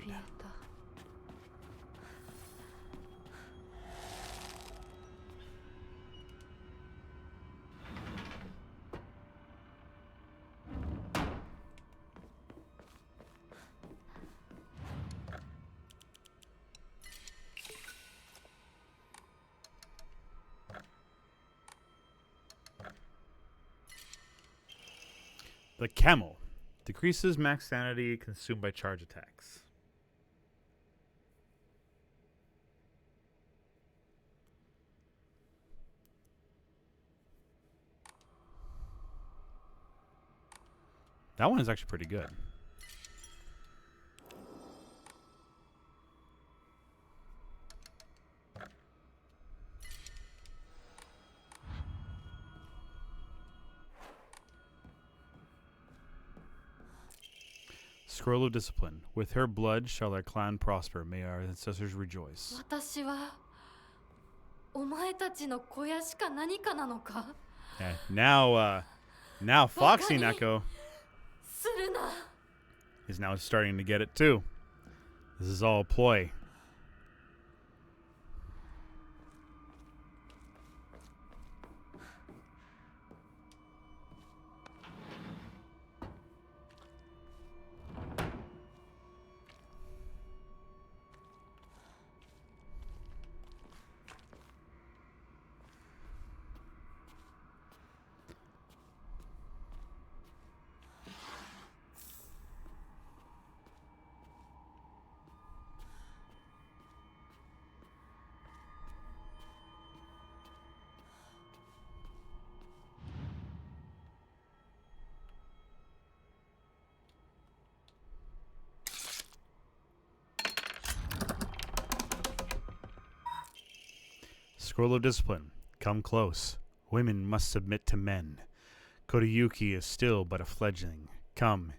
The camel decreases max sanity consumed by charge attacks. That one is actually pretty good. Scroll of Discipline. With her blood shall our clan prosper. May our ancestors rejoice. 私はお前たちの小屋しか何かなのか Yeah, now Foxy Neko するな is now starting to get it too. This is all a ploy. Scroll of Discipline. Come close. Women must submit to men. Kodayuki is still but a fledgling. Come,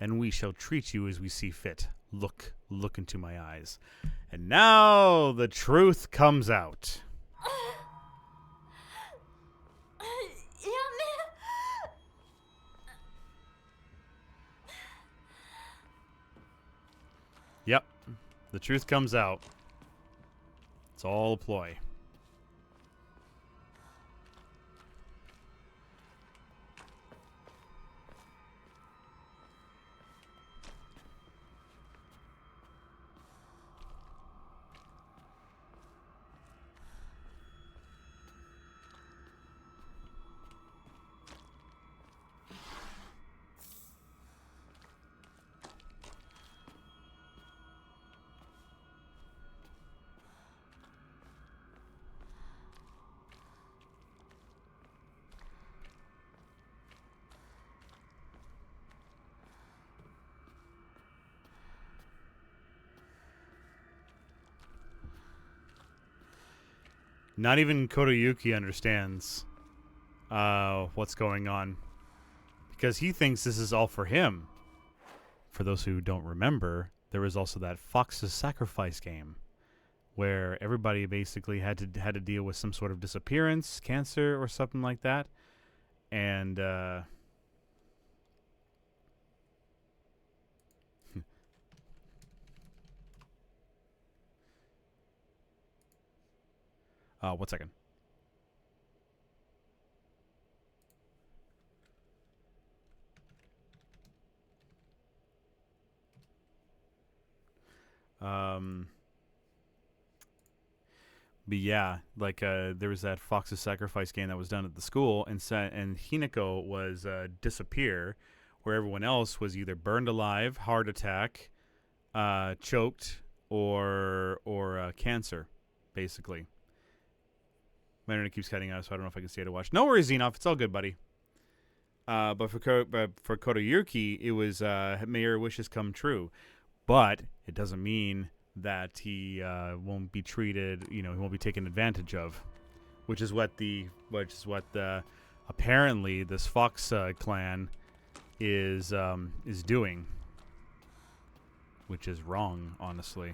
and we shall treat you as we see fit. Look into my eyes. And now the truth comes out. やめ Yep, the truth comes out. It's all a ploy. Not even Kodayuki understands what's going on, because he thinks this is all for him. For those who don't remember, there was also that Fox's Sacrifice game where everybody basically had to deal with some sort of disappearance, cancer, or something like that. And one second. But yeah, like there was that Fox's Sacrifice game that was done at the school, and Hinako was disappear, where everyone else was either burned alive, heart attack, choked, or cancer, basically. My internet keeps cutting out, so I don't know if I can stay to watch. No worries, Xenoff. It's all good, buddy. But for Kodayuki, it was may your wishes come true. But it doesn't mean that he won't be treated, he won't be taken advantage of. Which is what apparently this Fox clan is doing. Which is wrong, honestly.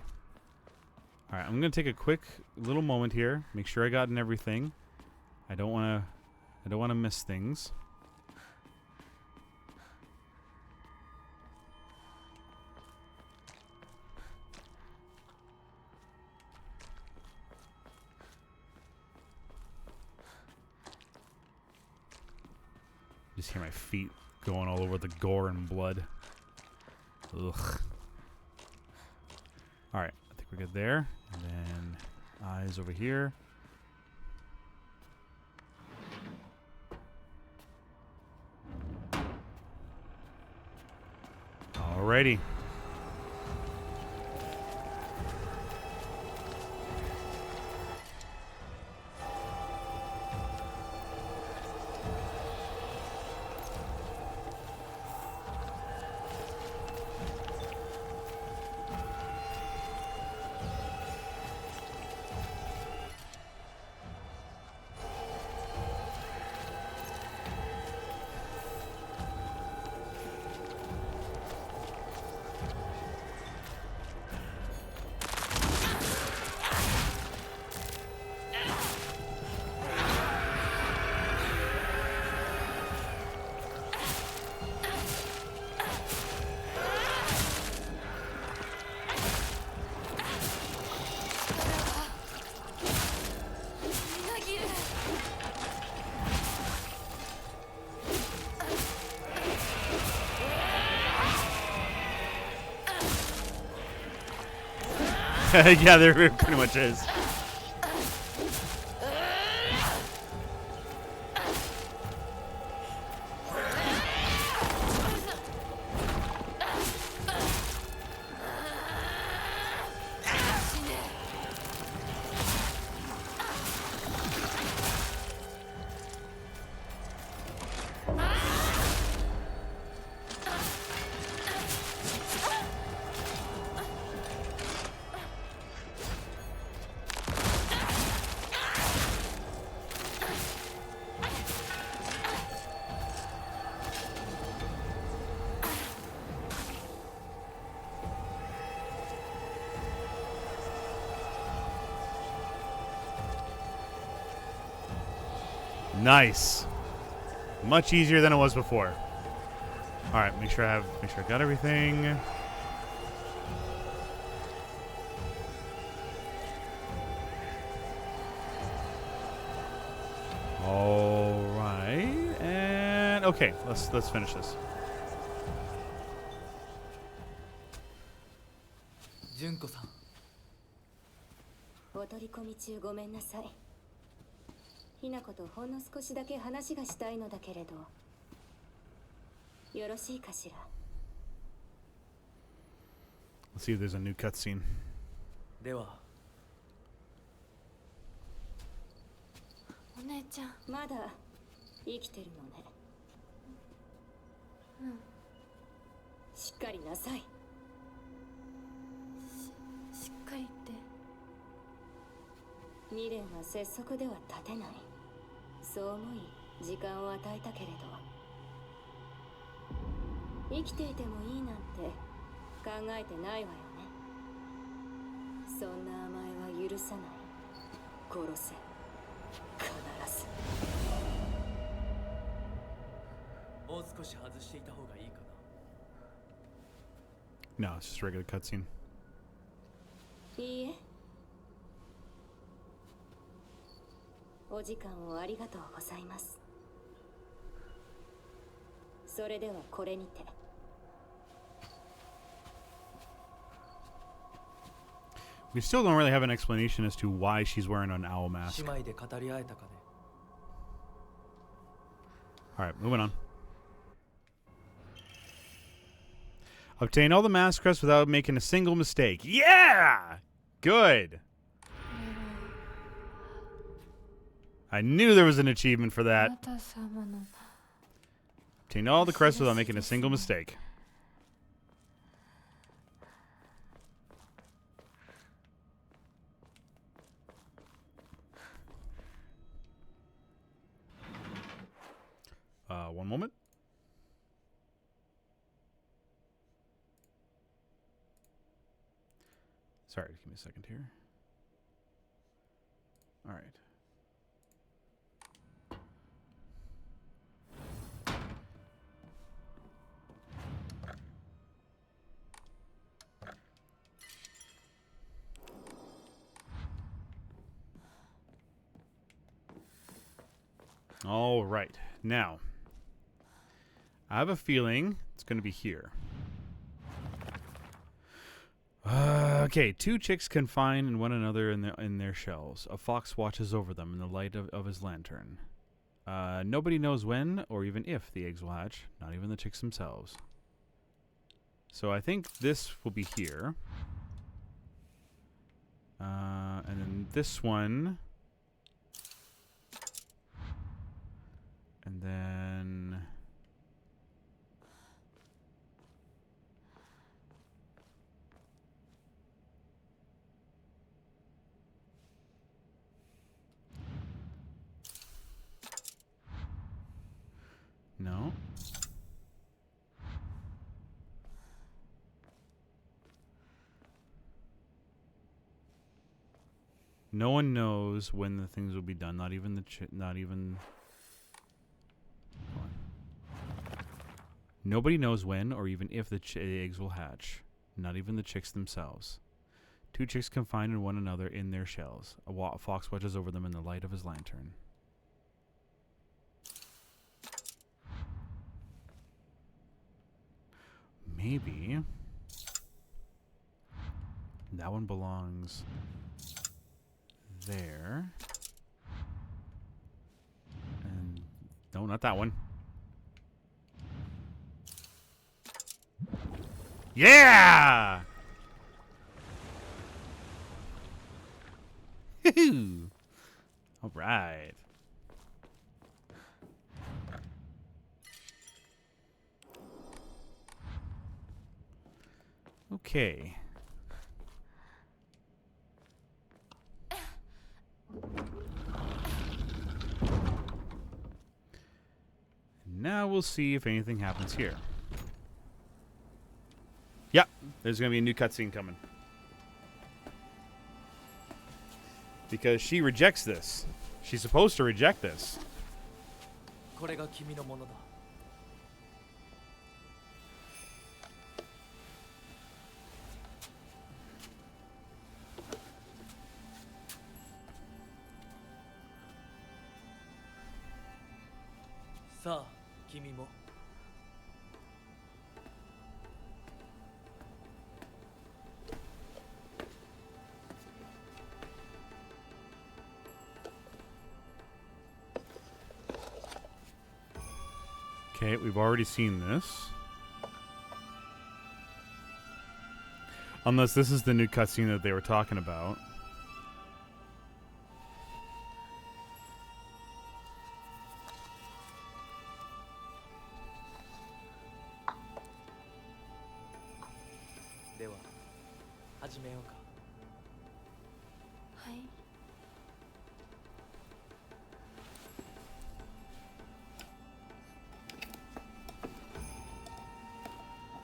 All right, I'm gonna take a quick little moment here, make sure I gotten everything. I don't wanna miss things. Just hear my feet going all over the gore and blood. Ugh. All right. We're good there. And then eyes over here. Alrighty. Yeah, there pretty much is. Nice. Much easier than it was before. All right, make sure I got everything. All right, and okay, let's finish this. 純子さん、お取り込み中ごめんなさい。ひなことほんの少しだけ話がしたいのだけれど、よろしいかしら。Let's see if there's a new cutscene. ではお姉ちゃん。まだ生きてるのね。うん。しっかりなさい。しっかりって。未練は拙速では立てない。そう思い時間を与えたけれど、生きていてもいいなんて考えてないわよね。そんな甘えは許さない。殺せ。必ず。もう少し外していた方がいいかな。 No, it's just a regular cutscene. いいえ。お時間をありがとうございます。それではこれにて。We still don't really have an explanation as to why she's wearing an owl mask. 姉妹で語り合えたかね。 All right, moving on. Obtain all the mask crests without making a single mistake. Yeah! Good. I knew there was an achievement for that. あなた様の Obtain all the crests without making a single mistake. One moment. Sorry, give me a second here. All right. All right. Now, I have a feeling it's going to be here. Okay, two chicks confine in one another in their shells. A fox watches over them in the light of his lantern. Nobody knows when or even if the eggs will hatch, not even the chicks themselves. So I think this will be here. And then this one. And then... No. No one knows when the things will be done. Not even the not even. Nobody knows when or even if the eggs will hatch. Not even the chicks themselves. Two chicks confine in one another in their shells. A fox watches over them in the light of his lantern. Maybe that one belongs there. And no, not that one. Yeah! All right. Okay. Now we'll see if anything happens here. Yep, there's going to be a new cutscene coming. Because she rejects this. She's supposed to reject this. これが君のものだ。さあ君も。Okay, we've already seen this. Unless this is the new cutscene that they were talking about. De wa, hajimeyou ka. はい。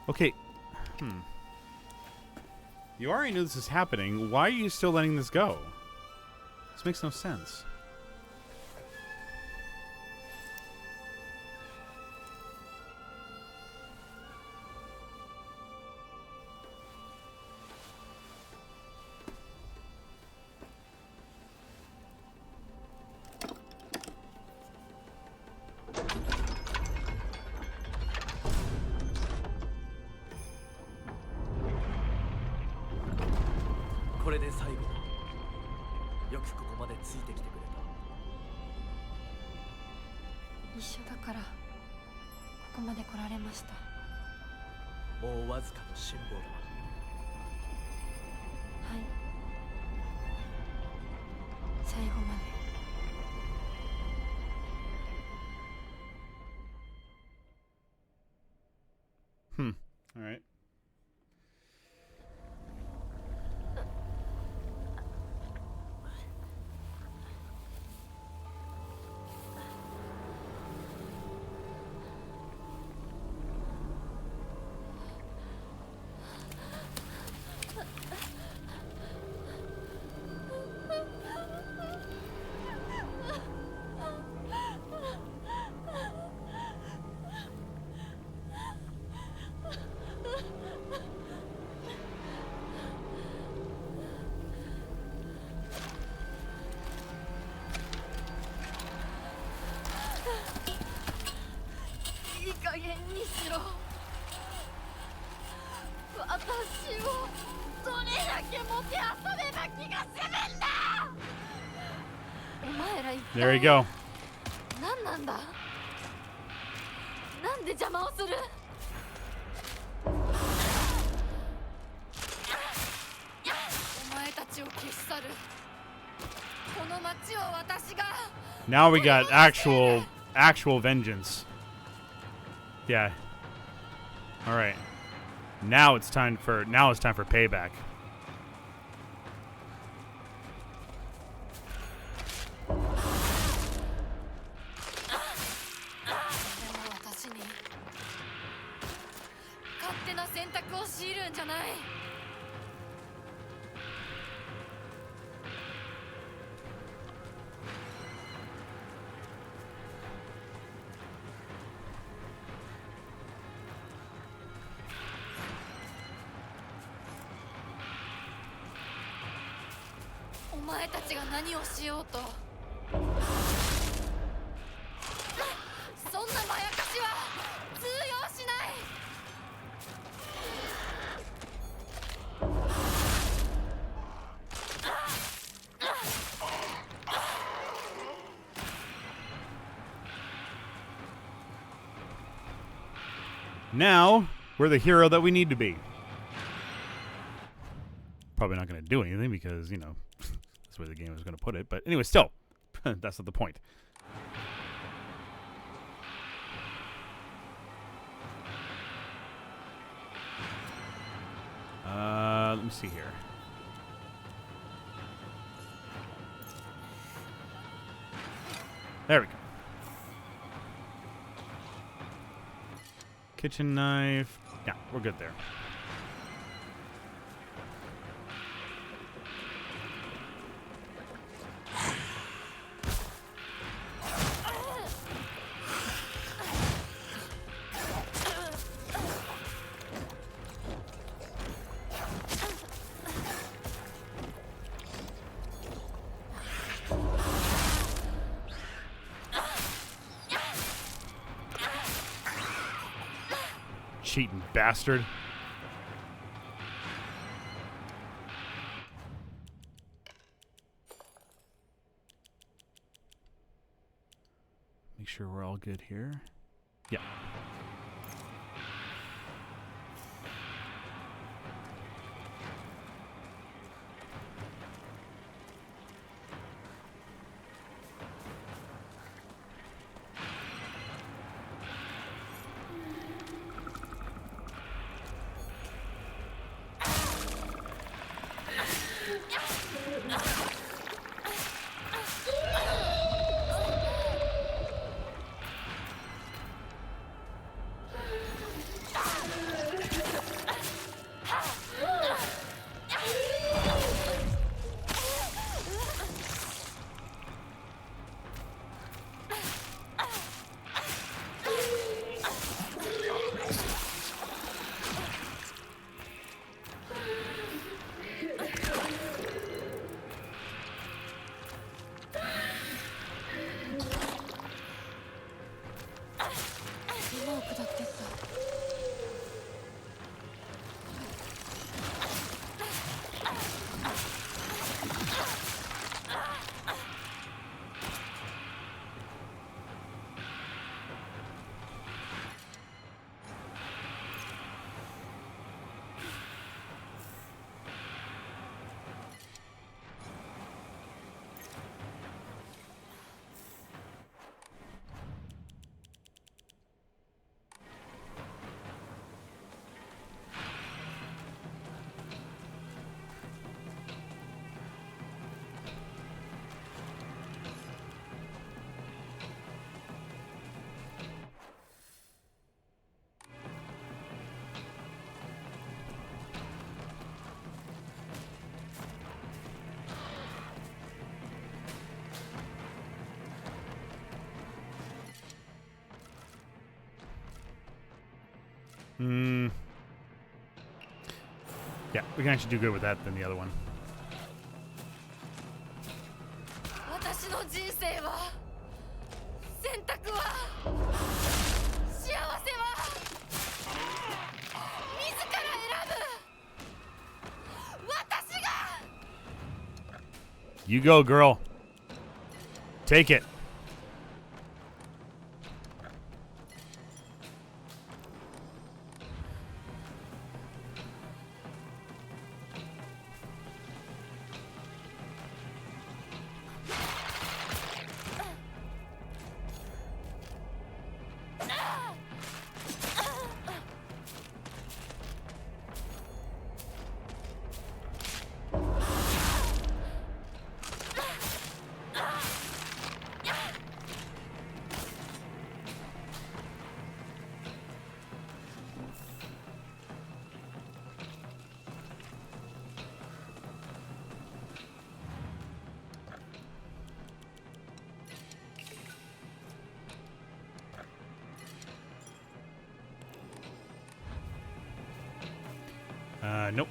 Okay. You already knew this is happening. Why are you still letting this go? This makes no sense. All right. There you go. 何なんだ。なんで邪魔をする。お前たちを消し去る。この町を私が。Now we got actual vengeance. Yeah. All right. Now it's time for payback. Now, we're the hero that we need to be. Probably not going to do anything because, you know, that's where the game is going to put it. But anyway, still, that's not the point. Let me see here. There we go. Kitchen knife. Yeah, we're good there. cheating bastard. Make sure we're all good here. Yeah. Yeah, we can actually do good with that than the other one. 私の人生は選択は幸せは自ら選ぶ私が You go, girl. Take it. Nope.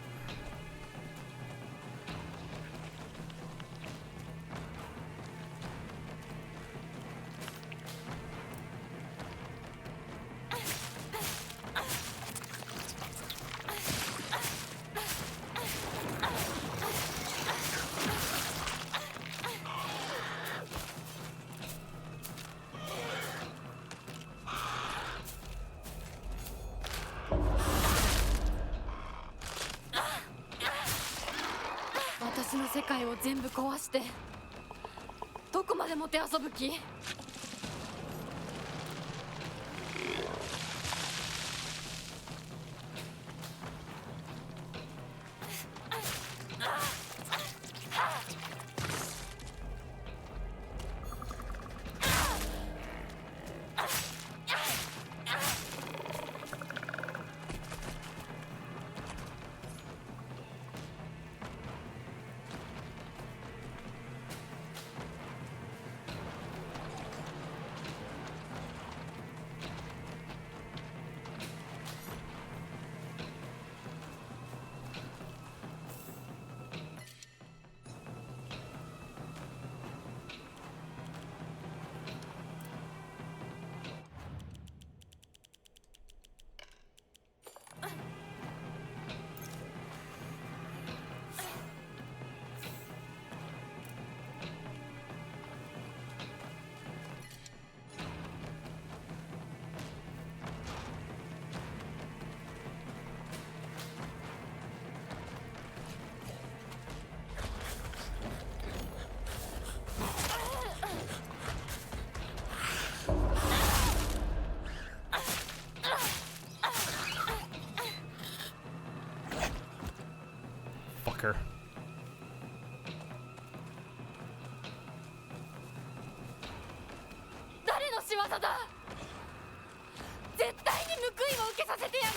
私の世界を全部壊してどこまでもてあそぶ気 her. 誰の仕業だ。絶対に報いを受けさせてやる。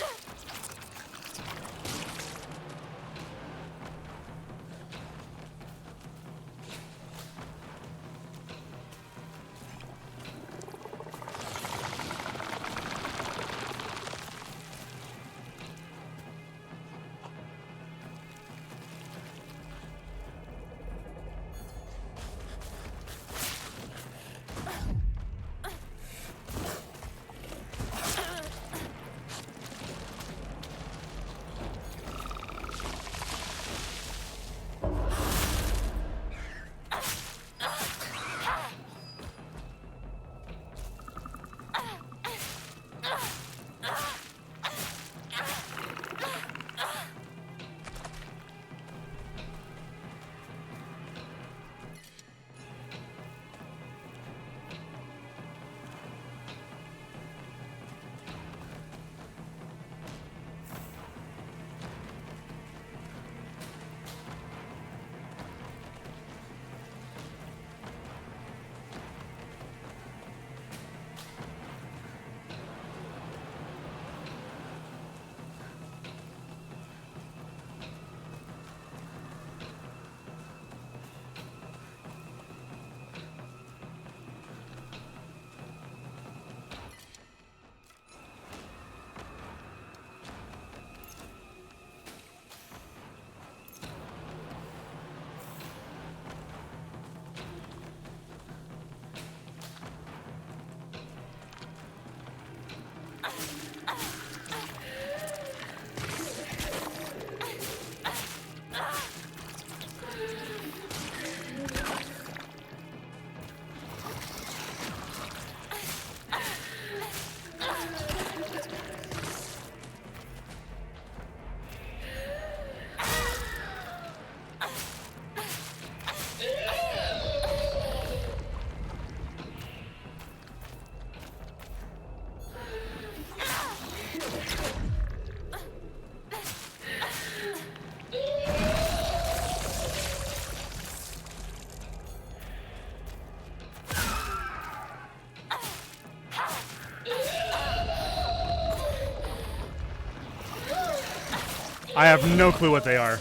I have no clue what they are.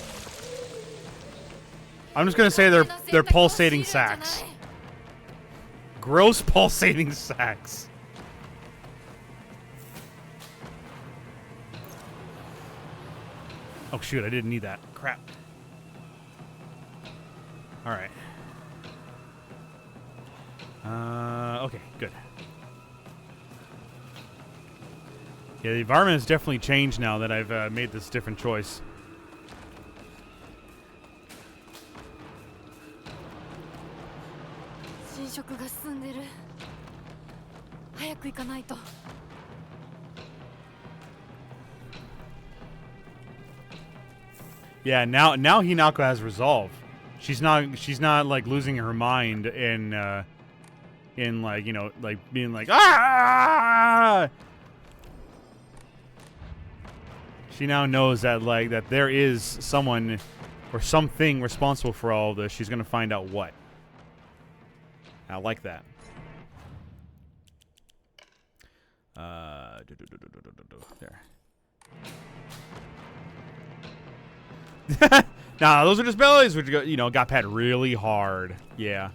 I'm just gonna say they're pulsating sacks. Gross pulsating sacks. Oh shoot, I didn't need that. Crap. Alright. Okay, good. Yeah, the environment has definitely changed now that I've made this different choice. Yeah, now Hinako has resolve. She's not like losing her mind in like, you know, like being like ah. She now knows that like that there is someone or something responsible for all of this. She's gonna find out what. I like that. There. Nah, those are just bellies, which you know got pat really hard. Yeah.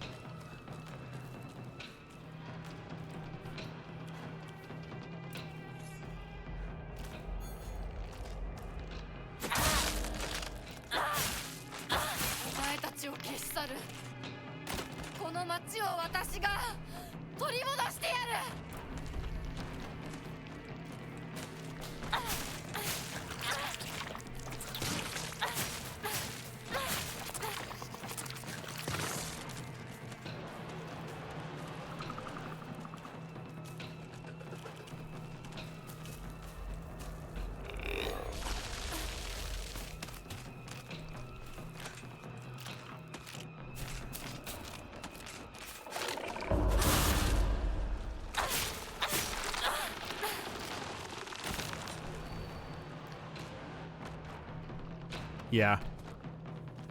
Yeah.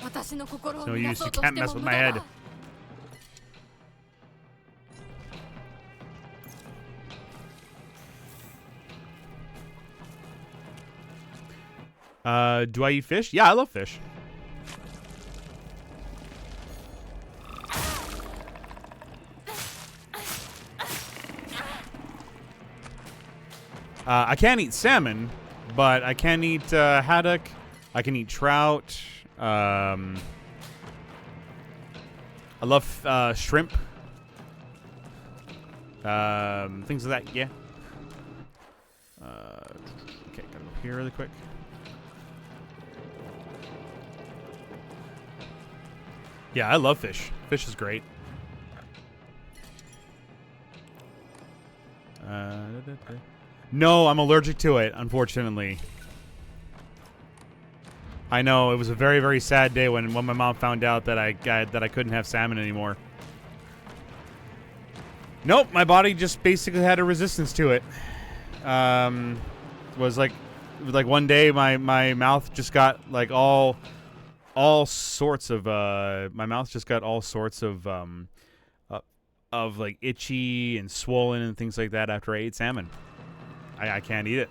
私の心を No 乱 use, そ you うと can't しても mess with 無 my 駄 head. だ。Do I eat fish? Yeah, I love fish. I can't eat salmon, but I can eat haddock. I can eat trout. I love shrimp. Things like that. Yeah. Okay, gotta go here really quick. Yeah, I love fish. Fish is great. No, I'm allergic to it, unfortunately. I know, it was a very, very sad day when my mom found out that I couldn't have salmon anymore. Nope, my body just basically had a resistance to it. Was like one day my mouth just got like all sorts of my mouth just got all sorts of like itchy and swollen and things like that after I ate salmon. I can't eat it.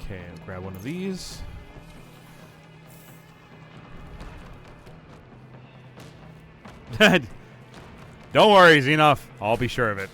Okay, I'll grab one of these. Don't worry, Xenoff. I'll be sure of it.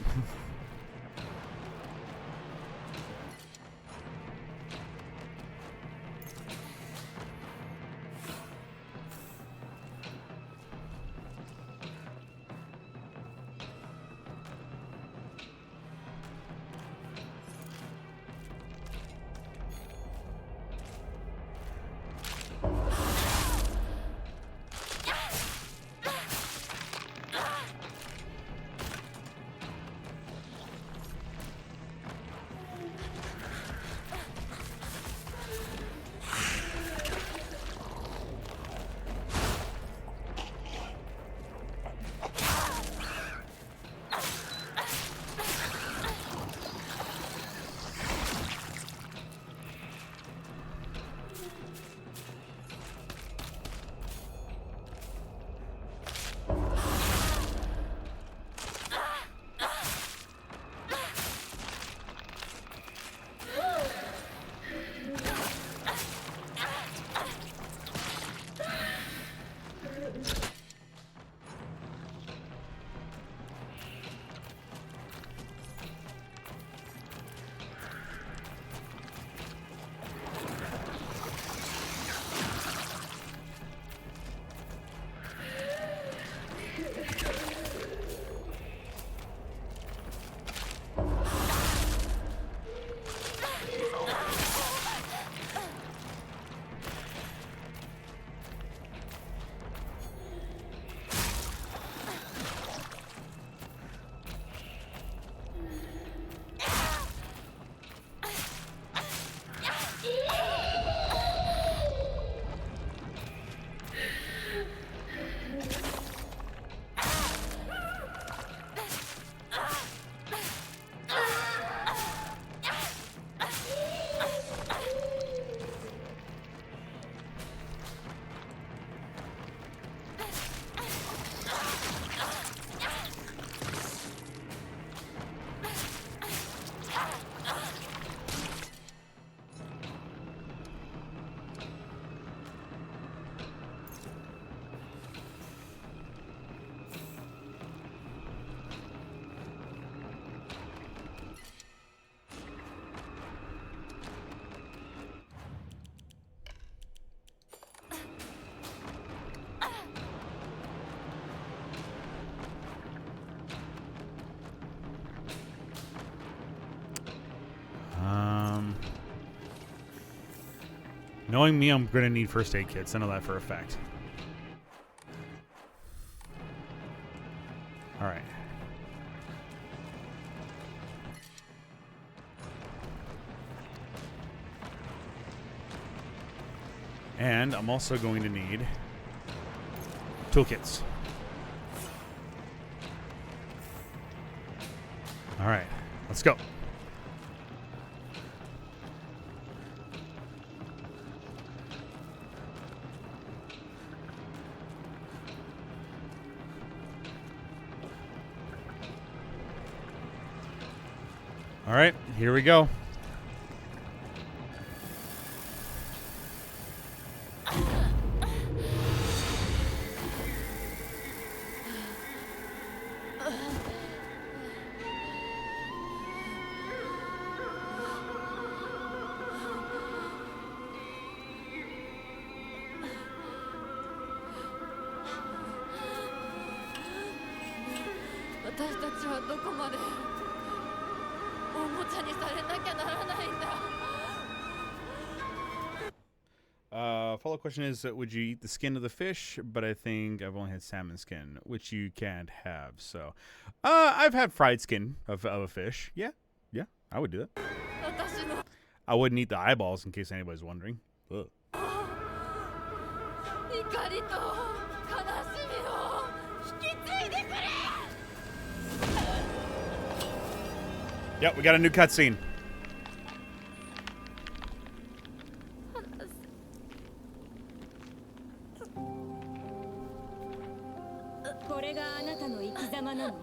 Knowing me, I'm going to need first aid kits. I know that for a fact. All right. And I'm also going to need toolkits. All right, let's go. All right, here we go. Follow-up question is, would you eat the skin of the fish? But I think I've only had salmon skin, which you can't have. So, I've had fried skin of a fish. Yeah, I would do that. I wouldn't eat the eyeballs, in case anybody's wondering. Ugh. Yep, we got a new cutscene. これがあなたの生き様なの？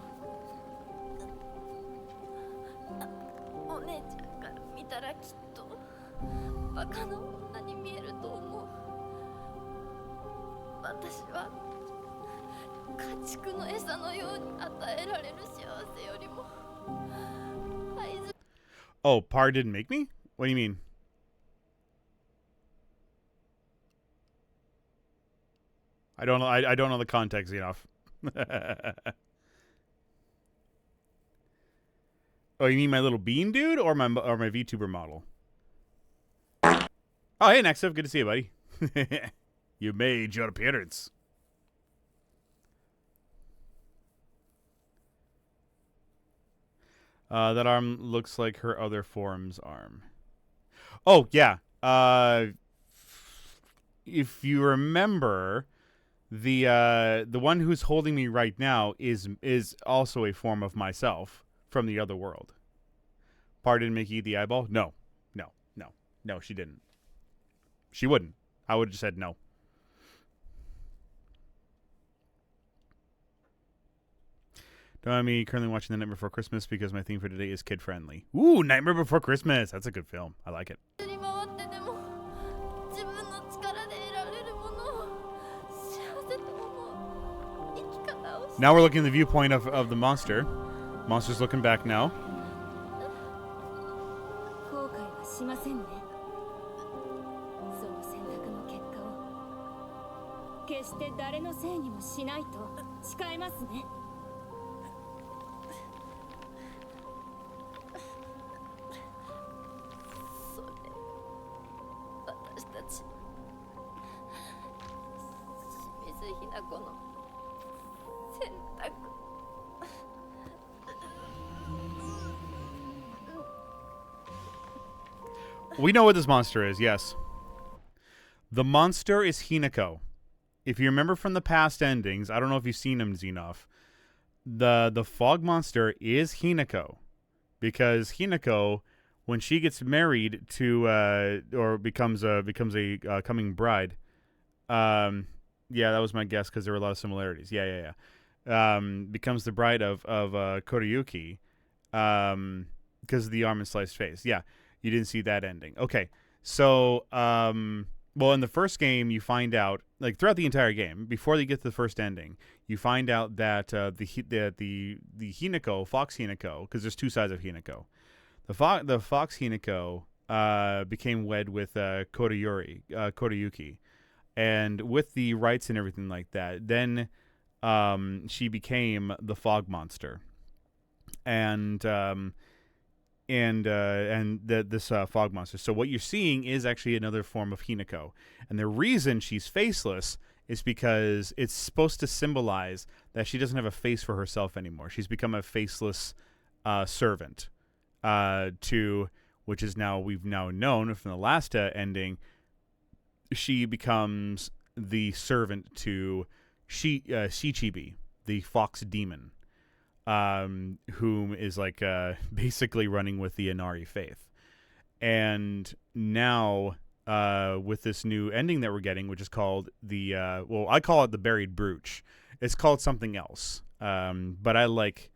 お姉ちゃんから見たらきっとバカな女に見えると思う。私は家畜の餌のように与えられる幸せよりも愛ず。 Oh, Par didn't make me? What do you mean? I don't know. I don't know the context enough. Oh, you mean my little bean dude or my VTuber model? Oh, hey, Nexus. Good to see you, buddy. You made your appearance. That arm looks like her other form's arm. Oh, yeah. If you remember, the one who's holding me right now is also a form of myself from the other world. Pardon me, eat the eyeball? No, she didn't. She wouldn't. I would have just said no. Don't mind me currently watching The Nightmare Before Christmas because my theme for today is kid friendly. Ooh, Nightmare Before Christmas. That's a good film. I like it. Now we're looking at the viewpoint of the monster. Monster's looking back now. 後悔はしませんね。その選択の結果を決して誰のせいにもしないと誓いますね。それ私たち清水ひな子の選択。 We know what this monster is, yes. The monster is Hinako. If you remember from the past endings, I don't know if you've seen him, Xenoph. The fog monster is Hinako. Because Hinako, when she gets married to, or becomes a coming bride, yeah, that was my guess because there were a lot of similarities. Yeah. Becomes the bride of Koriyuki, because of the arm and sliced face. Yeah. You didn't see that ending. Okay. So, well, in the first game, you find out, like, throughout the entire game, before you get to the first ending, you find out that the Hinako, Fox Hinako, because there's two sides of Hinako. The Fox Hinako became wed with Koriyuki. And with the rights and everything like that, then she became the fog monster. And this fog monster. So what you're seeing is actually another form of Hinako, and the reason she's faceless is because it's supposed to symbolize that she doesn't have a face for herself anymore. She's become a faceless servant to, which is now we've now known from the last ending. She becomes the servant to Shichibi, the fox demon, whom is like basically running with the Inari faith. And now with this new ending that we're getting, which is called the I call it the Buried Brooch. It's called something else, but I like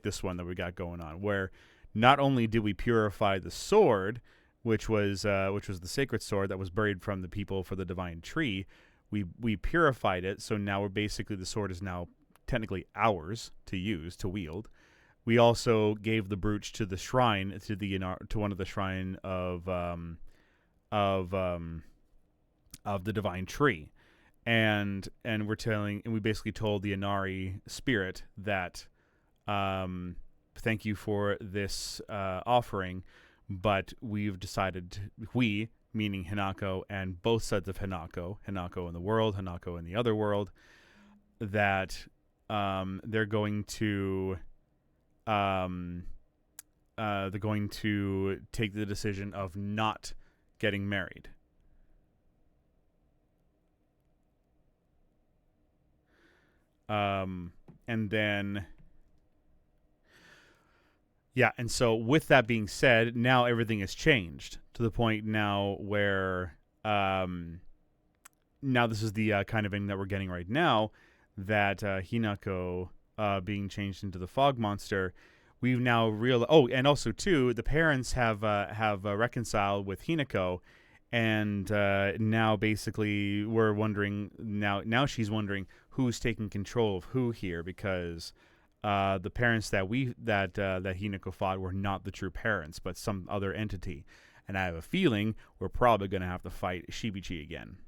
this one that we got going on, where not only did we purify the sword, which was the sacred sword that was buried from the people for the divine tree, we purified it. So now we're basically, the sword is now technically ours to use, to wield. We also gave the brooch to the shrine, to one of the shrine of the divine tree, and we basically told the Inari spirit that thank you for this offering, but we've decided, we meaning Hinako and both sides of Hinako in the world, Hinako in the other world, that they're going to take the decision of not getting married. And then, yeah, and so with that being said, now everything has changed to the point now where now this is the kind of ending that we're getting right now, that Hinako being changed into the fog monster. We've now realized. Oh, and also too, the parents have reconciled with Hinako, and now basically we're wondering. Now she's wondering who's taking control of who here, because the parents that Hinako fought were not the true parents, but some other entity. And I have a feeling we're probably going to have to fight Shibichi again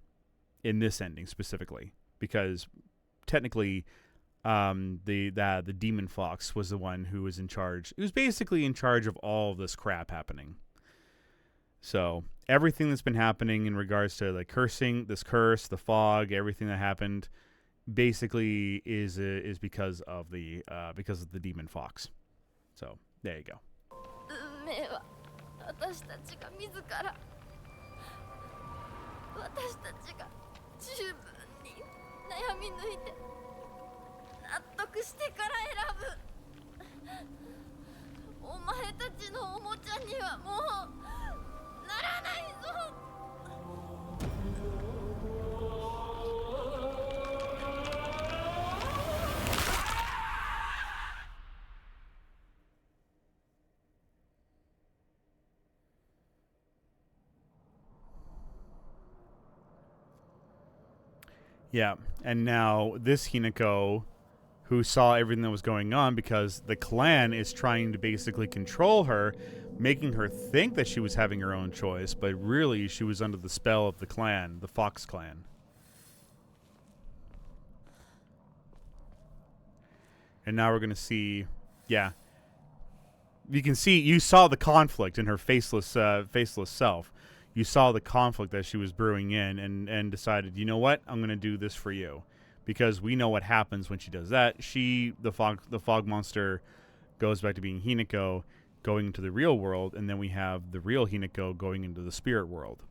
in this ending specifically, because technically the demon fox was the one who was in charge. It was basically in charge of all of this crap happening. So everything that's been happening in regards to the cursing, this curse, the fog, everything that happened, basically is because of the demon fox. So there you go. 運命は私たちが自ら私たちが十分に悩み抜いて納得してから選ぶ。お前たちのおもちゃにはもうならないぞ。Yeah, and now this Hinako, who saw everything that was going on, because the clan is trying to basically control her, making her think that she was having her own choice, but really she was under the spell of the clan, the Fox clan. And now we're going to see, yeah, you can see, you saw the conflict in her faceless self. You saw the conflict that she was brewing in, and decided, you know what, I'm going to do this for you. Because we know what happens when she does that. The fog monster goes back to being Hinako, going into the real world, and then we have the real Hinako going into the spirit world.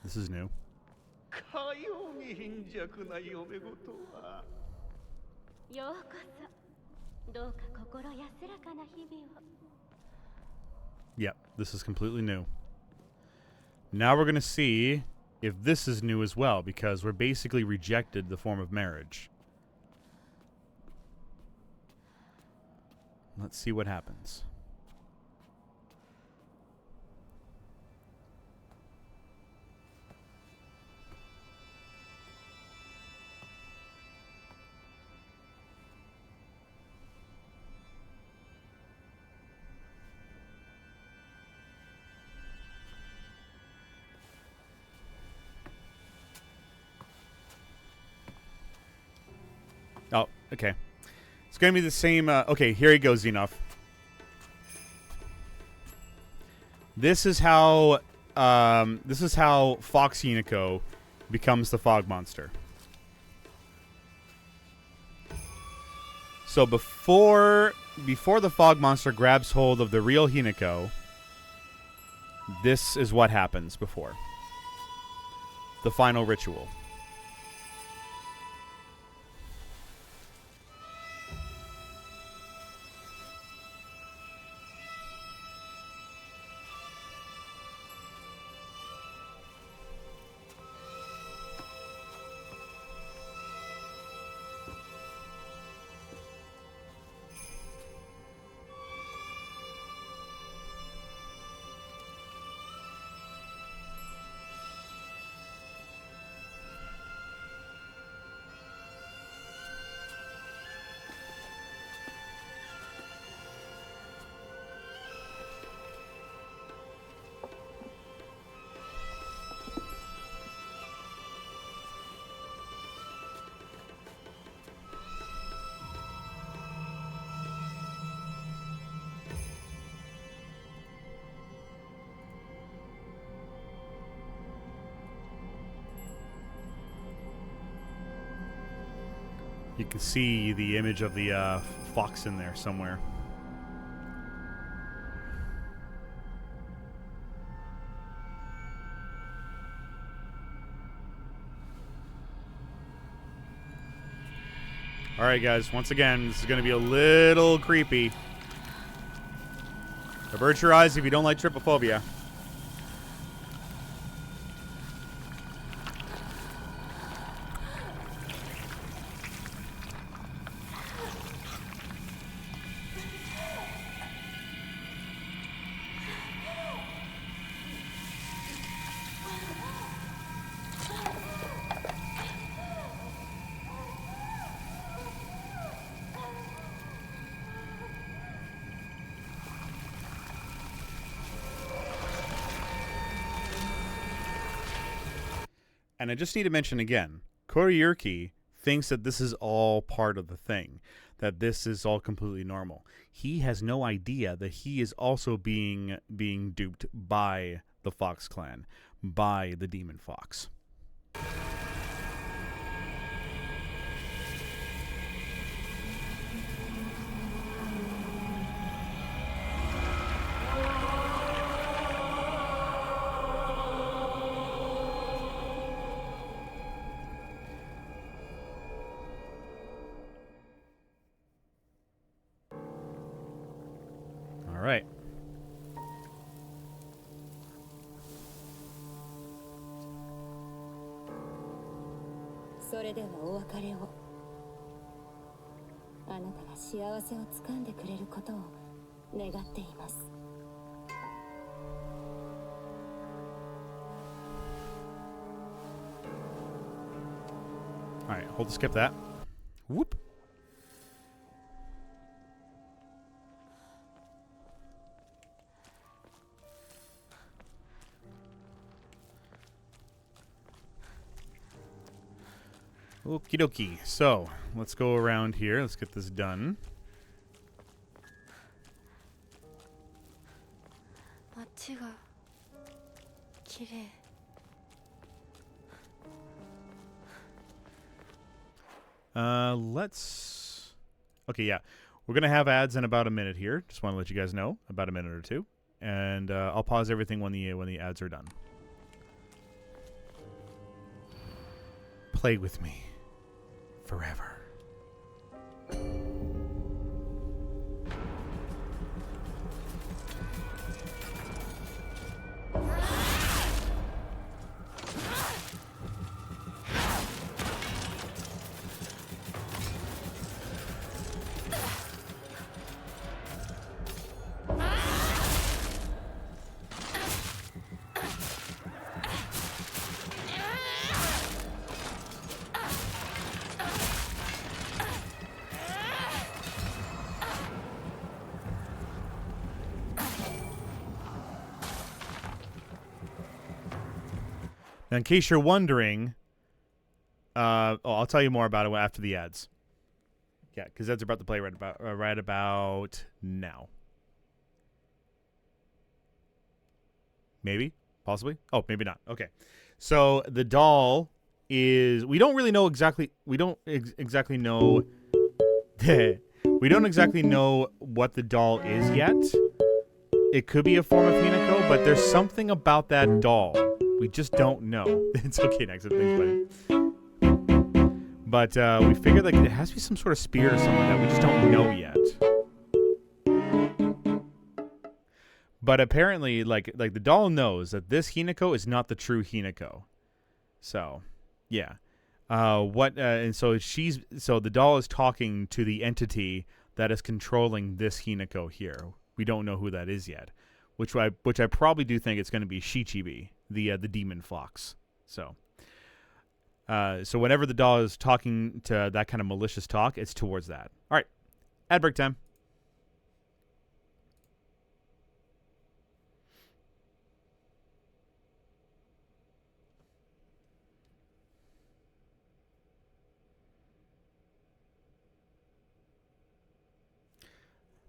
This is new. かように貧弱な嫁ごとは。ようこそ。どうか心安らかな日々を。Yep, this is completely new. Now we're going to see if this is new as well, because we're basically rejected the form of marriage. Let's see what happens. Oh, okay. It's going to be the same. Okay, here you go, Xenoff. This is how Fox Hinako becomes the fog monster. So before the fog monster grabs hold of the real Hinako, this is what happens before the final ritual. You can see the image of the fox in there somewhere. Alright guys, once again, this is going to be a little creepy. Avert your eyes if you don't like trypophobia. And I just need to mention again, Koriyuki thinks that this is all part of the thing, that this is all completely normal. He has no idea that he is also being duped by the Fox clan, by the Demon Fox. All right.それではお別れを。あなたが幸せをつかんでくれることを願っています。All right, hold to skip that. Whoop. Okie dokie. So, let's go around here. Let's get this done. 街が綺麗。Let's... Okay, yeah. We're going to have ads in about a minute here. Just want to let you guys know. About a minute or two. And I'll pause everything when the ads are done. Play with me. Forever. Now, in case you're wondering, I'll tell you more about it after the ads. Yeah, because that's about to play right about now. Maybe, possibly. Oh, maybe not. Okay, so the doll is. We don't really know exactly. We don't exactly know. We don't exactly know what the doll is yet. It could be a form of Hinako, but there's something about that doll. We just don't know. It's okay, next. Thanks, buddy. But we figured like it has to be some sort of spirit or something that we just don't know yet. But apparently, like the doll knows that this Hinako is not the true Hinako. So, yeah. And so the doll is talking to the entity that is controlling this Hinako here. We don't know who that is yet, which I probably do think it's going to be Shichibi, the demon fox. So whenever the doll is talking to that kind of malicious talk, it's towards that. All right, ad break time.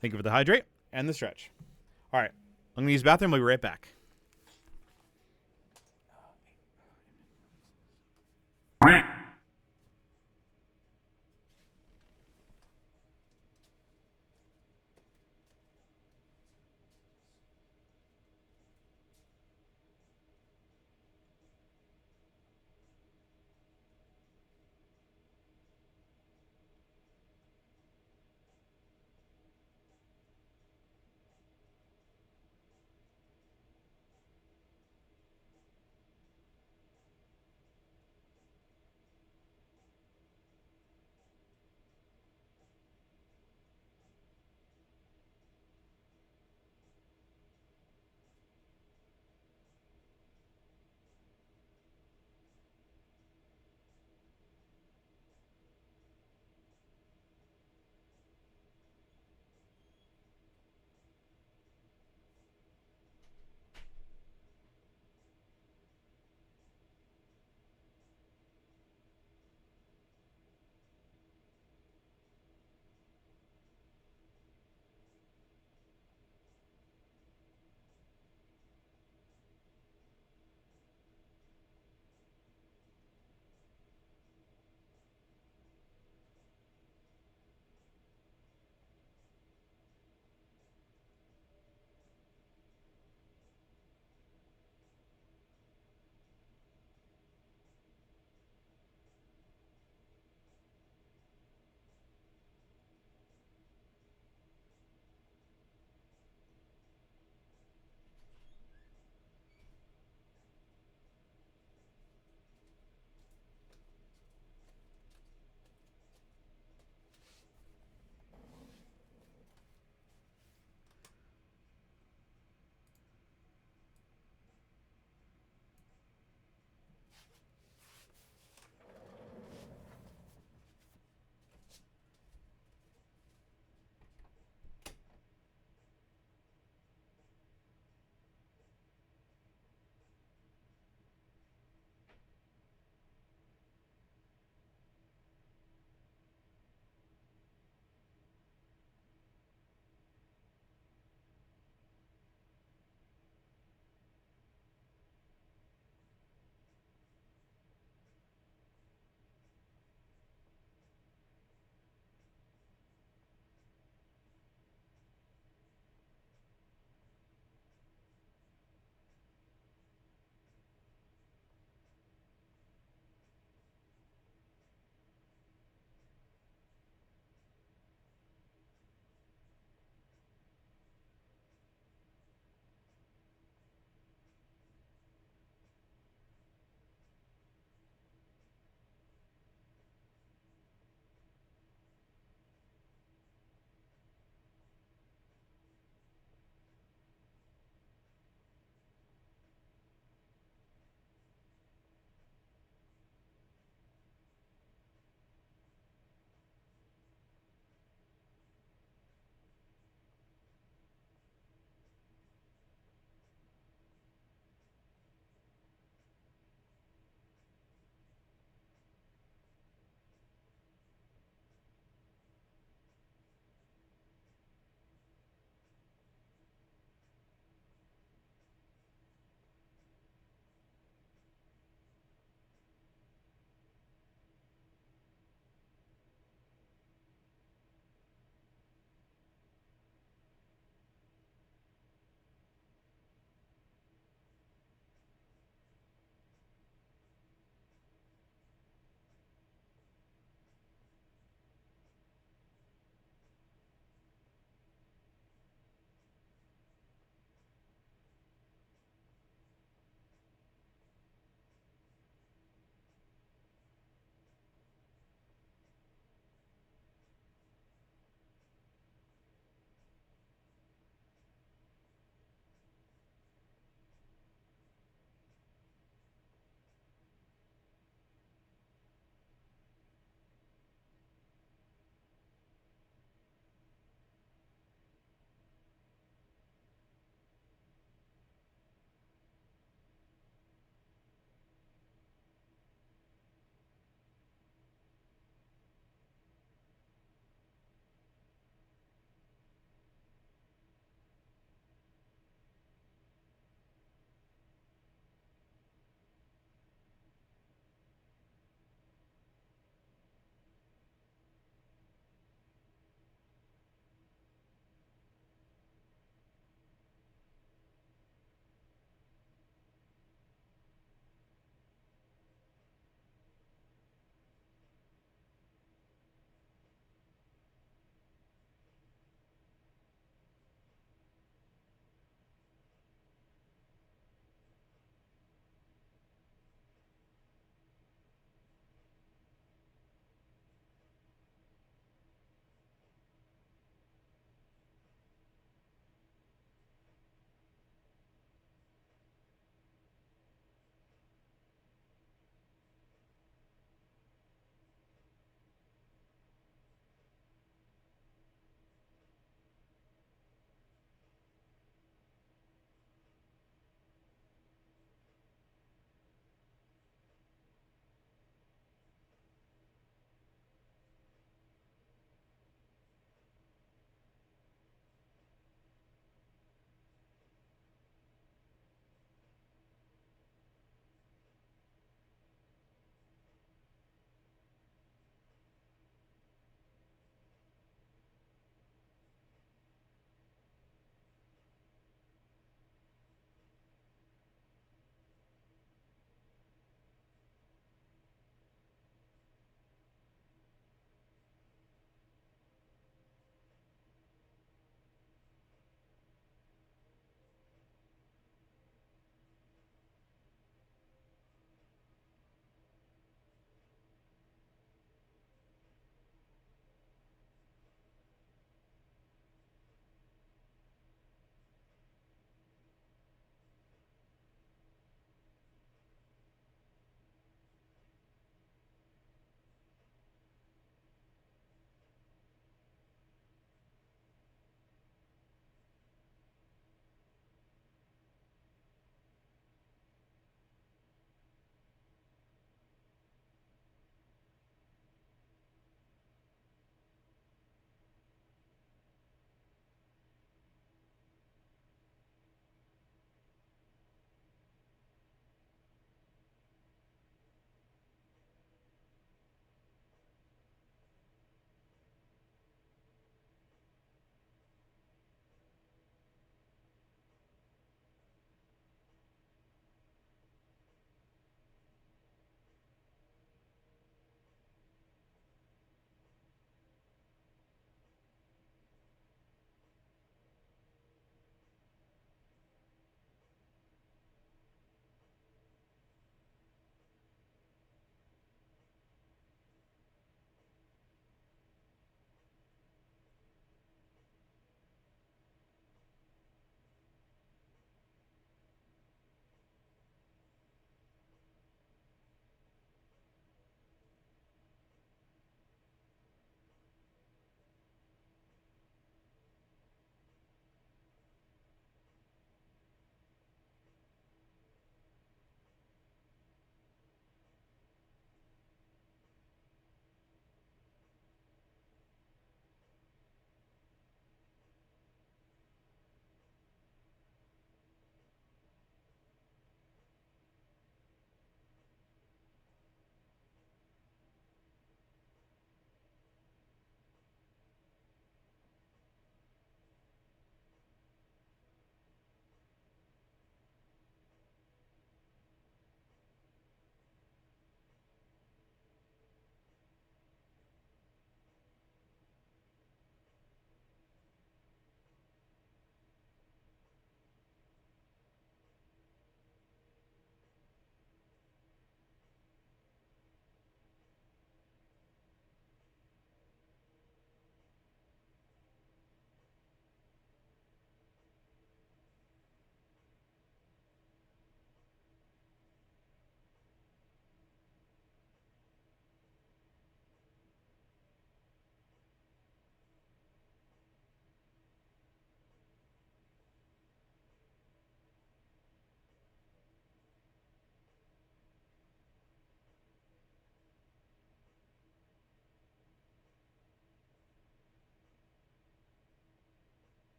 Thank you for the hydrate and the stretch. All right, I'm going to use the bathroom. We'll be right back.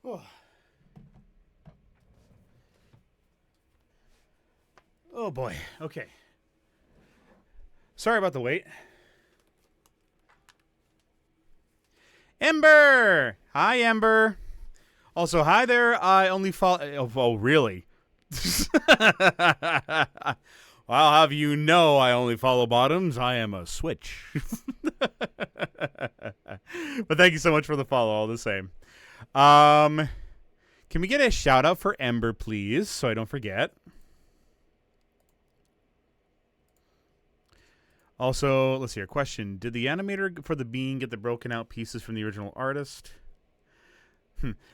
Oh. Oh boy. Okay. Sorry about the wait. Ember! Hi, Ember. Also, hi there. I only follow. Oh, really? I'll have you know I only follow bottoms. I am a switch. But thank you so much for the follow, all the same. Can we get a shout out for Ember, please, so I don't forget? Also, let's see your question. Did the animator for the bean get the broken out pieces from the original artist?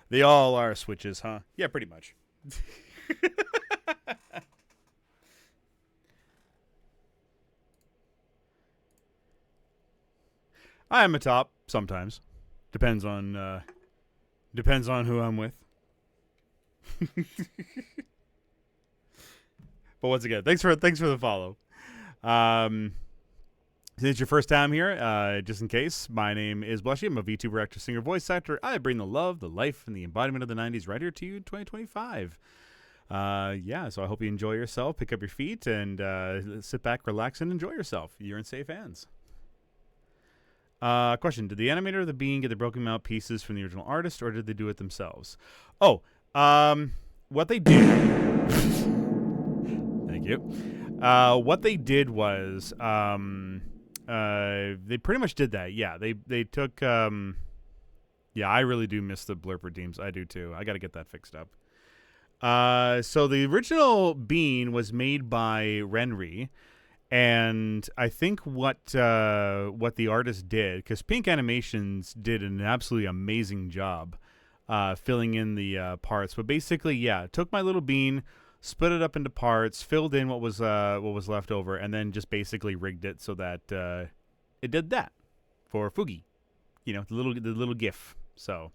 They all are switches, huh? Yeah, pretty much. I am a top sometimes. Depends on who I'm with. But once again, thanks for the follow. Since it's your first time here, just in case, my name is Blushy. I'm a VTuber, actor, singer, voice actor. I bring the love, the life, and the embodiment of the 90s right here to you in 2025. Yeah, so I hope you enjoy yourself, pick up your feet, and sit back, relax, and enjoy yourself. You're in safe hands. Question. Did the animator of the bean get the broken out pieces from the original artist, or did they do it themselves? Oh, what they did... Thank you. What they did was... they pretty much did that. Yeah, they took... yeah, I really do miss the blurper teams. I do, too. I got to get that fixed up. So the original bean was made by Renri. And I think what the artist did, because Pink Animations did an absolutely amazing job filling in the parts. But basically, yeah, took my little bean, split it up into parts, filled in what was left over, and then just basically rigged it so that it did that for Fugi, you know, the little GIF. So,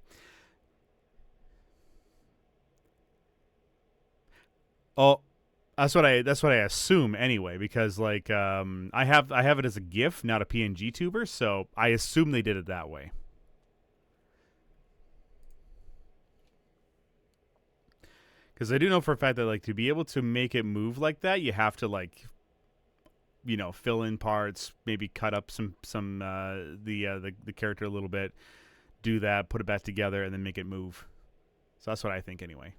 oh. That's what I assume anyway, because like I have it as a GIF, not a PNG tuber, so I assume they did it that way. Because I do know for a fact that like to be able to make it move like that, you have to like, you know, fill in parts, maybe cut up some the character a little bit, do that, put it back together, and then make it move. So that's what I think anyway.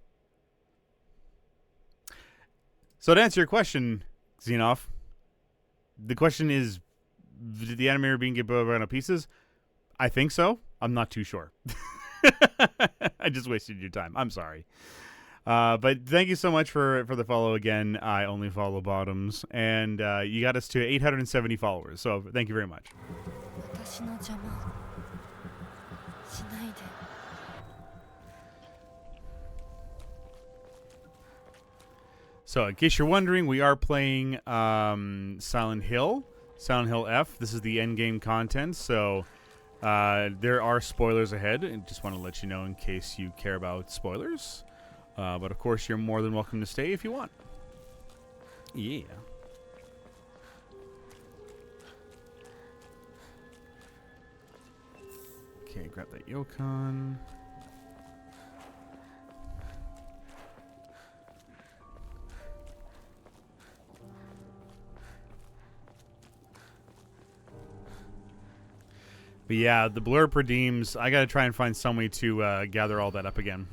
So to answer your question, Xenoff, the question is, did the animator bean get broken up pieces? I think so. I'm not too sure. I just wasted your time. I'm sorry. But thank you so much for the follow again. I only follow bottoms. And you got us to 870 followers. So thank you very much. So, in case you're wondering, we are playing Silent Hill F. This is the endgame content, so there are spoilers ahead. I just want to let you know in case you care about spoilers. But, of course, you're more than welcome to stay if you want. Yeah. Okay, grab that Yokon. But yeah, the blurb redeems. I gotta try and find some way to gather all that up again.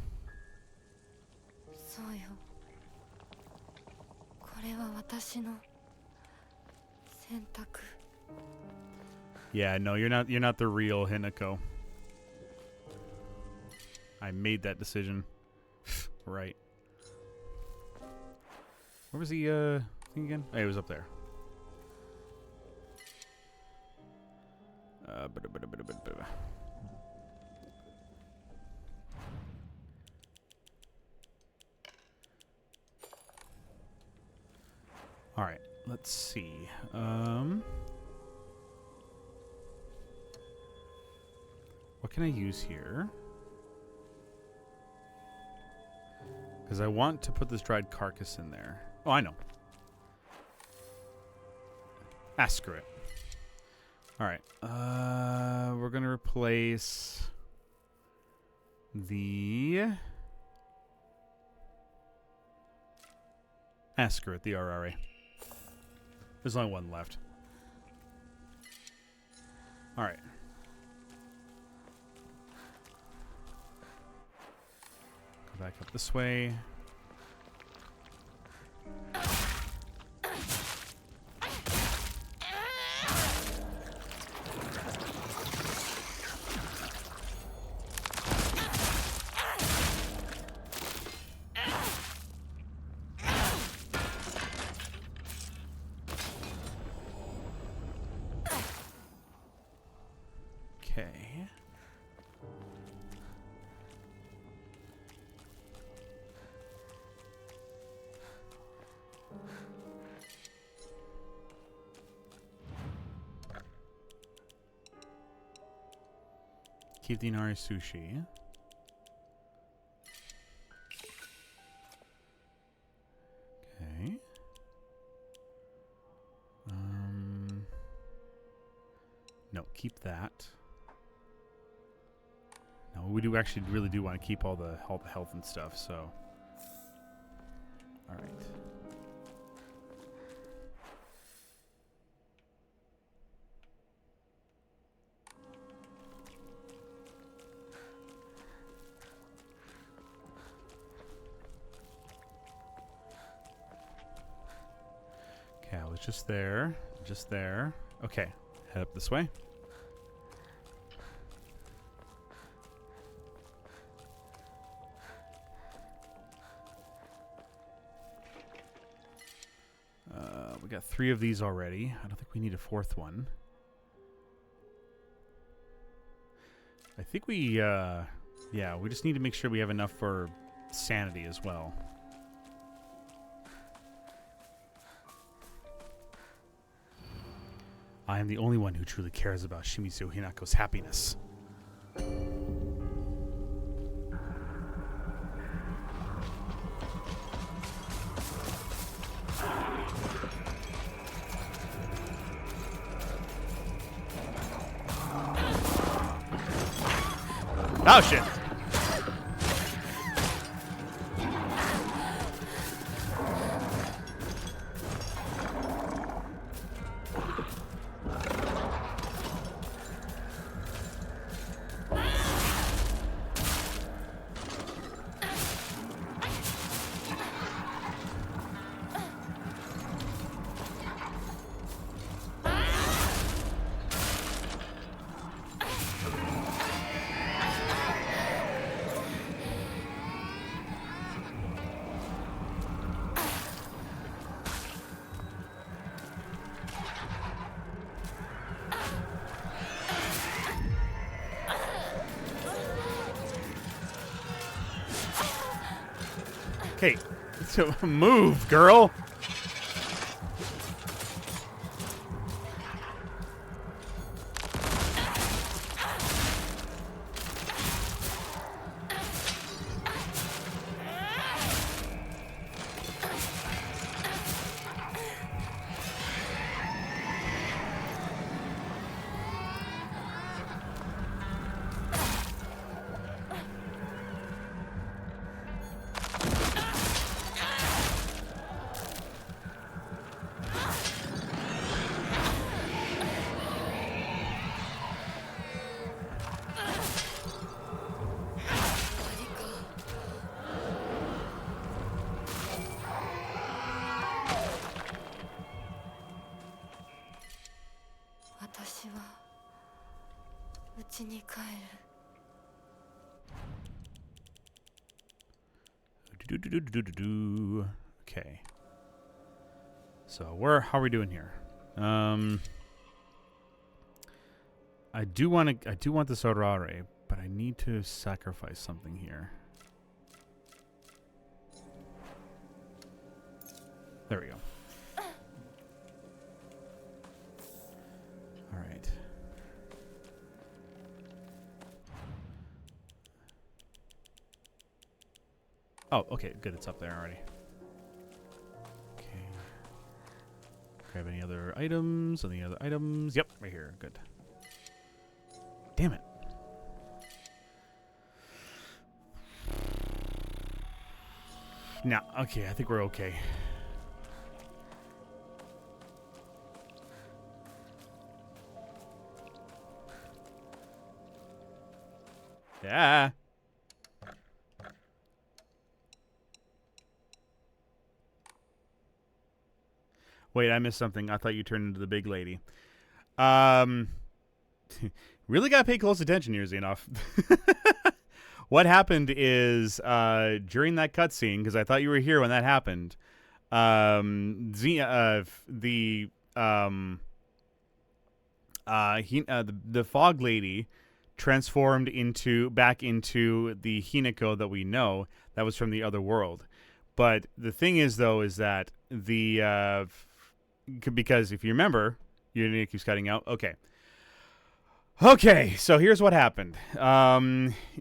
Yeah, no, you're not the real Hinako. I made that decision. Right. Where was the thing again? Oh, it was up there. All right, let's see. What can I use here? Because I want to put this dried carcass in there. Oh, I know. Ah, screw it. All right. We're going to replace... the... screw it, the RRA. There's only one left. Alright. Go back up this way. Okay. Keep the Inari sushi. Okay. No, keep that. No, we do actually really do want to keep all the health and stuff, so. All right. Okay, I was just there. Just there. Okay, head up this way. We got 3 of these already. I don't think we need a 4th one. I think we, yeah, we just need to make sure we have enough for sanity as well. I am the only one who truly cares about Shimizu Hinako's happiness. Oh, shit. Okay, so move, girl. Okay. So how are we doing here? I do want this Orare, but I need to sacrifice something here. There we go. All right. Oh, okay, good. It's up there already. Okay. Grab any other items? Any other items? Yep, right here. Good. Damn it. No, okay, I think we're okay. Yeah. Wait, I missed something. I thought you turned into the big lady. Really gotta pay close attention here, Xenoff. What happened is during that cutscene, because I thought you were here when that happened. The fog lady transformed back into the Hinako that we know that was from the other world. But the thing is, though, is that because if you remember, your internet keeps cutting out. Okay, so here's what happened.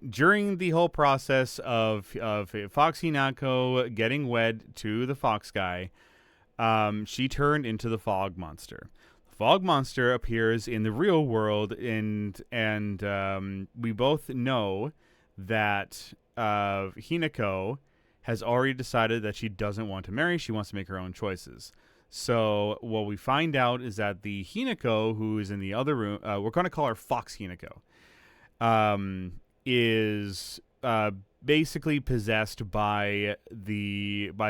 During the whole process of Fox Hinako getting wed to the fox guy, she turned into the fog monster. The fog monster appears in the real world, and we both know that Hinako has already decided that she doesn't want to marry. She wants to make her own choices. So what we find out is that the Hinako, who is in the other room, we're going to call her Fox Hinako, is basically possessed by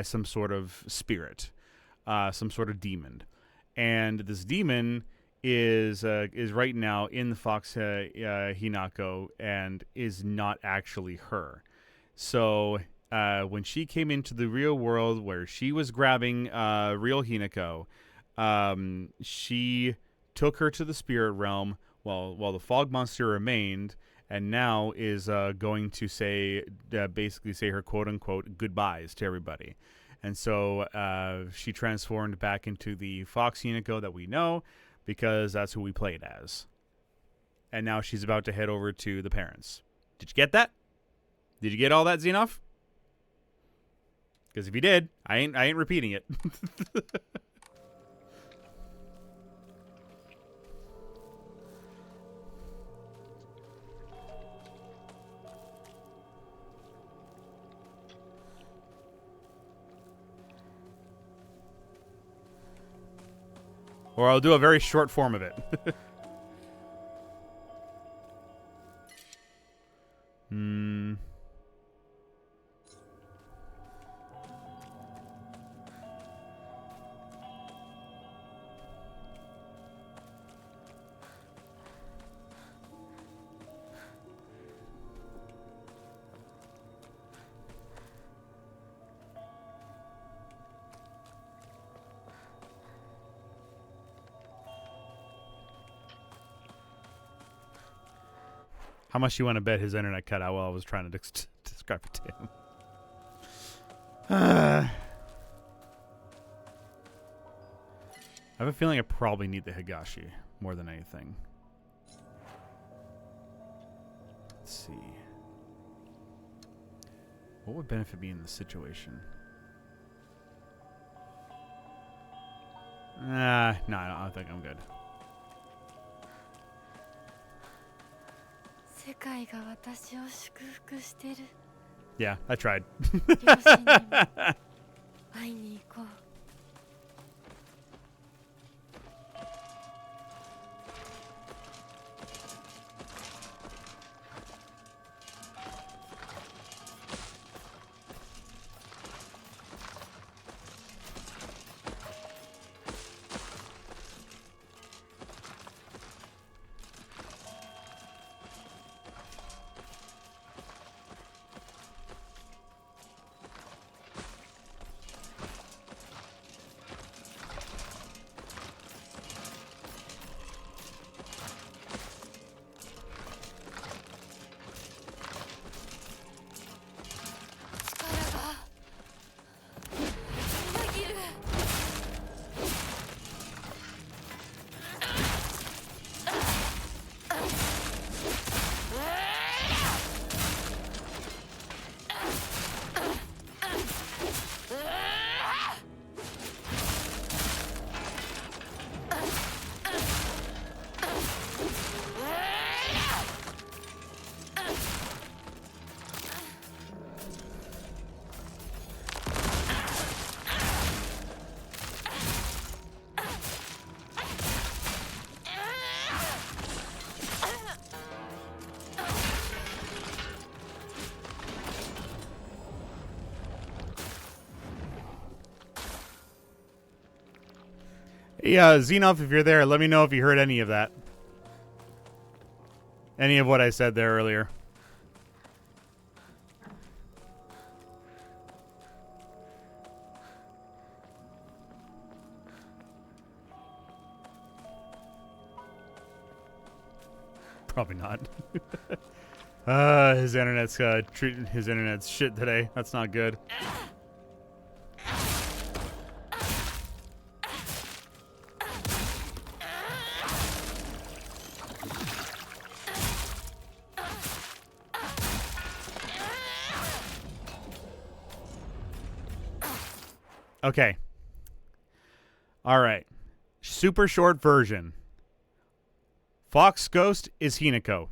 some sort of spirit, some sort of demon, and this demon is right now in the Fox Hinako and is not actually her. So when she came into the real world where she was grabbing real Hinako, she took her to the spirit realm while the fog monster remained, and now is going to basically say her quote-unquote goodbyes to everybody. And so she transformed back into the Fox Hinako that we know, because that's who we played as. And now she's about to head over to the parents. Did you get that? Did you get all that, Xenoff? Because if you did, I ain't repeating it. Or I'll do a very short form of it. How much you want to bet his internet cut out while I was trying to describe it to him? I have a feeling I probably need the Higashi more than anything. Let's see. What would benefit me in this situation? No, I don't think I'm good. 世界が私を祝福してる。 Yeah, I tried. 両親にも会いに行こう。Yeah, Xenolf, if you're there, let me know if you heard any of that. Any of what I said there earlier. Probably not. His internet's shit today. That's not good. Okay. All right. Super short version. Fox Ghost is Hinako.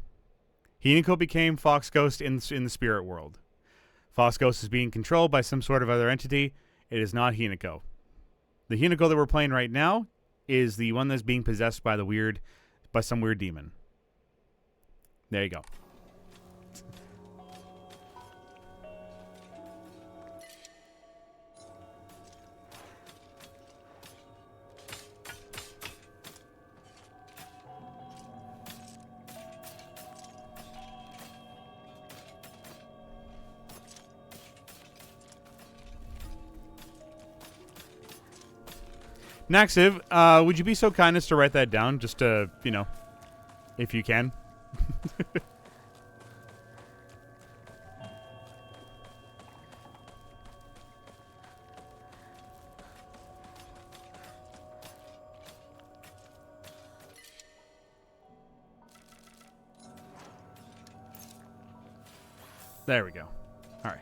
Hinako became Fox Ghost in the spirit world. Fox Ghost is being controlled by some sort of other entity. It is not Hinako. The Hinako that we're playing right now is the one that's being possessed by some weird demon. There you go. Naxiv, would you be so kind as to write that down, just to, if you can? There we go. All right.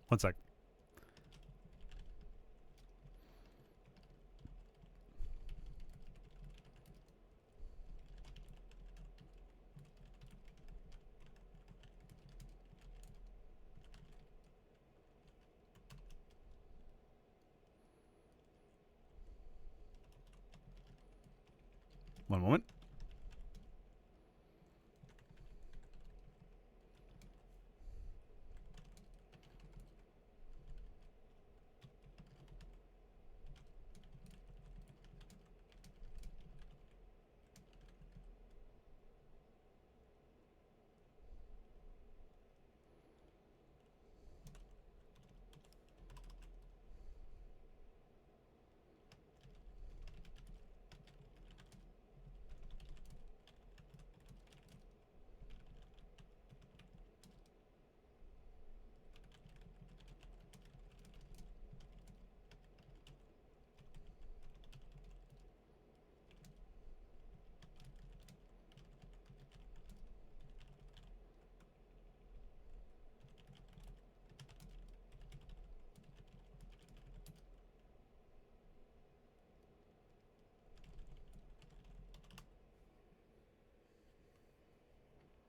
One sec. One moment.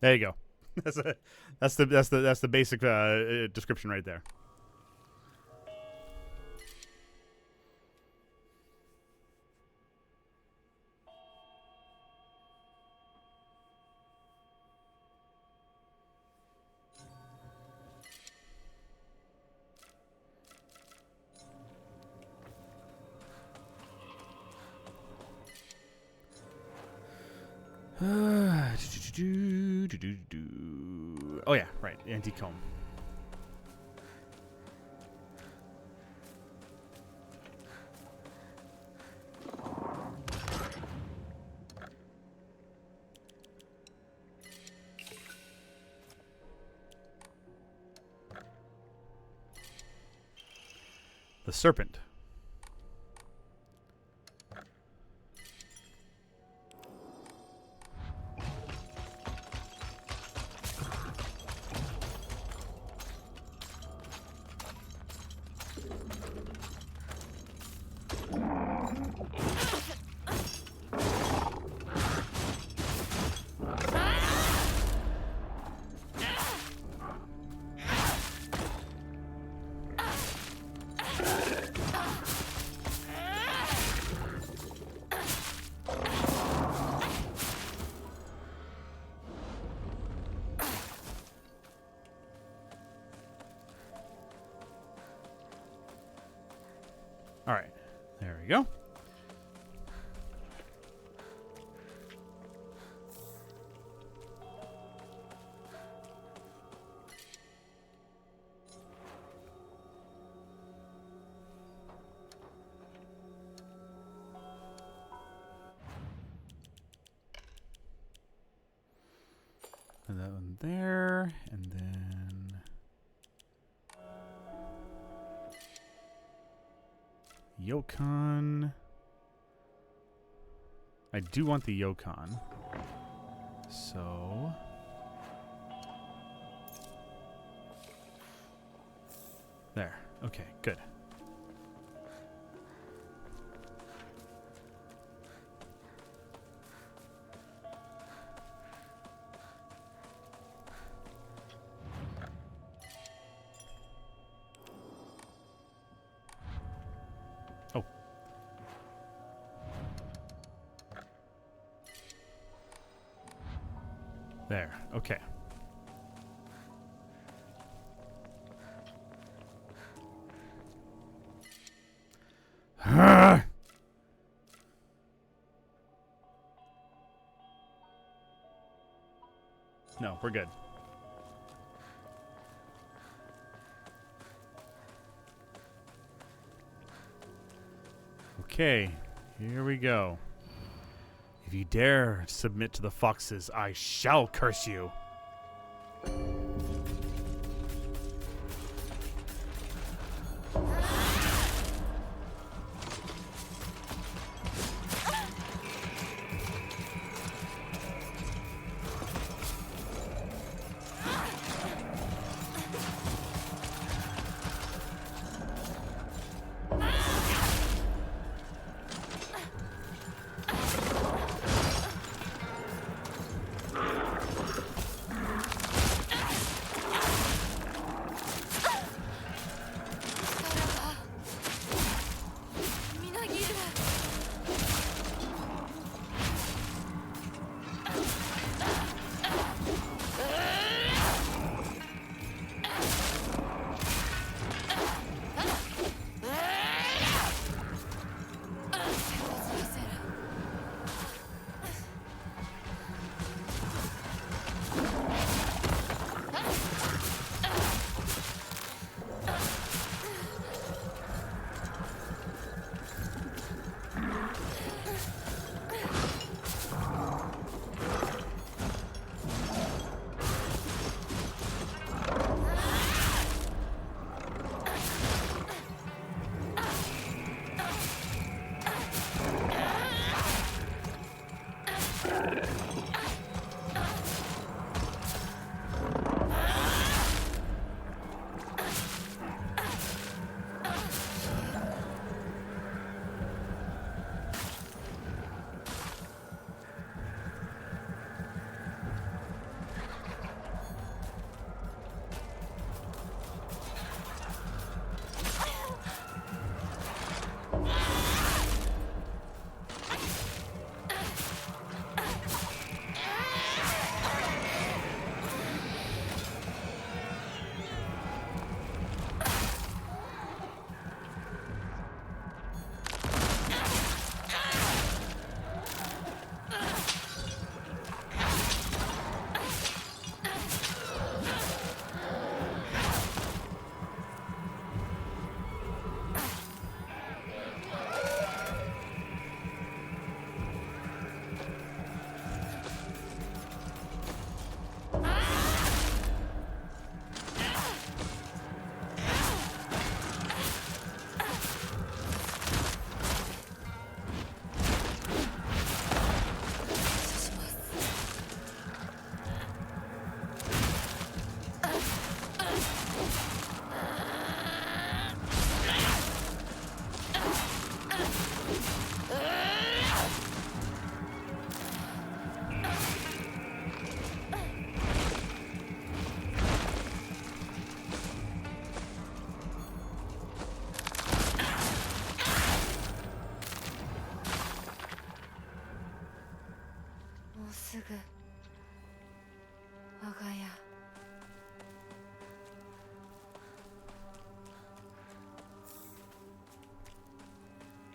There you go. That's the basic description right there. Oh yeah, right. Anti-comb. The serpent. All right. There we go. And that one there, and then Yokon. I do want the Yokon. So there. Okay, good. Oh. There. Okay. No, we're good. Okay, here we go. If you dare submit to the foxes, I shall curse you.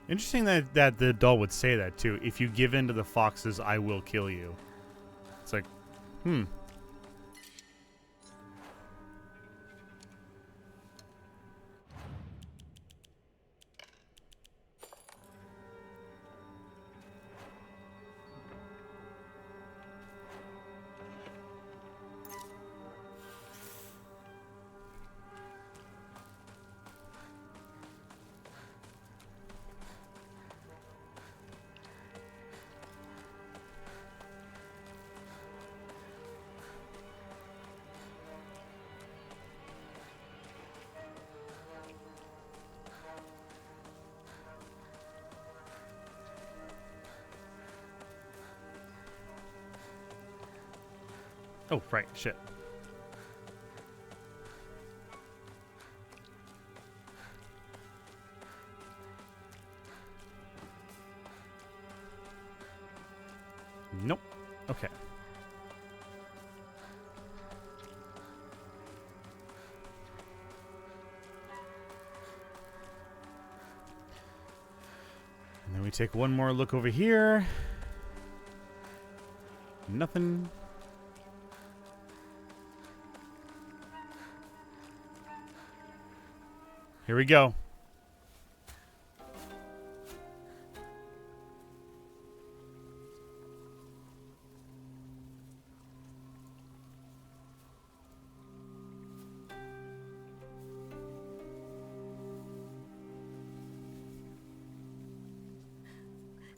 Interesting that the doll would say that too. If you give in to the foxes, I will kill you. It's like, oh, right, shit. Nope. Okay. And then we take one more look over here. Nothing. Here we go.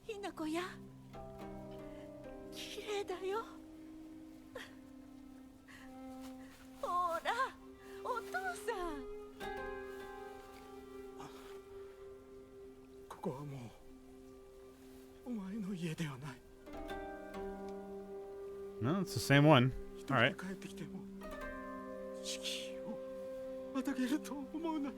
ひなこや綺麗だよ。ほらお父さん。ここはもうお前の家ではない。 No, it's the same one. 一人 All right. で帰ってきても敷居をまたげると思うな。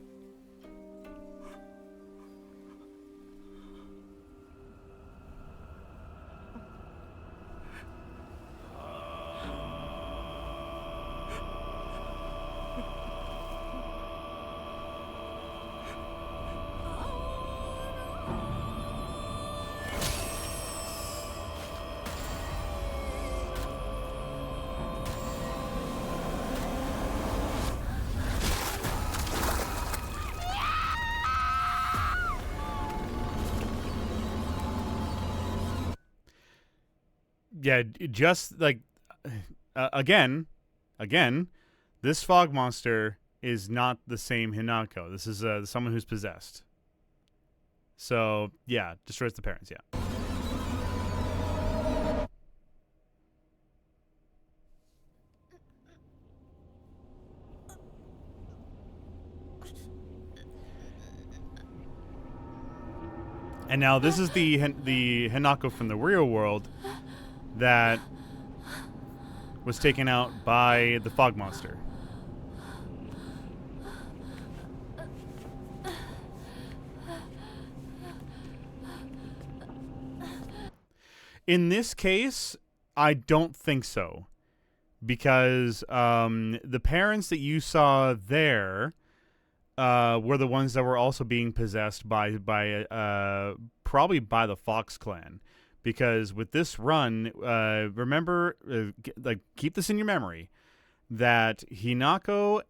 Yeah, just like again, this fog monster is not the same Hinako. This is someone who's possessed. So yeah, destroys the parents. Yeah. And now this is the Hinako from the real world that was taken out by the fog monster. In this case, I don't think so, because the parents that you saw there were the ones that were also being possessed by probably by the Fox clan. Because with this run, remember, keep this in your memory, that Hinako,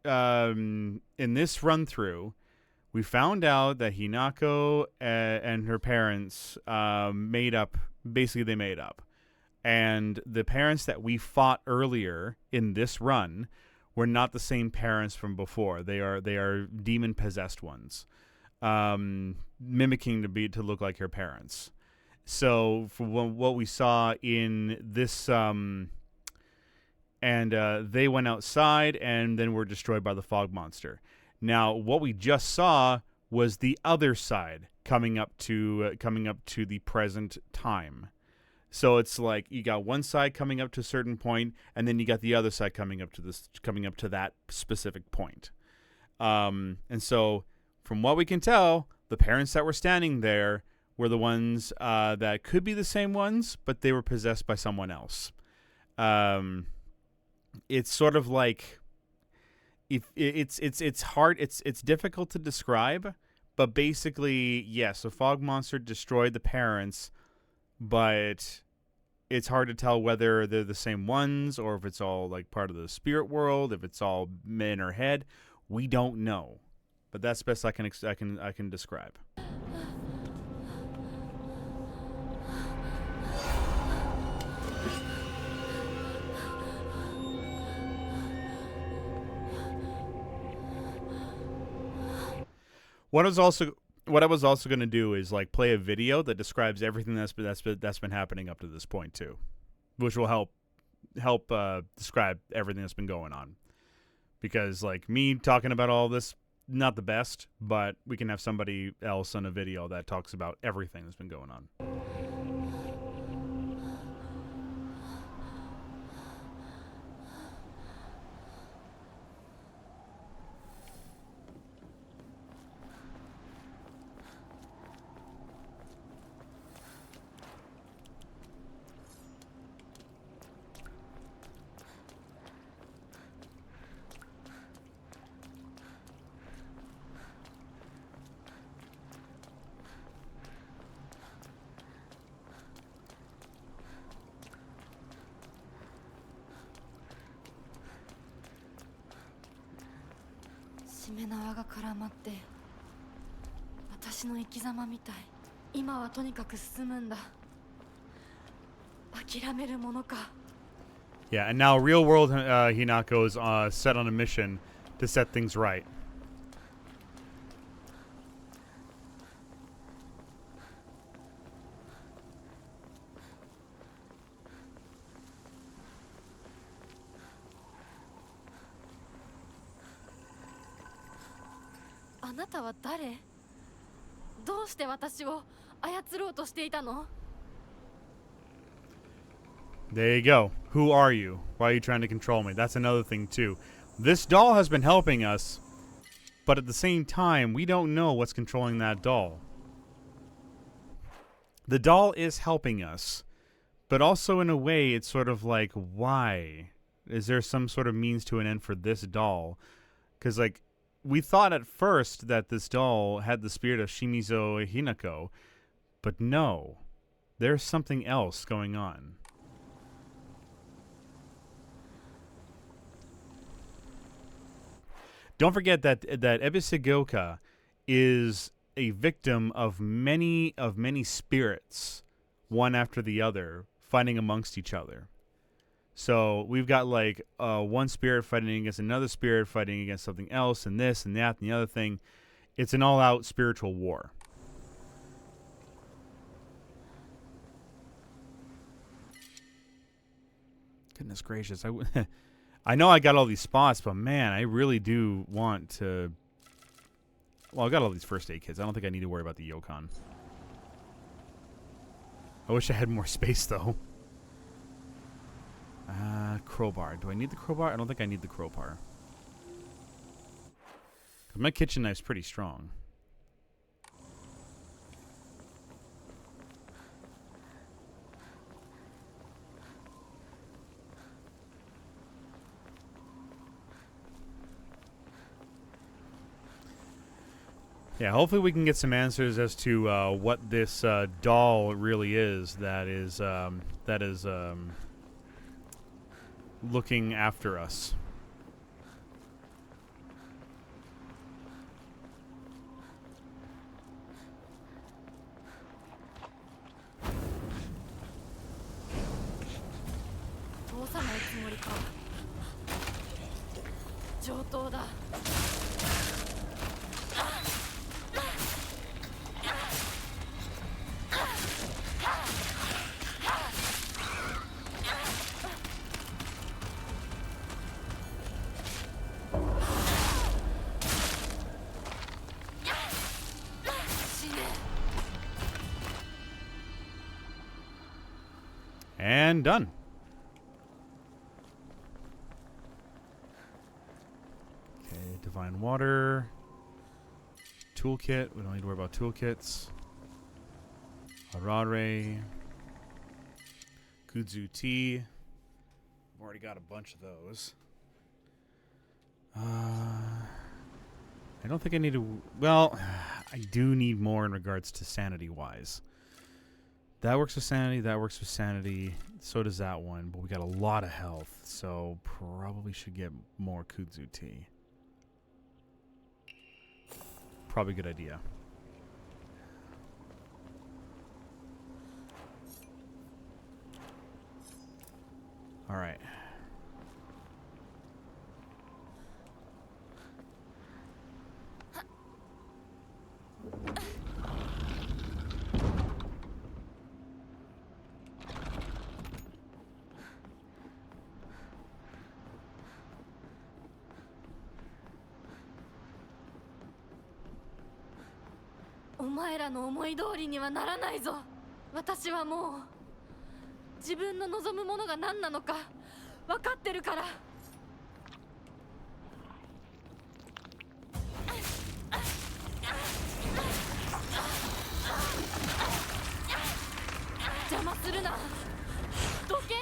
in this run through, we found out that Hinako and her parents made up. Basically, they made up, and the parents that we fought earlier in this run were not the same parents from before. They are demon possessed ones, mimicking to look like her parents. So for what we saw in this, and they went outside and then were destroyed by the fog monster. Now, what we just saw was the other side coming up to the present time. So it's like you got one side coming up to a certain point, and then you got the other side coming up to that specific point. And so, from what we can tell, the parents that were standing there were the ones that could be the same ones, but they were possessed by someone else. It's sort of like, if it's hard, it's difficult to describe, But basically, yes, a fog monster destroyed the parents, but it's hard to tell whether they're the same ones or if it's all like part of the spirit world, if it's all in her head. We don't know. But that's best I can describe. What I was also going to do is like play a video that describes everything that's been happening up to this point too, which will help describe everything that's been going on. Because like me talking about all this, not the best, but we can have somebody else on a video that talks about everything that's been going on. Yeah, and now real world Hinako is set on a mission to set things right. There you go. Who are you? Why are you trying to control me? That's another thing, too. This doll has been helping us, but at the same time, we don't know what's controlling that doll. The doll is helping us, but also in a way, it's sort of like, why? Is there some sort of means to an end for this doll? Because, like, we thought at first that this doll had the spirit of Shimizu Hinako, but no. There's something else going on. Don't forget that Ebisegoka is a victim of many spirits, one after the other, fighting amongst each other. So we've got like one spirit fighting against another spirit, fighting against something else, and this and that and the other thing. It's an all-out spiritual war. Goodness gracious. I know I got all these spots, but man, I really do want to... Well, I got all these first aid kits. I don't think I need to worry about the Yokon. I wish I had more space, though. Crowbar. Do I need the crowbar? I don't think I need the crowbar. 'Cause my kitchen knife's pretty strong. Yeah, hopefully we can get some answers as to what this doll really is that is looking after us. And done. Okay, divine water. Toolkit. We don't need to worry about toolkits. Arare. Kudzu tea. I've already got a bunch of those. I don't think I need to... Well, I do need more in regards to sanity-wise. That works with sanity, that works with sanity. So does that one, but we got a lot of health, so probably should get more kudzu tea. Probably a good idea. All right.お前らの思い通りにはならないぞ。私はもう自分の望むものが何なのか分かってるから。邪魔するな。どけ。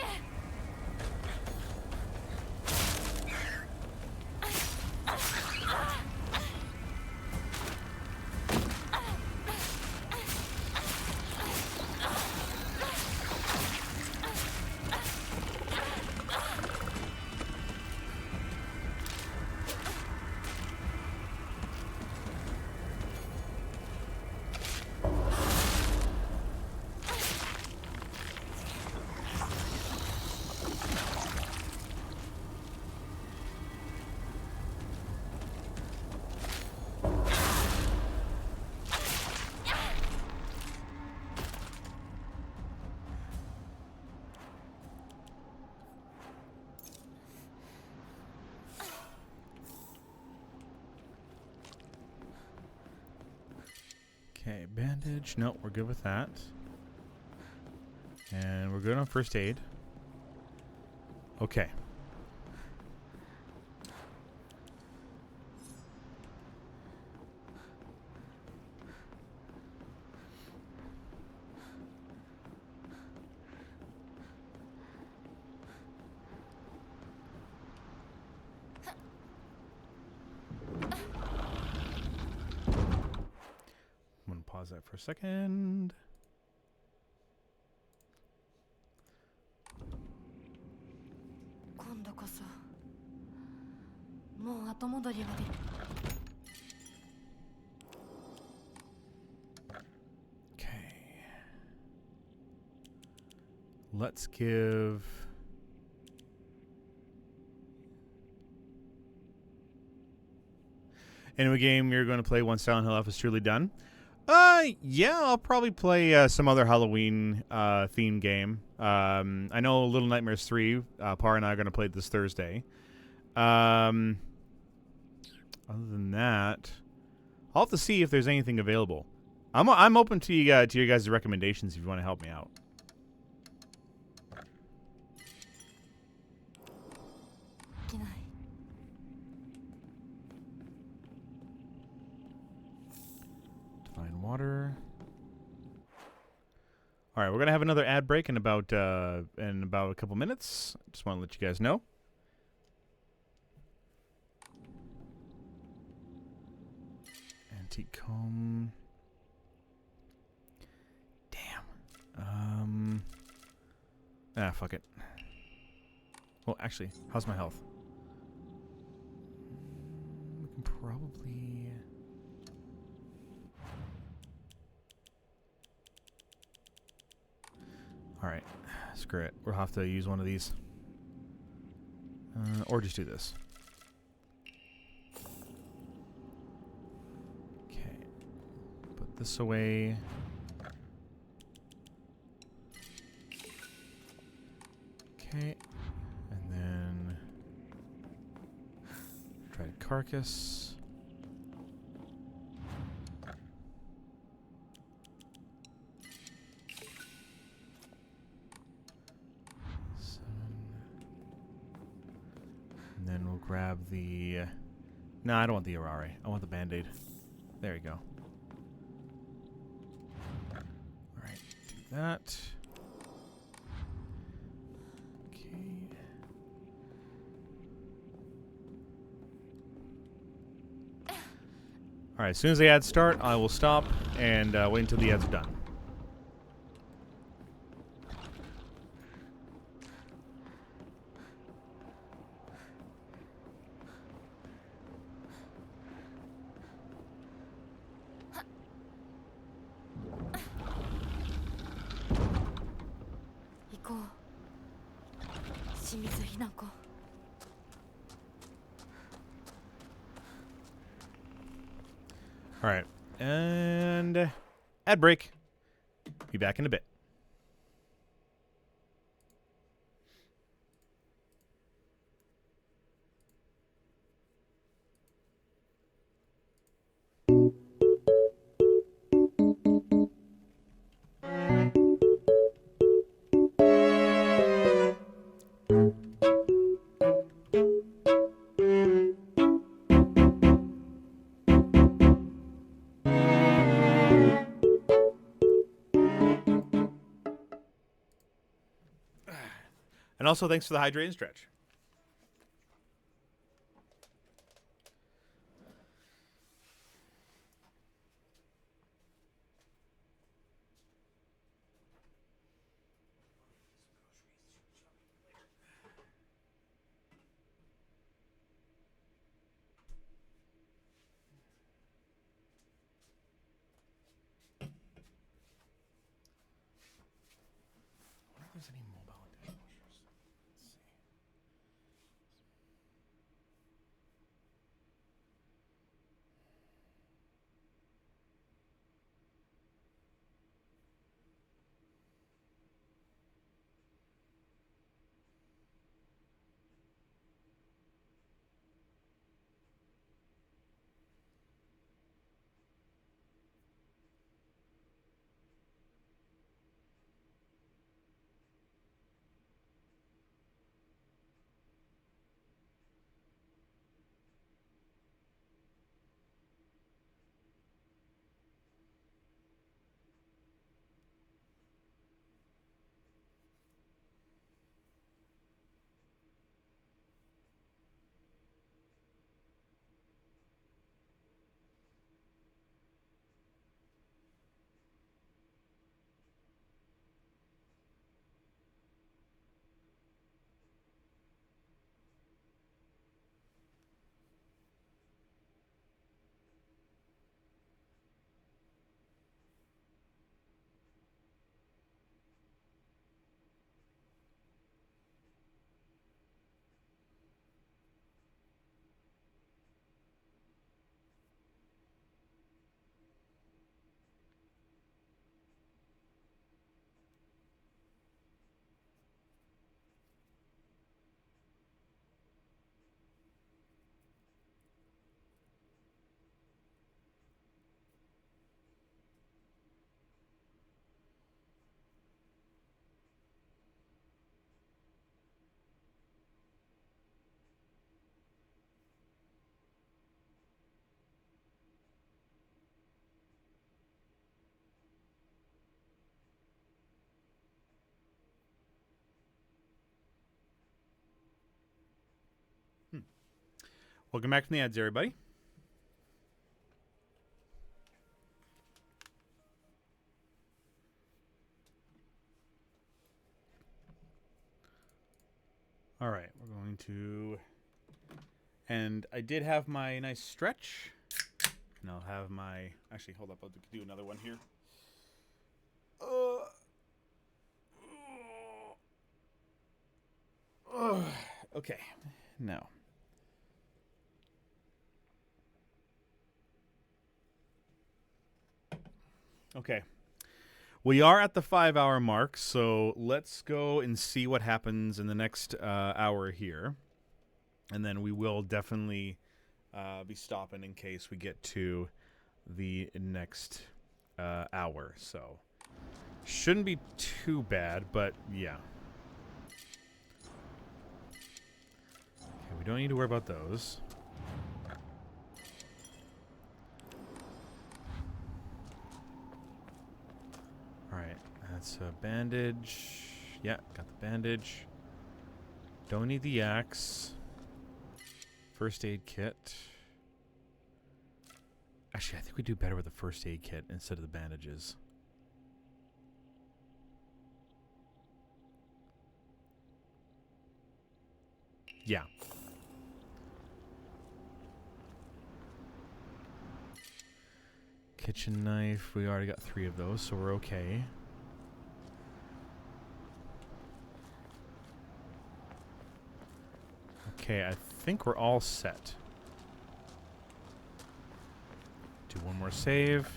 Okay, bandage. No, we're good with that. And we're good on first aid. Okay. I'm going to pause that for a second.今度こそもう後戻りはでき。Okay. Let's give... Anyway, game you're going to play once Silent Hill F is truly done? Yeah, I'll probably play some other Halloween theme game. I know Little Nightmares 3, Par and I are going to play it this Thursday. Other than that, I'll have to see if there's anything available. I'm open to your guys' recommendations if you want to help me out. Divine water. All right, we're gonna have another ad break in about a couple minutes. Just want to let you guys know. Antique comb. Damn. Fuck it. Well, actually, how's my health? We can probably... Alright, screw it. We'll have to use one of these. Or just do this. Okay. Put this away. Okay. And then... dried carcass. And then we'll grab the... No, I don't want the Arare. I want the Band-Aid. There you go. Alright, do that. Okay. Alright, Alright, as soon as the ads start, I will stop and wait until the ads are done. Alright, and ad break. Be back in a bit. And also, thanks for the hydrate and stretch. I wonder if there's any mobile dishwashers. Let's see. Welcome back from the ads, everybody. All right, we're going to... And I did have my nice stretch. And I'll have my... Actually, hold up. I'll do another one here. Okay. Now. Okay. We are at the 5-hour mark, so let's go and see what happens in the next hour here. And then we will definitely be stopping in case we get to the next hour. So, shouldn't be too bad, but yeah. Okay, we don't need to worry about those. Alright, that's a bandage. Yeah, got the bandage. Don't need the axe. First aid kit. Actually, I think we do better with the first aid kit instead of the bandages. Yeah. Kitchen knife. We already got 3 of those, so we're okay. Okay, I think we're all set. Do one more save.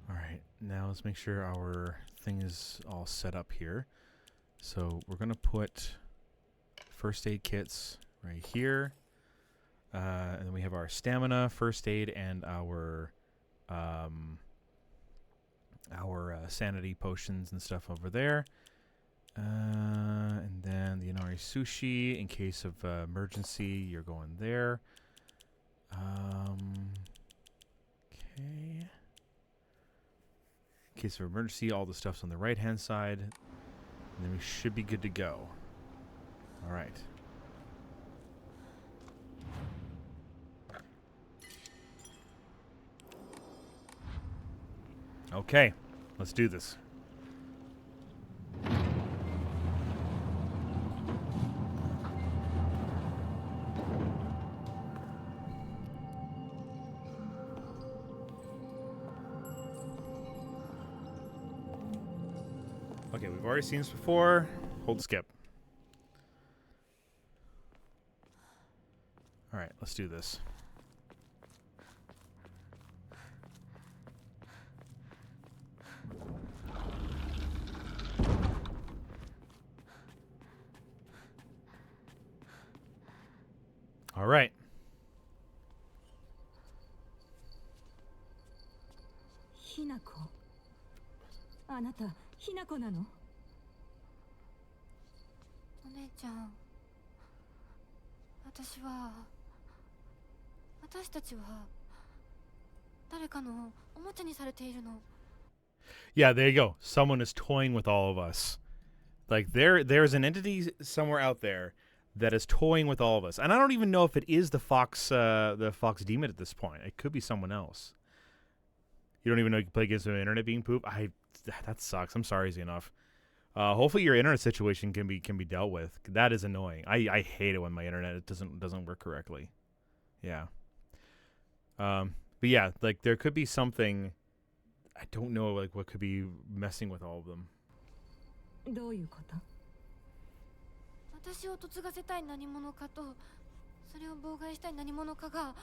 Alright, now let's make sure our thing is all set up here. So we're going to put first aid kits right here. And then we have our stamina, first aid, and our sanity potions and stuff over there. And then the Inari sushi, in case of emergency, you're going there. Okay. In case of emergency, all the stuff's on the right-hand side. And then we should be good to go. All right. Okay, let's do this. Okay, we've already seen this before. Hold skip. All right, let's do this. All right. ひなこ。あなた、ひなこなの？お姉ちゃん、私は、私たちは誰かのおもちゃにされているの。Yeah, there you go. Someone is toying with all of us. Like there's an entity somewhere out there that is toying with all of us. And I don't even know if it is the fox demon at this point. It could be someone else. You don't even know you can play against the internet being poop. That sucks. I'm sorry, Xenoph. Hopefully your internet situation can be dealt with. That is annoying. I hate it when my internet doesn't work correctly. Yeah. But yeah, like there could be something. I don't know like what could be messing with all of them. どういうこと？私を嫁がせたい何者かと、それを妨害したい何者かが、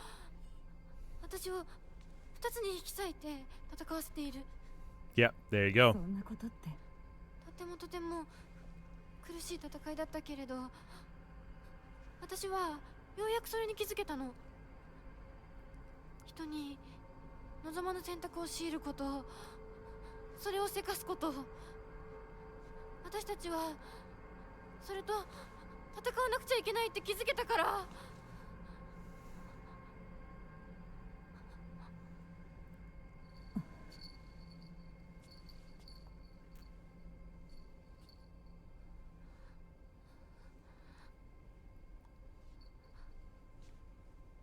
私を2つに引き裂いて戦わせている。Yeah, there you go. そんなことって。とても苦しい戦いだったけれど、私はようやくそれに気づけたの。人に望まぬ選択を強いること、それをせかすこと。私たちはそれと戦わなくちゃいけないって気づけたから。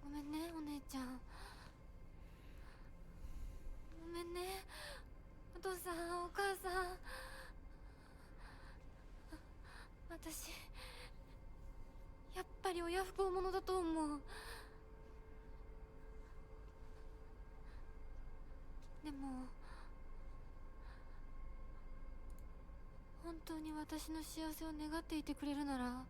ごめんね、お姉ちゃん。ごめんね、お父さん、お母さん。私やっぱり親不孝者だと思う。でも本当に私の幸せを願っていてくれるなら、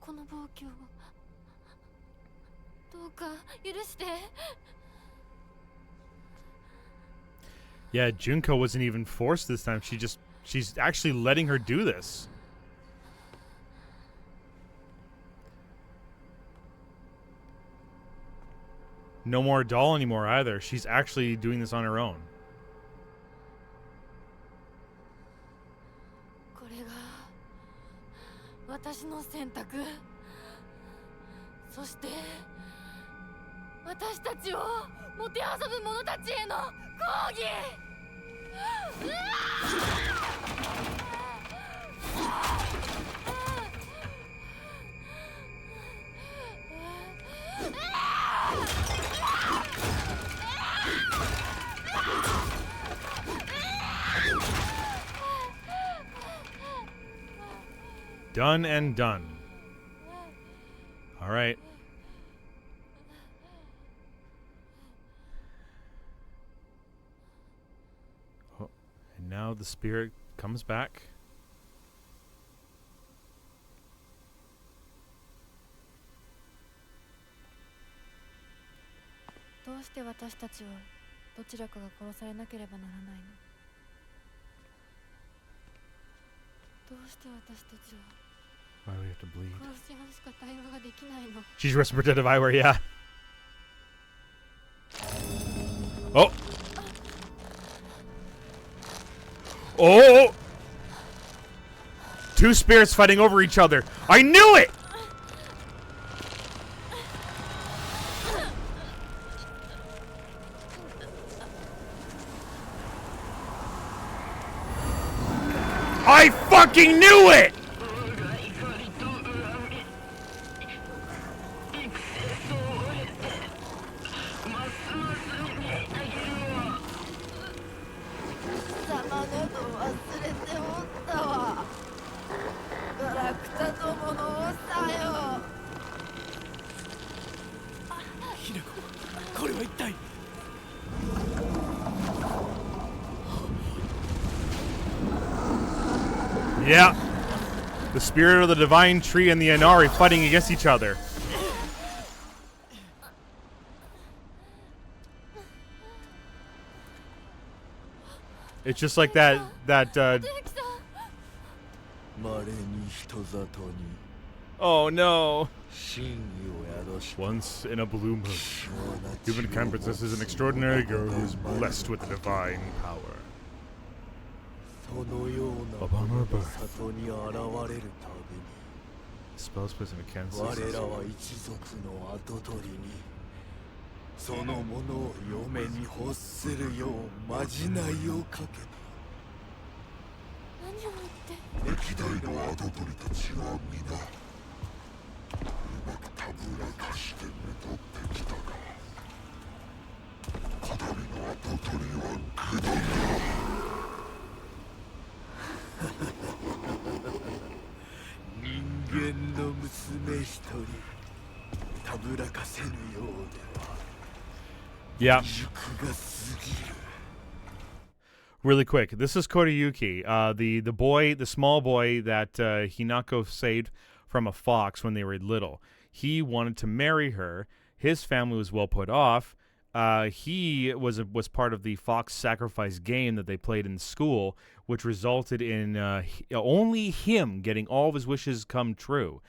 この暴挙をどうか許して。Yeah, Junko wasn't even forced this time. She's actually letting her do this. No more doll anymore either. She's actually doing this on her own. これが私の選択。そして私たちをもてあそぶ者たちへの抗議。Done and done. All right. Oh, and now the spirit comes back.どうして私たちはどちらかが殺されなければならないの？どうして私たちは Why do we have to bleed? 殺し合うしか対話ができないの？ She's Resting Protective Eyewear, yeah. Oh! Oh! Two spirits fighting over each other. I knew it! I fucking knew it! Yeah. The spirit of the divine tree and the Inari fighting against each other. It's just like that oh no. Once in a blue moon, humankind possesses an extraordinary girl who is blessed with a divine power. Upon her birth, spells placed in a cancer. Yeah. Really quick, this is Koriyuki, the small boy that Hinako saved from a fox when they were little. He wanted to marry her. His family was well put off. He was part of the fox sacrifice game that they played in school, which resulted in only him getting all of his wishes come true,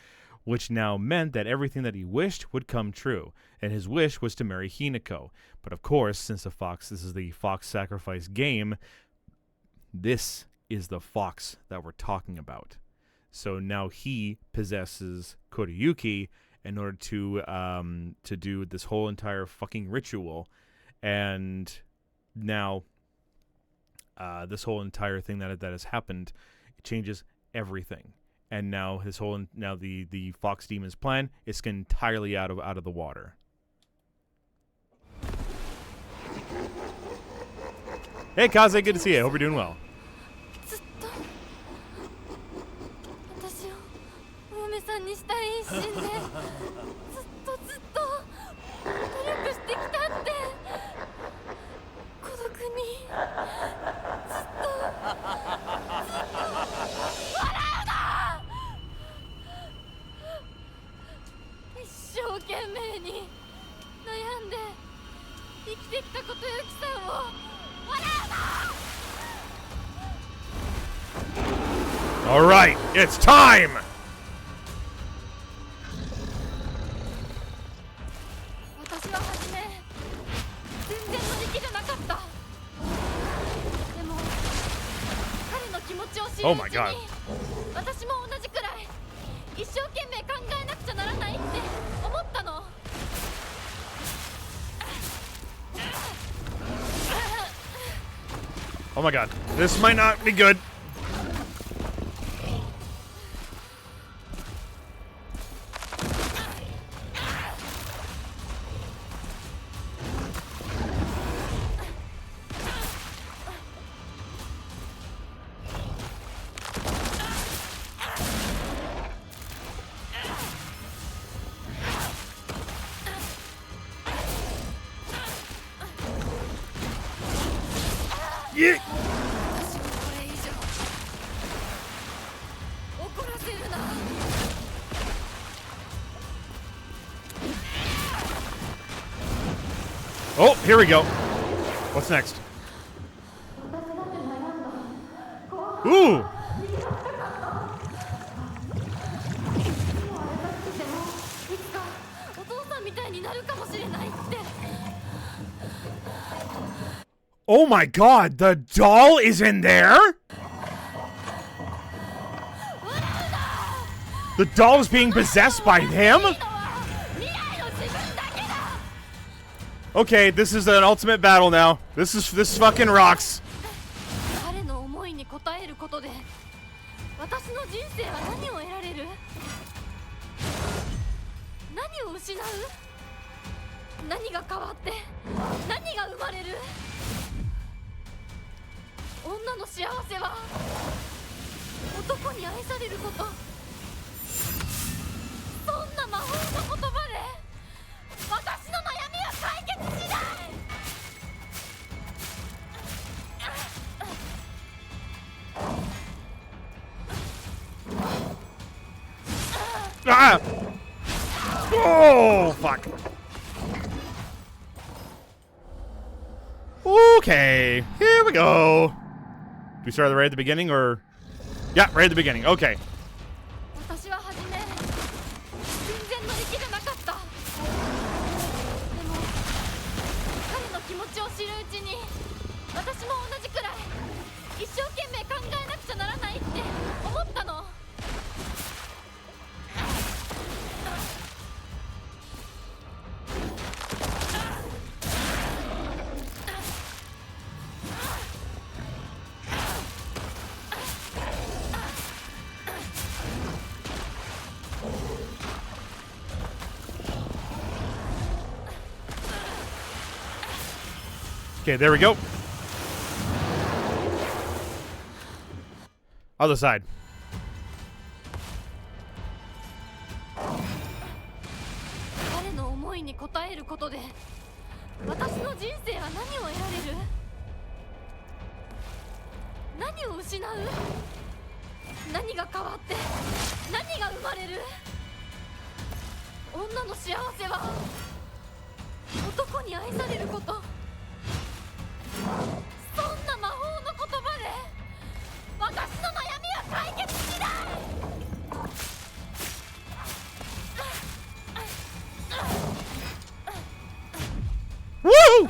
which now meant that everything that he wished would come true, and his wish was to marry Hinako. But of course, since this is the fox sacrifice game, this is the fox that we're talking about. So now he possesses Koriyuki in order to do this whole entire fucking ritual, and now this whole entire thing that has happened, it changes everything. And now the fox demon's plan is entirely out of the water. Hey Kaze, good to see you. Hope you're doing well. All right, it's time. Oh my god. Oh my god. This might not be good. Yeah. Oh, here we go. What's next? Ooh. Oh my god, the doll is in there? The doll is being possessed by him? Okay, this is an ultimate battle now. This fucking rocks. 彼の思いに応えることで私の人生は何を得られる？何を失う？何が変わって何が生まれる？女の幸せは男に愛されること。そんな魔法の言葉で私の悩みは解決しない。Ah! Oh, fuck. Okay, here we go. Do we start right at the beginning, or? Yeah, right at the beginning. Okay. 私は初め全然乗り気じゃなかった。でも彼の気持ちを知るうちに私も同じくらい一生懸命考えなくちゃならないって思ったの。Okay, there we go. Other side. 彼の思いに応えることで私の人生は何を得られる？何を失う？何が変わって何が生まれる？女の幸せは男に愛されること。そんな魔法の言葉で私の悩みは解決しない。Woo!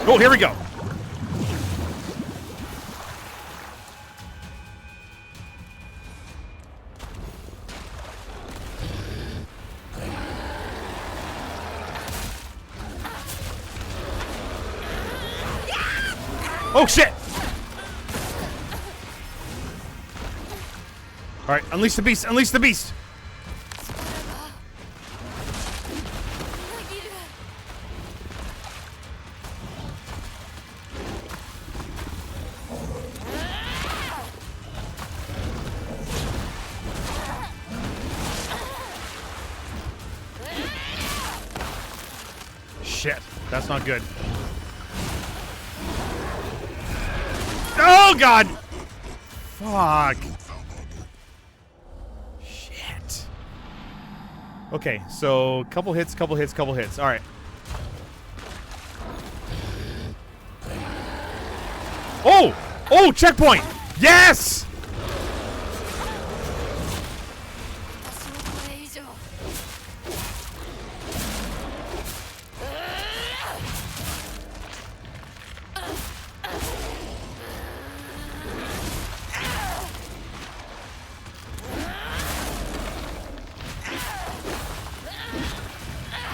Oh, here we go. Oh shit! All right, unleash the beast! Unleash the beast! Shit, that's not good. Oh god! Fuck. Shit. Okay, so couple hits. All right. Oh! Oh, checkpoint! Yes!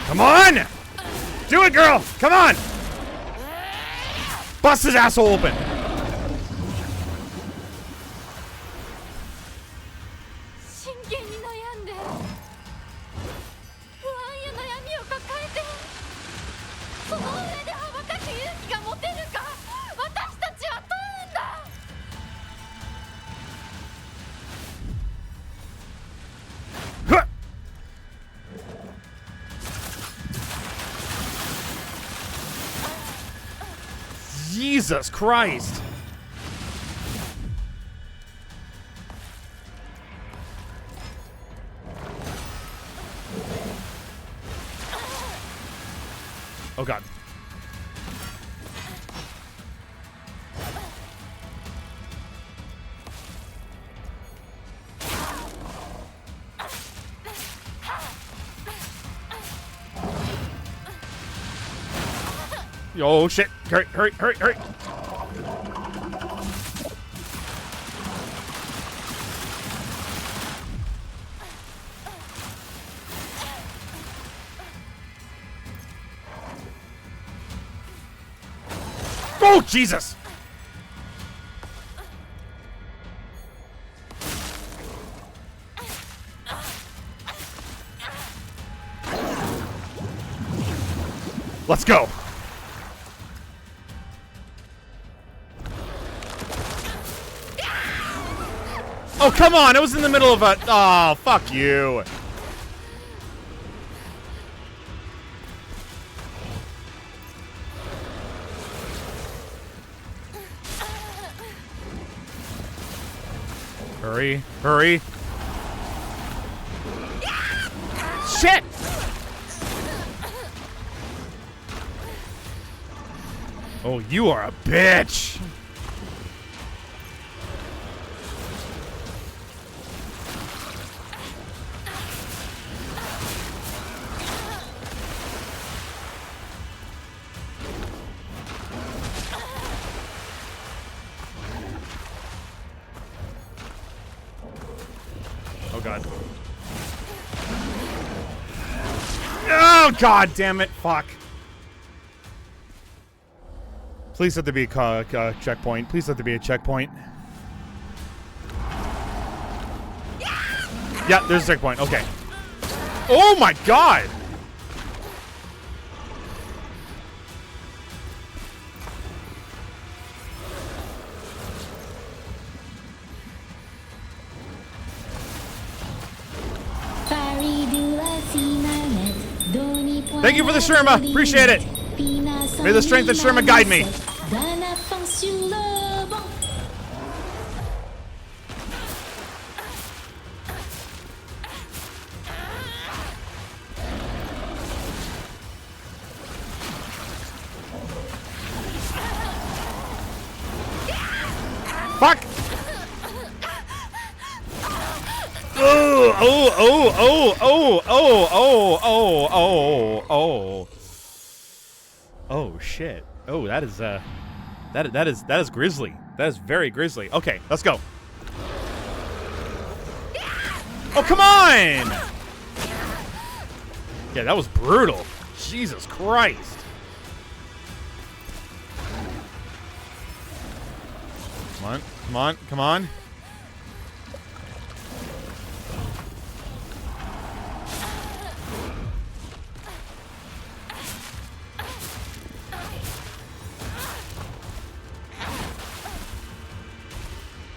Come on! Do it, girl! Come on! Bust his asshole open! Huh! Jesus Christ! Oh god. Oh shit! Hurry, hurry, hurry, hurry! Oh Jesus! Let's go! Oh, come on! I was in the middle of a... Oh, fuck you. Hurry, hurry. Shit! Oh, you are a bitch! Oh god. Oh god damn it! Fuck. Please let there be a checkpoint. Please let there be a checkpoint. Yeah, there's a checkpoint. Okay. Oh my god! Thank you for the Sherma. Appreciate it. May the strength of Sherma guide me. Fuck! Oh, oh, oh, oh, oh, oh, oh, oh, oh, oh. Oh shit. Oh, that is that is grisly. That is very grisly. Okay, let's go. Oh, come on! Yeah, that was brutal. Jesus Christ. Come on, come on, come on.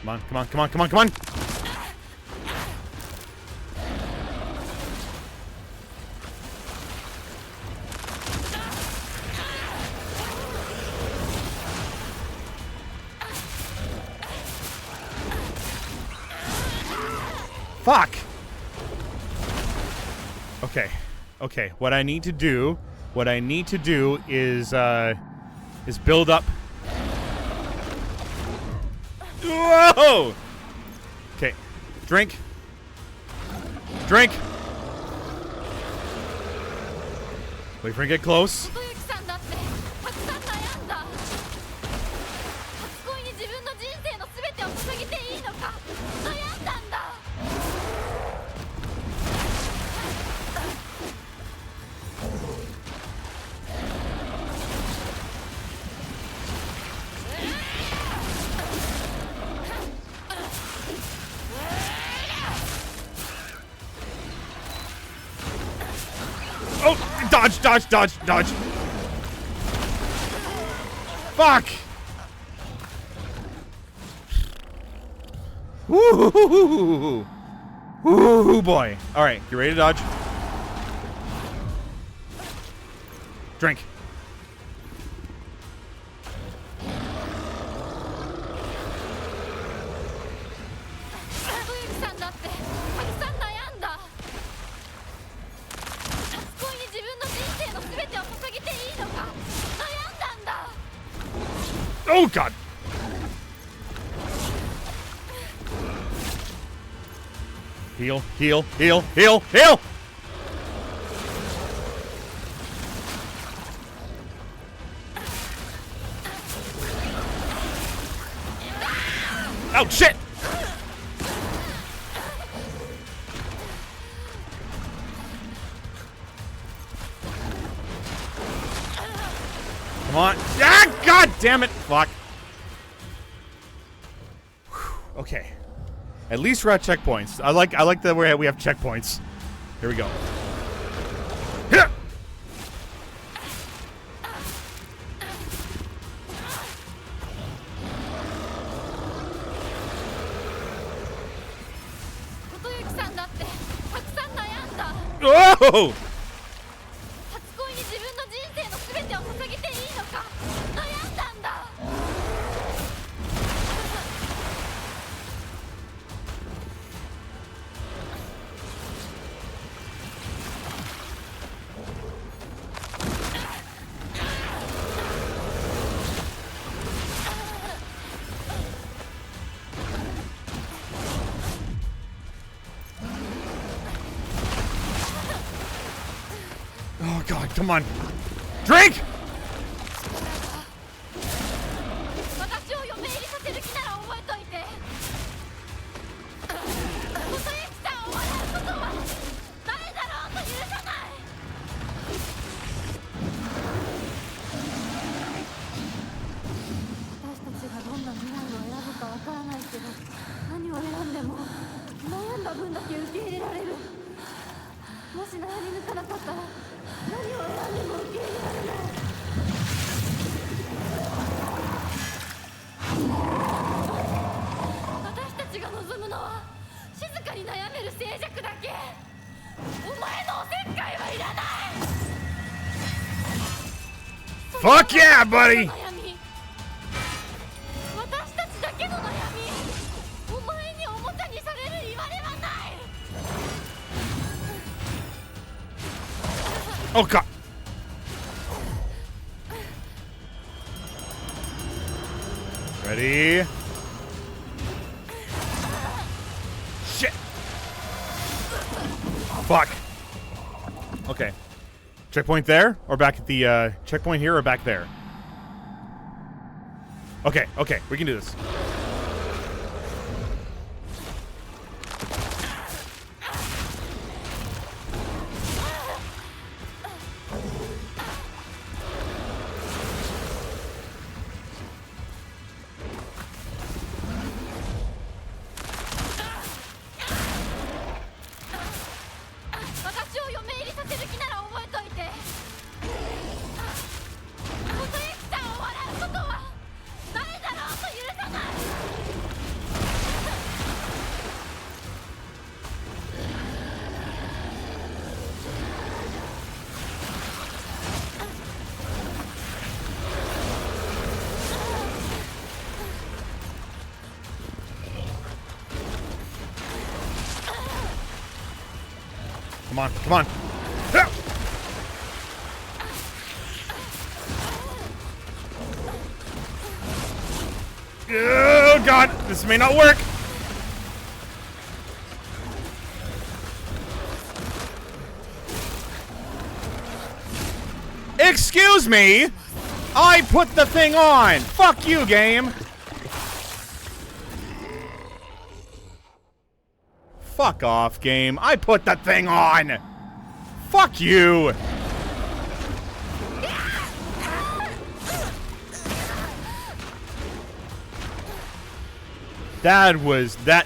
Come on, come on, come on, come on, come on! Fuck! Okay, okay, what I need to do is build up. Whoa! Okay, drink. Drink. Wait for it to get close. Oh, dodge, dodge, dodge, dodge. Fuck. Woo, woo, boy. All right, you ready to dodge? Drink. Oh, God. Heal, heal, heal, heal, heal! Oh, shit! Come on. Ah, God damn it. Fuck. Whew. Okay. At least we're at checkpoints. I like that we have checkpoints. Here we go. Here. Oh! Oh, God, come on. Drink! Fuck yeah, buddy! Oh, God. Ready? Shit. Fuck. Okay. Checkpoint there, or back at the checkpoint here, or back there? Okay, okay, we can do this. Come on, come on. Oh, God, this may not work. Excuse me. I put the thing on. Fuck you, game. Fuck off, game. I put the thing on. Fuck you.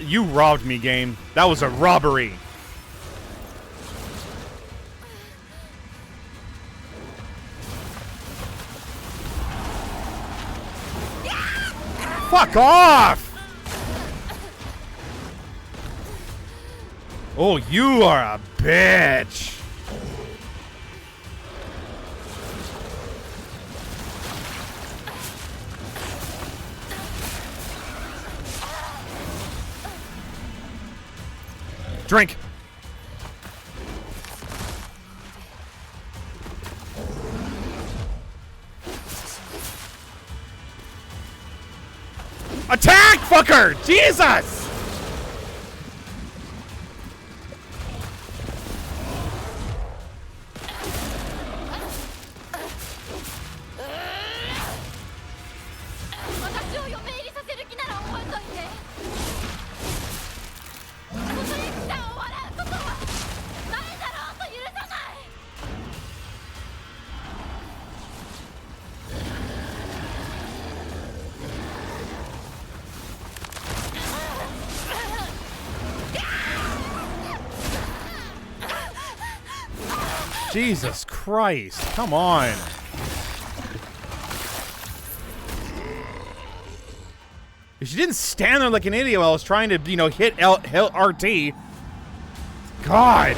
You robbed me, game. That was a robbery. Fuck off! Oh, you are a bitch! Drink! Attack, fucker! Jesus! Jesus Christ, come on. If she didn't stand there like an idiot while I was trying to, you know, hit RT. God.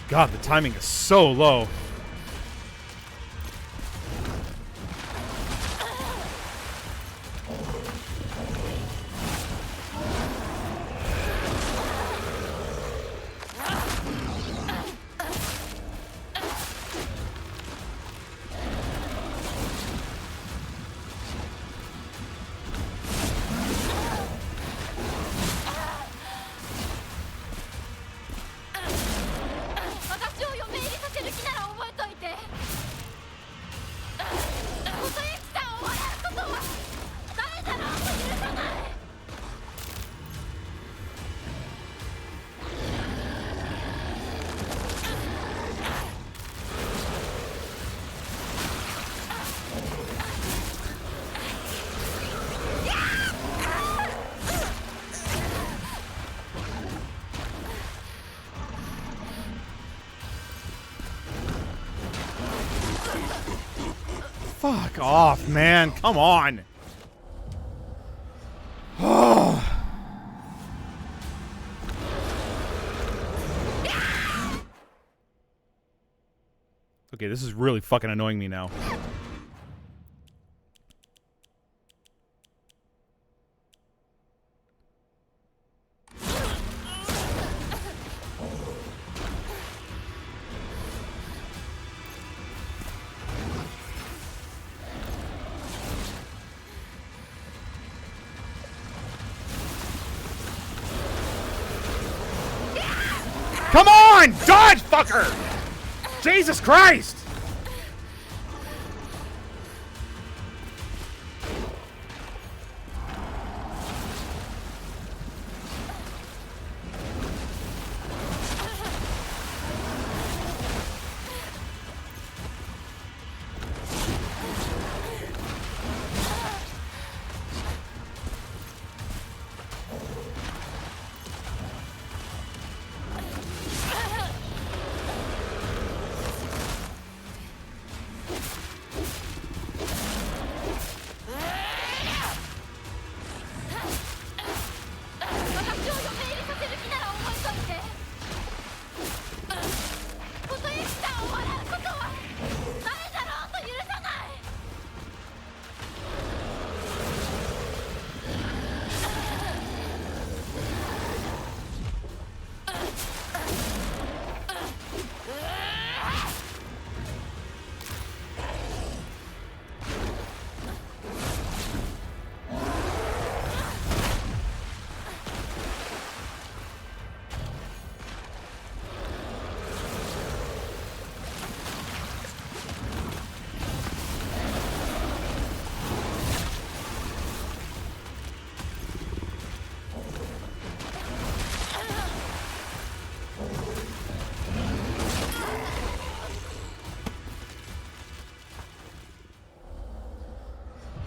God, the timing is so low. Fuck off, man. Come on. Okay, this is really fucking annoying me now. Come on! Dodge, fucker! Jesus Christ!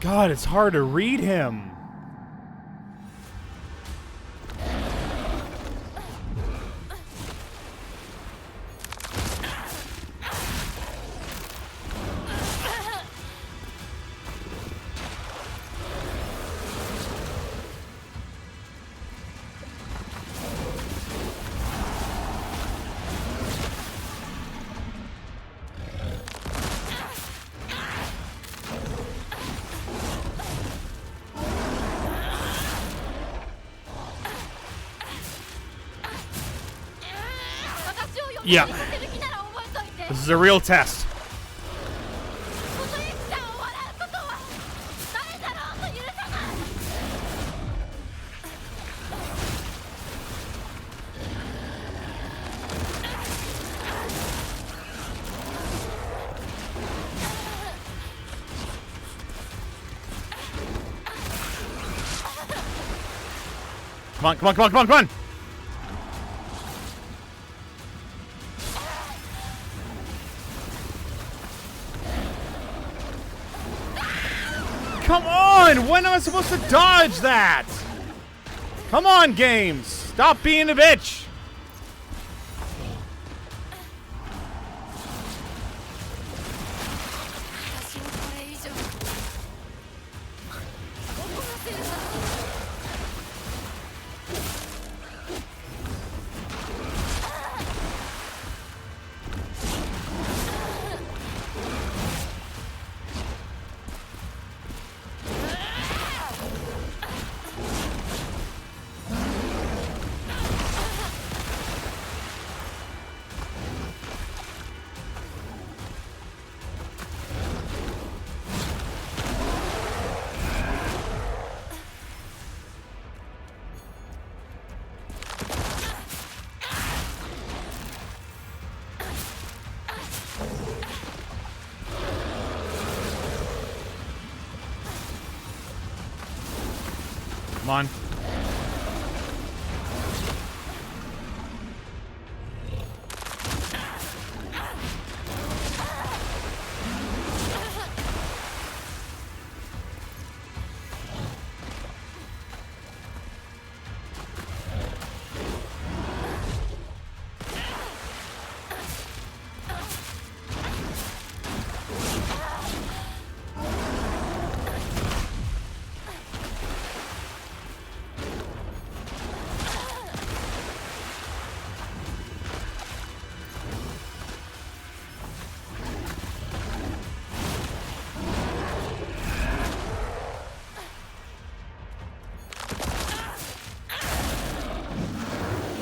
God, it's hard to read him. Yeah. This is a real test. Come on, come on, come on, come on, come on! Come on! When am I supposed to dodge that? Come on, games! Stop being a bitch! Come on.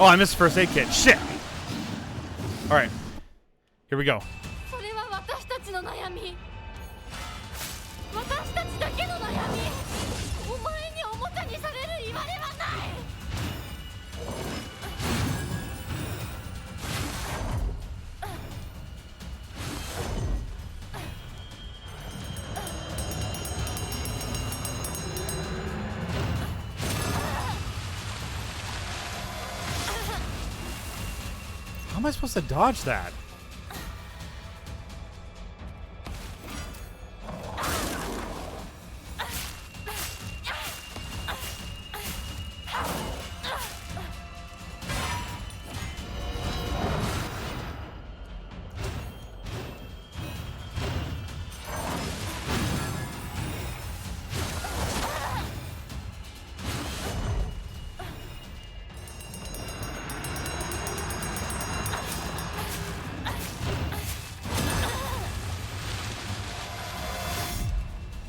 Oh, I missed the first aid kit. Shit! Alright. Here we go. それは私たちの悩み。私たちだけの悩み。お前におもちゃにされる言われはない。How am I supposed to dodge that?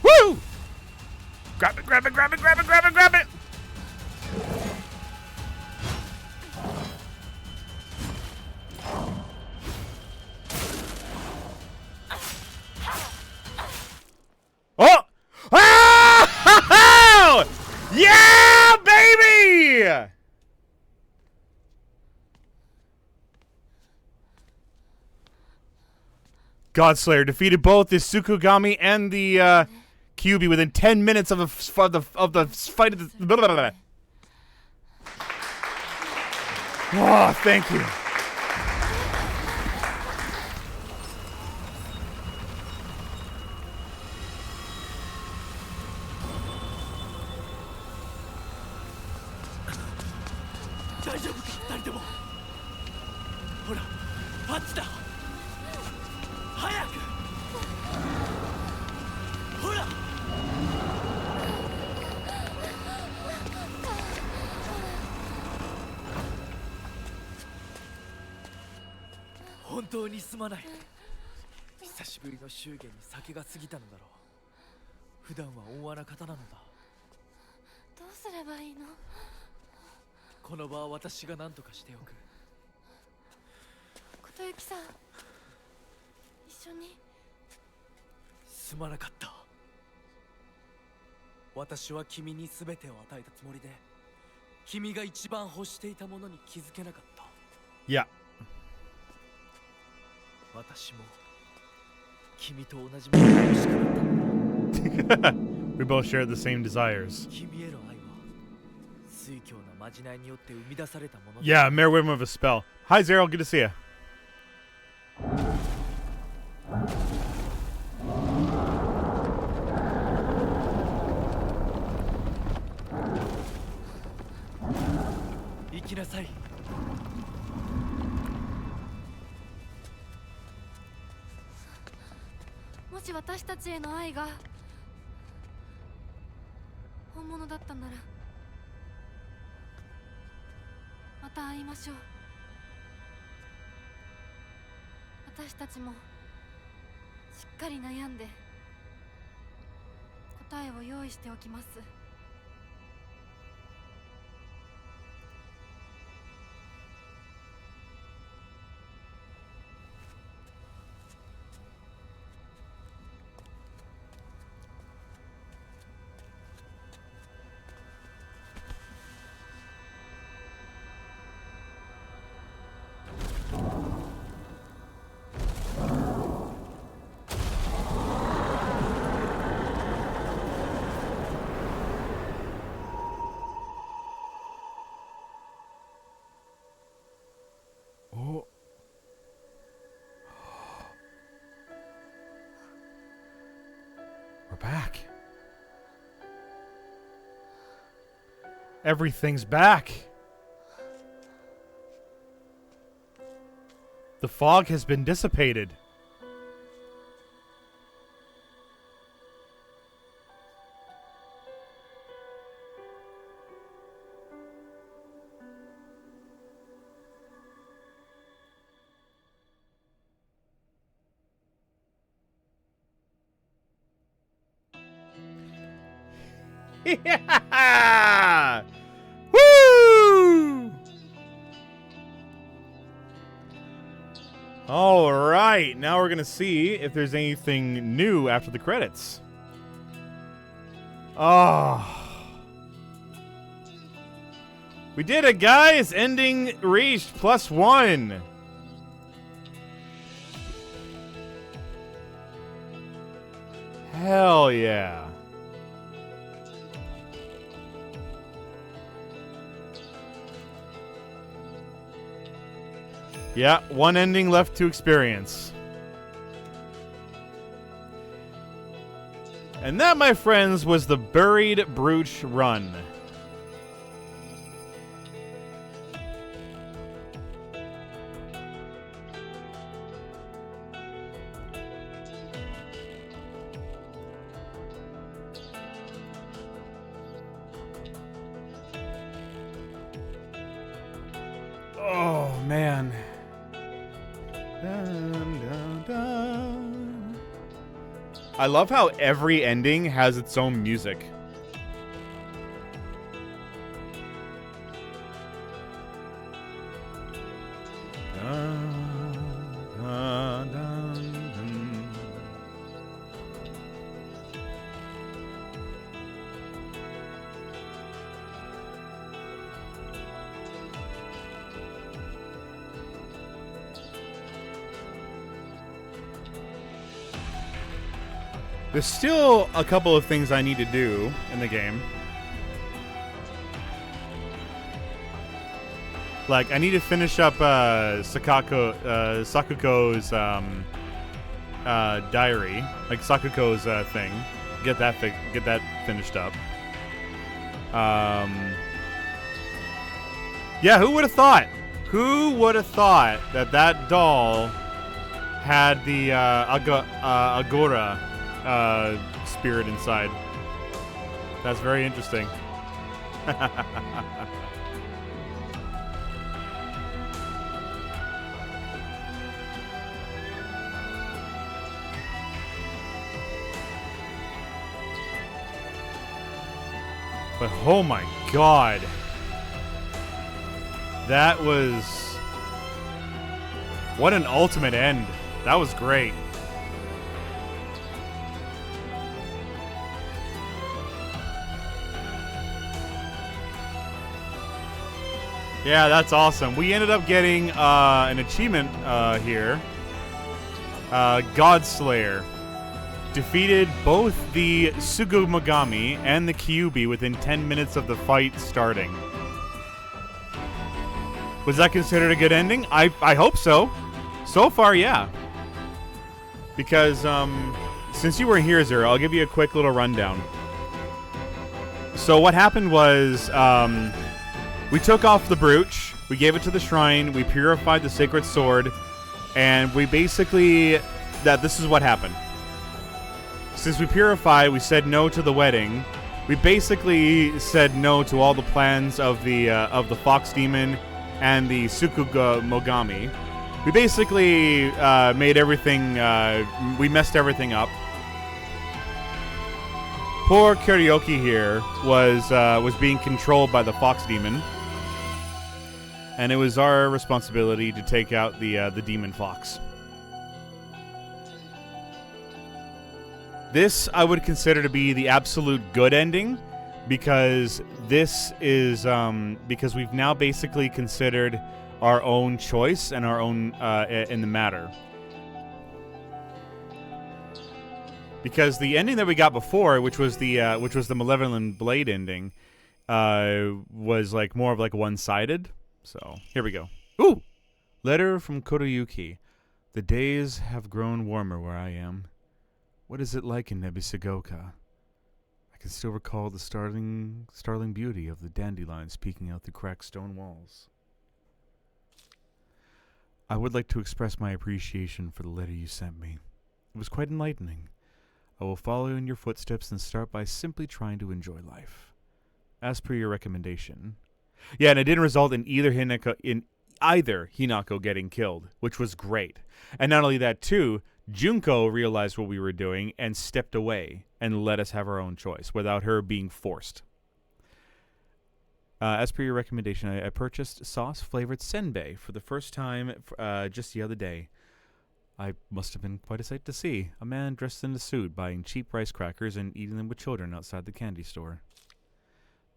Woo! Grab it, grab it, grab it, grab it, grab it, grab it! Oh! Ah! Yeah, baby! Godslayer defeated both the Tsukugami and the Kyuubi within 10 minutes of the fight. Blah, blah, blah. Oh, thank you. 大丈夫か二人とも。ほらあっちだ。早くほら。本当にすまない。久しぶりの祝言に酒が過ぎたのだろう。普段は温和な方なのだ。どうすればいいの？この場は私が何とかしておく。琴雪さん、一緒に。すまなかった。私は君に全てを与えたつもりで、君が一番欲していたものに気づけなかった。 Yeah. 私も君と同じものが欲しくなった。 We both share the same desires. 君への愛は酔狂なまじないによって生み出されたものだ。 Yeah, mere whim of a spell. Hi, Zero. Good to see you. 行きなさい。もし私たちへの愛が本物だったなら、また会いましょう。私たちもしっかり悩んで答えを用意しておきます。Oh. We're back. Everything's back. The fog has been dissipated. Yeah! Woo! All right, now we're gonna see if there's anything new after the credits. Oh, we did it, guys! Ending reached +1. Hell yeah. Yeah, one ending left to experience. And that, my friends, was the Buried Brooch run. Oh, man. Dun, dun, dun. I love how every ending has its own music. Dun, dun, dun, dun. There's still a couple of things I need to do in the game. Like, I need to finish up Sakuko's diary, like Sakuko's thing. Get that finished up. Yeah, who would have thought? Who would have thought that that doll had the Agora spirit inside? That's very interesting. But oh my god. That was... What an ultimate end. That was great. Yeah, that's awesome. We ended up getting an achievement here. Godslayer. Defeated both the Sugumogami and the Kyuubi within 10 minutes of the fight starting. Was that considered a good ending? I hope so. So far, yeah. Because, since you were here, Zero, I'll give you a quick little rundown. So what happened was, we took off the brooch, we gave it to the shrine, we purified the sacred sword, and we basically... This is what happened. Since we purified, we said no to the wedding. We basically said no to all the plans of the fox demon and the Sugumogami. We basically made everything. We messed everything up. Poor Karaoke here was being controlled by the fox demon, and it was our responsibility to take out the demon fox. This I would consider to be the absolute good ending, because this is because we've now basically considered our own choice and our own in the matter. Because the ending that we got before, which was the Malevolent Blade ending, was like more of like one-sided. So here we go. Ooh, letter from Koroyuki. The days have grown warmer where I am. What is it like in Nebisigoka? I can still recall the startling beauty of the dandelions peeking out through cracked stone walls. I would like to express my appreciation for the letter you sent me. It was quite enlightening. I will follow in your footsteps and start by simply trying to enjoy life. As per your recommendation. Yeah, and it didn't result in either Hinako getting killed, which was great. And not only that, too, Junko realized what we were doing and stepped away and let us have our own choice without her being forced. As per your recommendation, I purchased sauce-flavored senbei for the first time just the other day. I must have been quite a sight to see. A man dressed in a suit buying cheap rice crackers and eating them with children outside the candy store.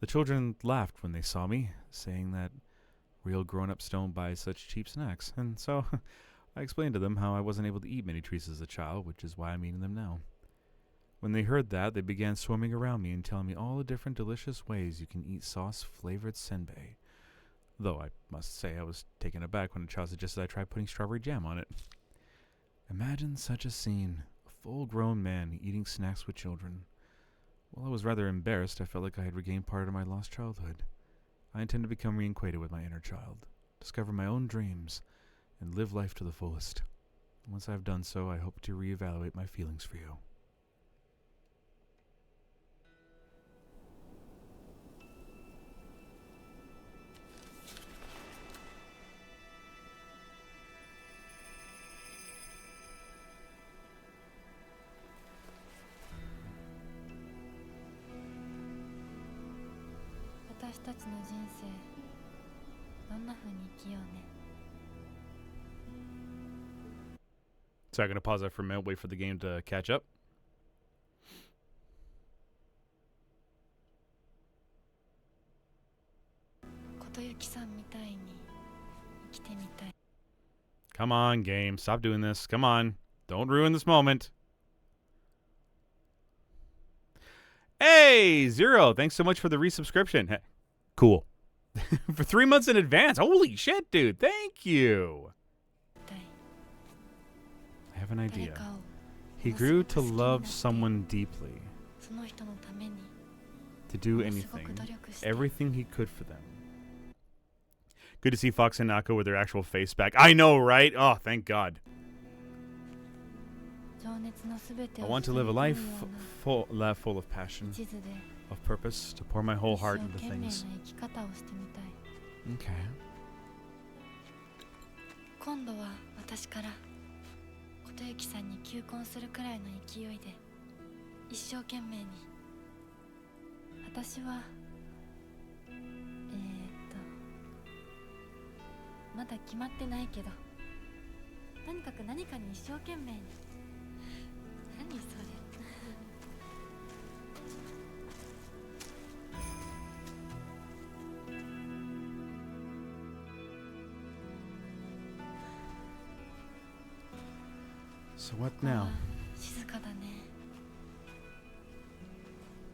The children laughed when they saw me, saying that real grown-ups don't buy such cheap snacks, and so... I explained to them how I wasn't able to eat many trees as a child, which is why I'm eating them now. When they heard that, they began swarming around me and telling me all the different delicious ways you can eat sauce-flavored senbei. Though I must say I was taken aback when a child suggested I try putting strawberry jam on it. Imagine such a scene, a full-grown man eating snacks with children. While I was rather embarrassed, I felt like I had regained part of my lost childhood. I intend to become reacquainted with my inner child, discover my own dreams, and live life to the fullest. Once I've done so, I hope to reevaluate my feelings for you. So I'm going to pause that for a minute, wait for the game to catch up. Come on, game. Stop doing this. Come on. Don't ruin this moment. Hey, Zero. Thanks so much for the resubscription. Hey, cool. For 3 months in advance. Holy shit, dude. Thank you. I have an idea. He grew to love someone deeply, to do anything, everything he could for them. Good to see Fox and Nako with their actual face back. I know, right? Oh, thank God. 情熱のすべて I を want to 注ぎ live a 込む life ような full of passion, 一途で of purpose, to pour my whole 一生 heart into 懸命な things. 生き方をしてみたい。 Okay. 今度は私から琴幸さんに求婚するくらいの勢いで一生懸命に。私はまだ決まってないけど、とにかく何かに一生懸命に。何それ。So what now? 静かだね。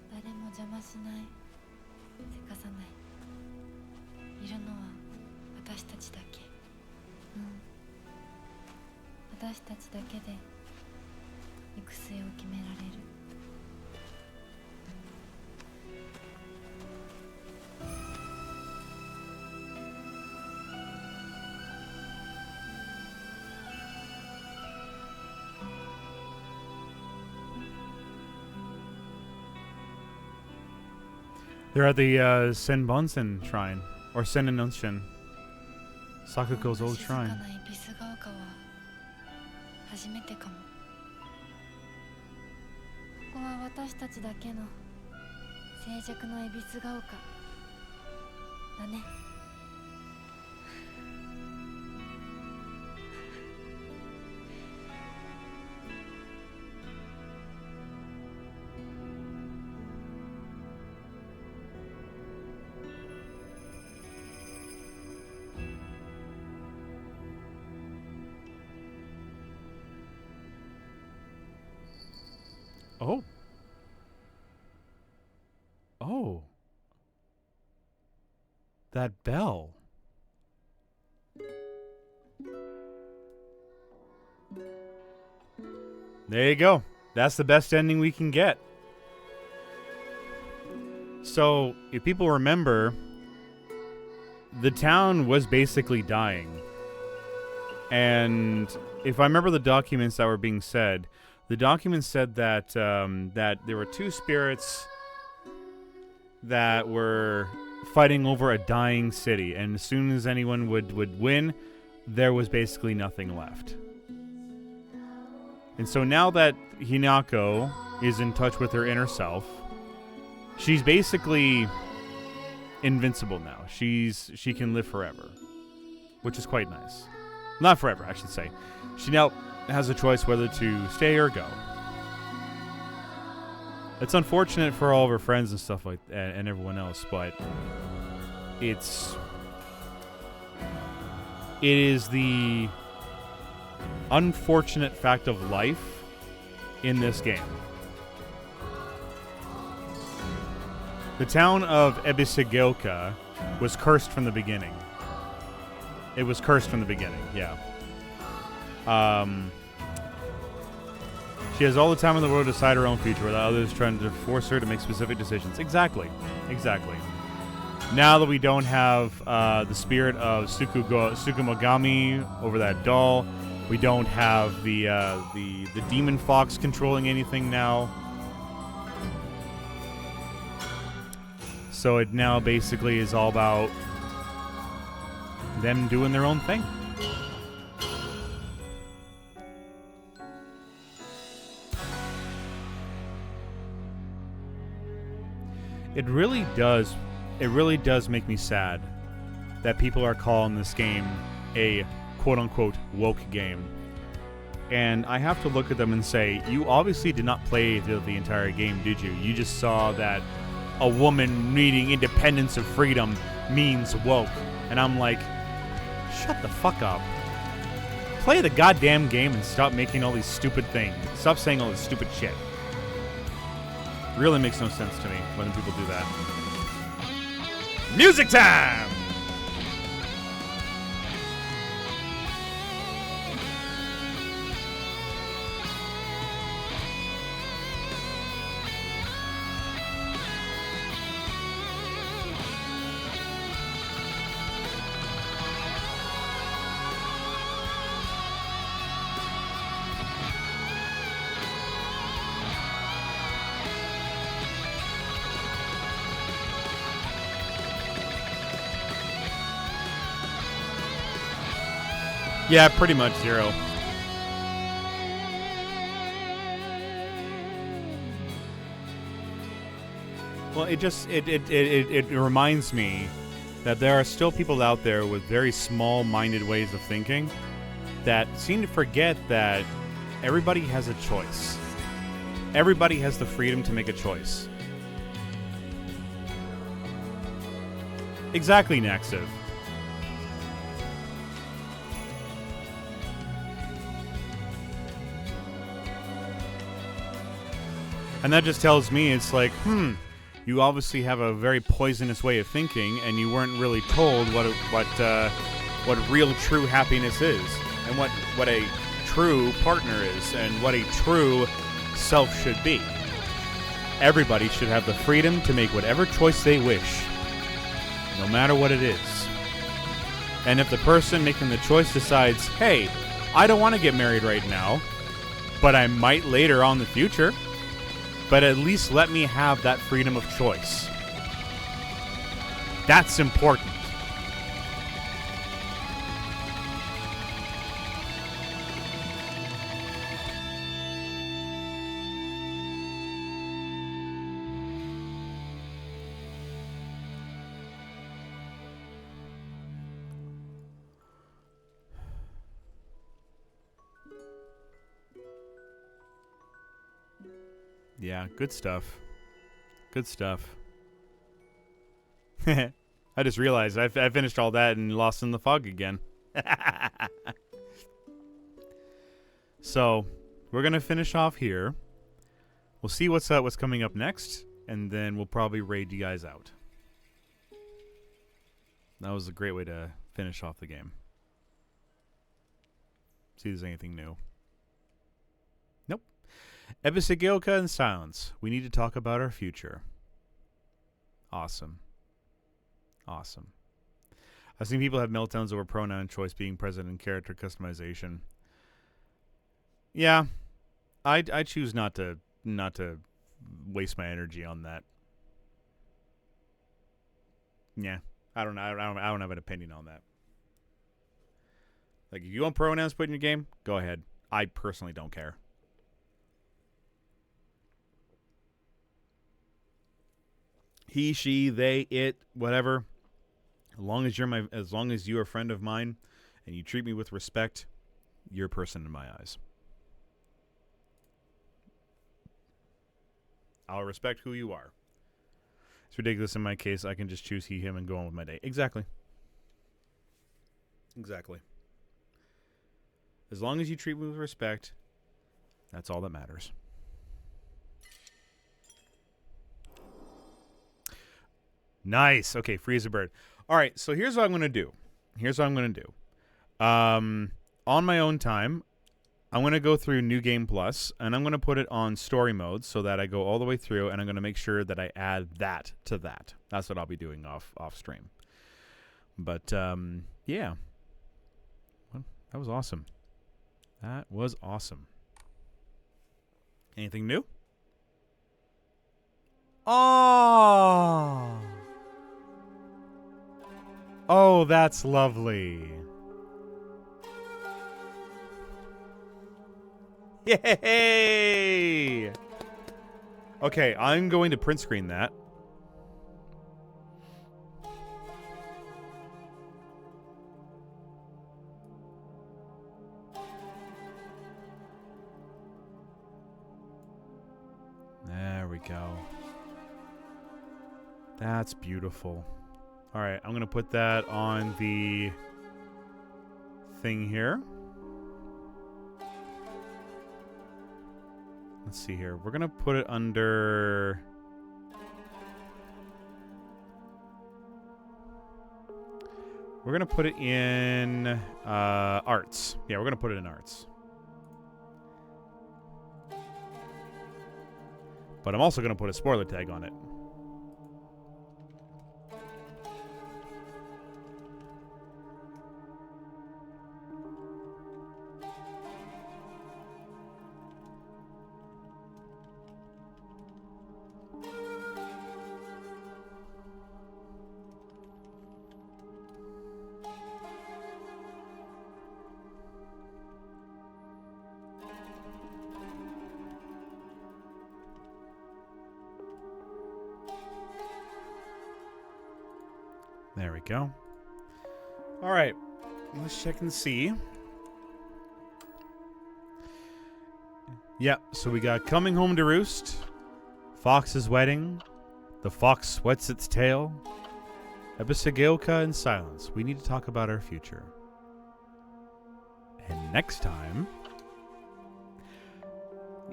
誰も邪魔しない。せかさない。いるのは私たちだけ。私たちだけで行く末を決められる。They're at the Senbonsen shrine, or Senenonshin, Sakuko's old 静か shrine. な恵比寿ヶ丘は初めてかも。ここは私たちだけの静寂の恵比寿ヶ丘だね。Oh. Oh. That bell. There you go. That's the best ending we can get. So, if people remember, the town was basically dying. And if I remember the documents that were being said, the documents said that that there were two spirits that were fighting over a dying city, and as soon as anyone would win, there was basically nothing left. And so now that Hinako is in touch with her inner self, she's basically invincible now. She can live forever, which is quite nice. Not forever, I should say. She now has a choice whether to stay or go. It's unfortunate for all of her friends and stuff like that, and everyone else, but it is the unfortunate fact of life in this game. The town of Ebisugaoka was cursed from the beginning. It was cursed from the beginning, yeah. She has all the time in the world to decide her own future without others trying to force her to make specific decisions. Exactly. Now that we don't have the spirit of Tsukumogami over that doll, we don't have the demon fox controlling anything now. So it now basically is all about them doing their own thing. It really does make me sad that people are calling this game a quote-unquote woke game. And I have to look at them and say, you obviously did not play the entire game, did you? You just saw that a woman needing independence and freedom means woke. And I'm like, shut the fuck up. Play the goddamn game and stop making all these stupid things. Stop saying all this stupid shit. Really makes no sense to me when people do that. Music time! Yeah, pretty much 0. Well, it reminds me that there are still people out there with very small-minded ways of thinking that seem to forget that everybody has a choice. Everybody has the freedom to make a choice. Exactly, Naxiv. And that just tells me it's like, you obviously have a very poisonous way of thinking, and you weren't really told what real true happiness is, and what a true partner is, and what a true self should be. Everybody should have the freedom to make whatever choice they wish, no matter what it is. And if the person making the choice decides, hey, I don't want to get married right now, but I might later on in the future, but at least let me have that freedom of choice. That's important. Yeah, good stuff. Good stuff. I just realized I finished all that and Lost in the Fog again. So, we're going to finish off here. We'll see what's coming up next, and then we'll probably raid you guys out. That was a great way to finish off the game. See if there's anything new. Nope. Episigilka in silence. We need to talk about our future. Awesome. Awesome. I've seen people have meltdowns over pronoun choice being present in character customization. Yeah. I choose not to waste my energy on that. Yeah. I don't know. I don't have an opinion on that. Like, if you want pronouns put in your game, go ahead. I personally don't care. He, she, they, it, whatever. As long as you're a friend of mine and you treat me with respect, you're a person in my eyes. I'll respect who you are. It's ridiculous in my case. I can just choose he, him, and go on with my day. Exactly. Exactly. As long as you treat me with respect, that's all that matters. Nice. Okay, free as a bird. All right, so here's what I'm going to do. On my own time, I'm going to go through New Game Plus, and I'm going to put it on story mode so that I go all the way through, and I'm going to make sure that I add that to that. That's what I'll be doing off stream. But, yeah. Well, that was awesome. That was awesome. Anything new? Oh! Oh, that's lovely. Yay! Okay, I'm going to print screen that. There we go. That's beautiful. All right, I'm going to put that on the thing here. Let's see here. We're going to put it under... We're going to put it in arts. Yeah, we're going to put it in arts. But I'm also going to put a spoiler tag on it. There we go. All right. Let's check and see. Yeah, so we got Coming Home to Roost, Fox's Wedding, The Fox Sweats Its Tail, Episegaoka in Silence. We need to talk about our future. And next time,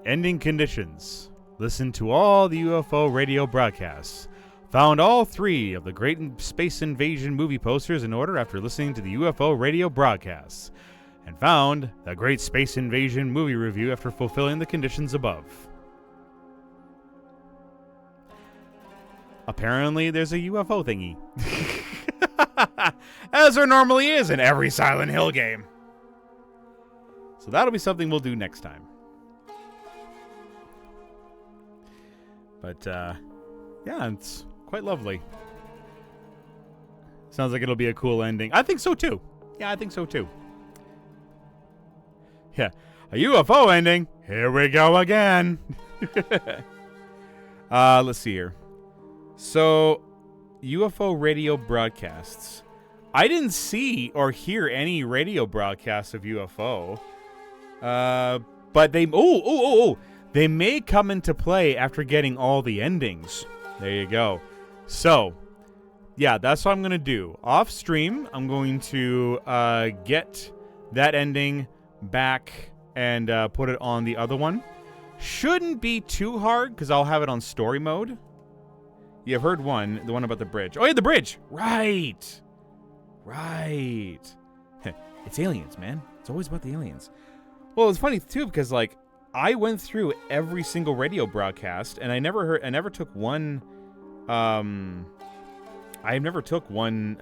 Ending Conditions. Listen to all the UFO radio broadcasts. Found all 3 of the Great Space Invasion movie posters in order after listening to the UFO radio broadcasts. And found the Great Space Invasion movie review after fulfilling the conditions above. Apparently, there's a UFO thingy. As there normally is in every Silent Hill game. So that'll be something we'll do next time. But, yeah, it's quite lovely. Sounds like it'll be a cool ending. I think so, too. Yeah, I think so, too. Yeah, a UFO ending. Here we go again. Let's see here. So, UFO radio broadcasts. I didn't see or hear any radio broadcasts of UFO. But they... They may come into play after getting all the endings. There you go. So, yeah, that's what I'm going to do. Off stream, I'm going to get that ending back and put it on the other one. Shouldn't be too hard because I'll have it on story mode. You've heard one, the one about the bridge. Oh, yeah, the bridge. Right. It's aliens, man. It's always about the aliens. Well, it's funny, too, because, like, I went through every single radio broadcast, and I never took one. I never took one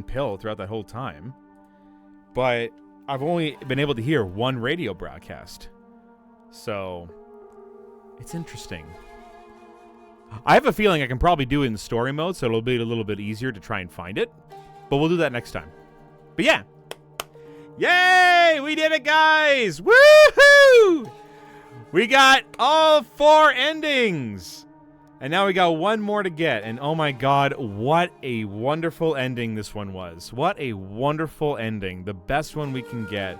pill throughout that whole time. But I've only been able to hear one radio broadcast, so it's interesting. I have a feeling I can probably do it in story mode, so it'll be a little bit easier to try and find it. But we'll do that next time. But yeah, yay! We did it, guys! Woohoo! We got all 4 endings. And now we got one more to get. And oh my god, what a wonderful ending this one was. What a wonderful ending. The best one we can get.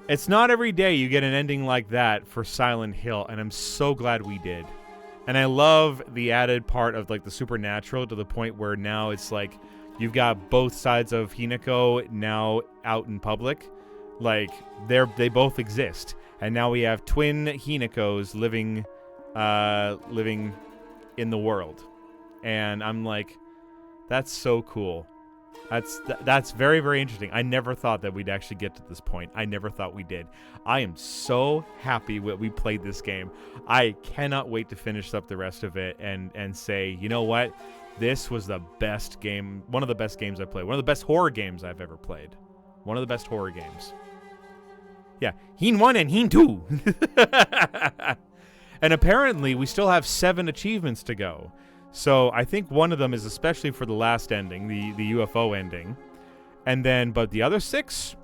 It's not every day you get an ending like that for Silent Hill. And I'm so glad we did. And I love the added part of like the supernatural to the point where now it's like you've got both sides of Hinako now out in public. Like they both exist. And now we have twin Hinakos living in the world. And I'm like, that's so cool. That's very, very interesting. I never thought that we'd actually get to this point. I never thought we did. I am so happy that we played this game. I cannot wait to finish up the rest of it and say, you know what? This was the best game. One of the best games I've played. One of the best horror games I've ever played. One of the best horror games. Yeah, Heen 1 and Heen 2. And apparently, we still have 7 achievements to go. So I think one of them is especially for the last ending, the UFO ending. And then, but the other 6,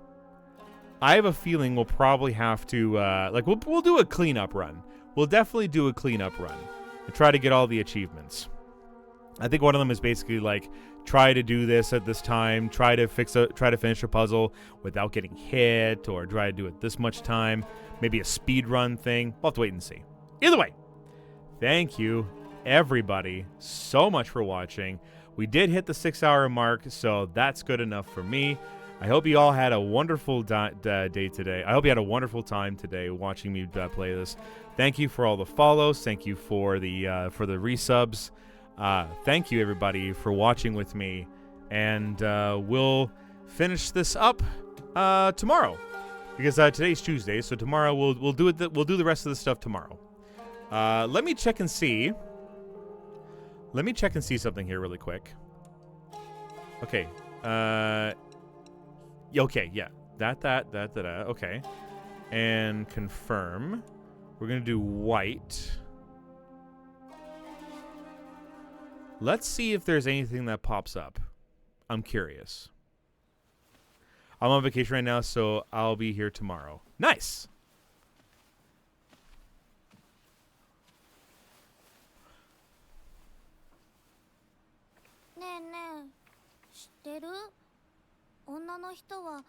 I have a feeling we'll probably have to, we'll do a cleanup run. We'll definitely do a cleanup run and try to get all the achievements. I think one of them is basically like, try to do this at this time, try to finish a puzzle without getting hit, or try to do it this much time. Maybe a speed run thing. We'll have to wait and see. Either way, thank you, everybody, so much for watching. We did hit the 6-hour mark, so that's good enough for me. I hope you all had a wonderful day today. I hope you had a wonderful time today watching me play this. Thank you for all the follows. Thank you for the resubs. Thank you, everybody, for watching with me. And we'll finish this up tomorrow, because today's Tuesday. So tomorrow we'll do it. We'll do the rest of the stuff tomorrow. Let me check and see. Let me check and see something here really quick. Okay. Okay, yeah. That. Okay. And confirm. We're going to do white. Let's see if there's anything that pops up. I'm curious. I'm on vacation right now, so I'll be here tomorrow. Nice! 知ってる？女の人は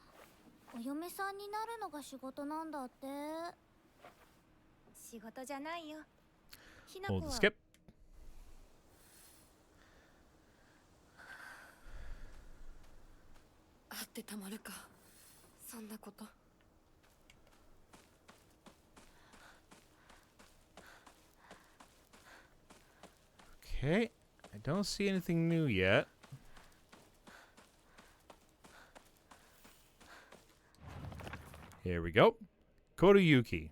お嫁さんになるのが仕事なんだって。仕事じゃないよ。ひなこ Hold は the skip. あってたまるか、そんなこと。Okay, I don't see anything new yet. Here we go. Kodayuki.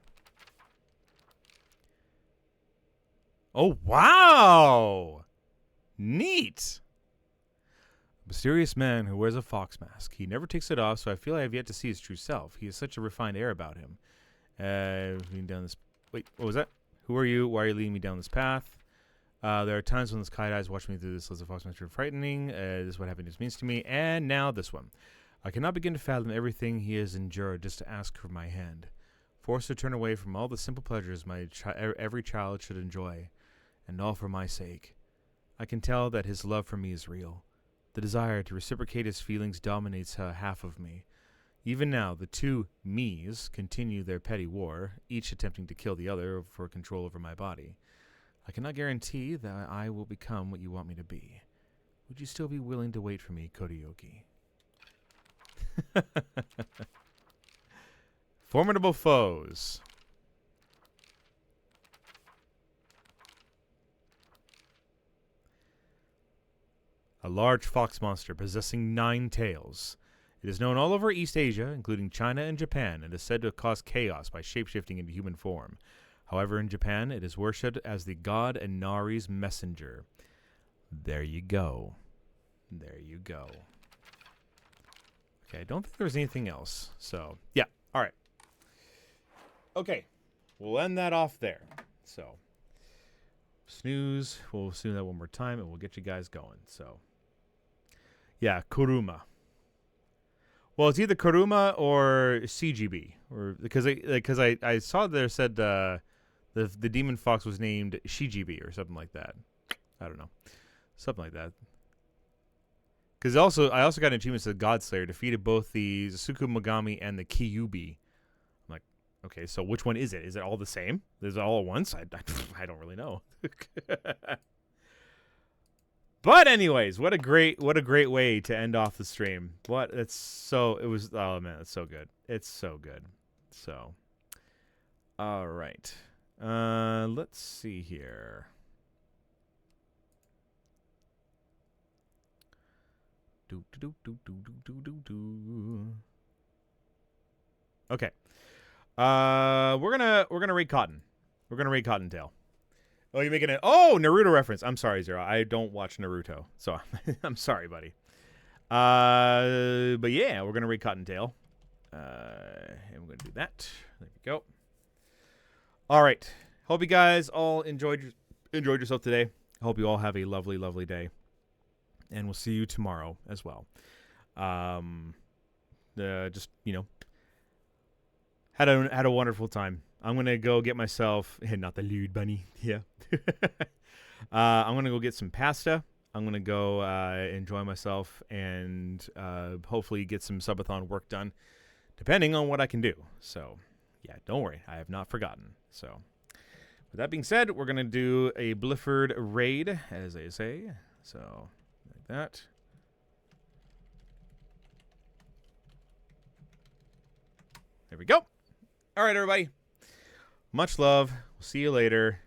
Oh, wow! Neat! Mysterious man who wears a fox mask. He never takes it off, so I feel I have yet to see his true self. He has such a refined air about him. Leading down this... Wait, what was that? Who are you? Why are you leading me down this path? There are times when this kite eyes watch me through this list of fox master frightening. This is what happiness means to me. And now this one. I cannot begin to fathom everything he has endured just to ask for my hand. Forced to turn away from all the simple pleasures every child should enjoy. And all for my sake. I can tell that his love for me is real. The desire to reciprocate his feelings dominates half of me. Even now, the two me's continue their petty war, each attempting to kill the other for control over my body. I cannot guarantee that I will become what you want me to be. Would you still be willing to wait for me, Kodayuki? Formidable foes. A large fox monster possessing 9 tails. It is known all over East Asia, including China and Japan, and is said to cause chaos by shapeshifting into human form. However, in Japan, it is worshipped as the god Inari's messenger. There you go. There you go. Okay, I don't think there's anything else. So, yeah. All right. Okay. We'll end that off there. So, snooze. We'll snooze that one more time, and we'll get you guys going. So, yeah, Kuruma. Well, it's either Kuruma or CGB, or because I saw there said the demon fox was named Shijibi or something like that. I don't know, something like that. Because I also got an achievement as God Slayer, defeated both the Zasuku Mogami and the Kyubi. I'm like, okay, so which one is it? Is it all the same? Is it all at once? I don't really know. But anyways, what a great way to end off the stream. Oh man, it's so good. It's so good. So, all right. Let's see here. Okay. We're gonna read Cotton. We're gonna read Cottontail. Oh, you're making it. Oh, Naruto reference. I'm sorry, Zero. I don't watch Naruto, so I'm sorry, buddy. But yeah, we're gonna read Cottontail. And we're gonna do that. There we go. All right. Hope you guys all enjoyed yourself today. I hope you all have a lovely, lovely day. And we'll see you tomorrow as well. Just, had a wonderful time. I'm going to go get myself, not the lewd bunny, yeah. I'm going to go get some pasta. I'm going to go enjoy myself and hopefully get some subathon work done, depending on what I can do. So, yeah, don't worry. I have not forgotten. So, with that being said, we're going to do a Blifford raid, as they say. So, like that. There we go. All right, everybody. Much love. We'll see you later.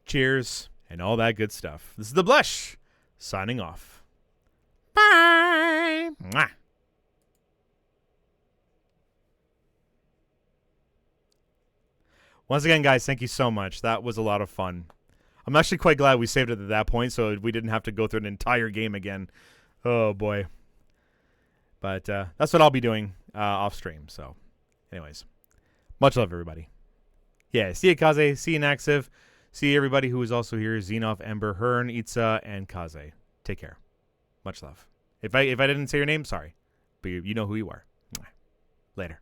Cheers and all that good stuff. This is the Blush signing off. Bye. Mwah. Once again, guys, thank you so much. That was a lot of fun. I'm actually quite glad we saved it at that point so we didn't have to go through an entire game again. Oh, boy. But that's what I'll be doing off stream. So, anyways, much love, everybody. Yeah, see you, Kaze. See you, Naxiv. See everybody who is also here: Xenov, Ember, Hearn, Itza, and Kaze. Take care. Much love. If I didn't say your name, sorry, but you know who you are. Later.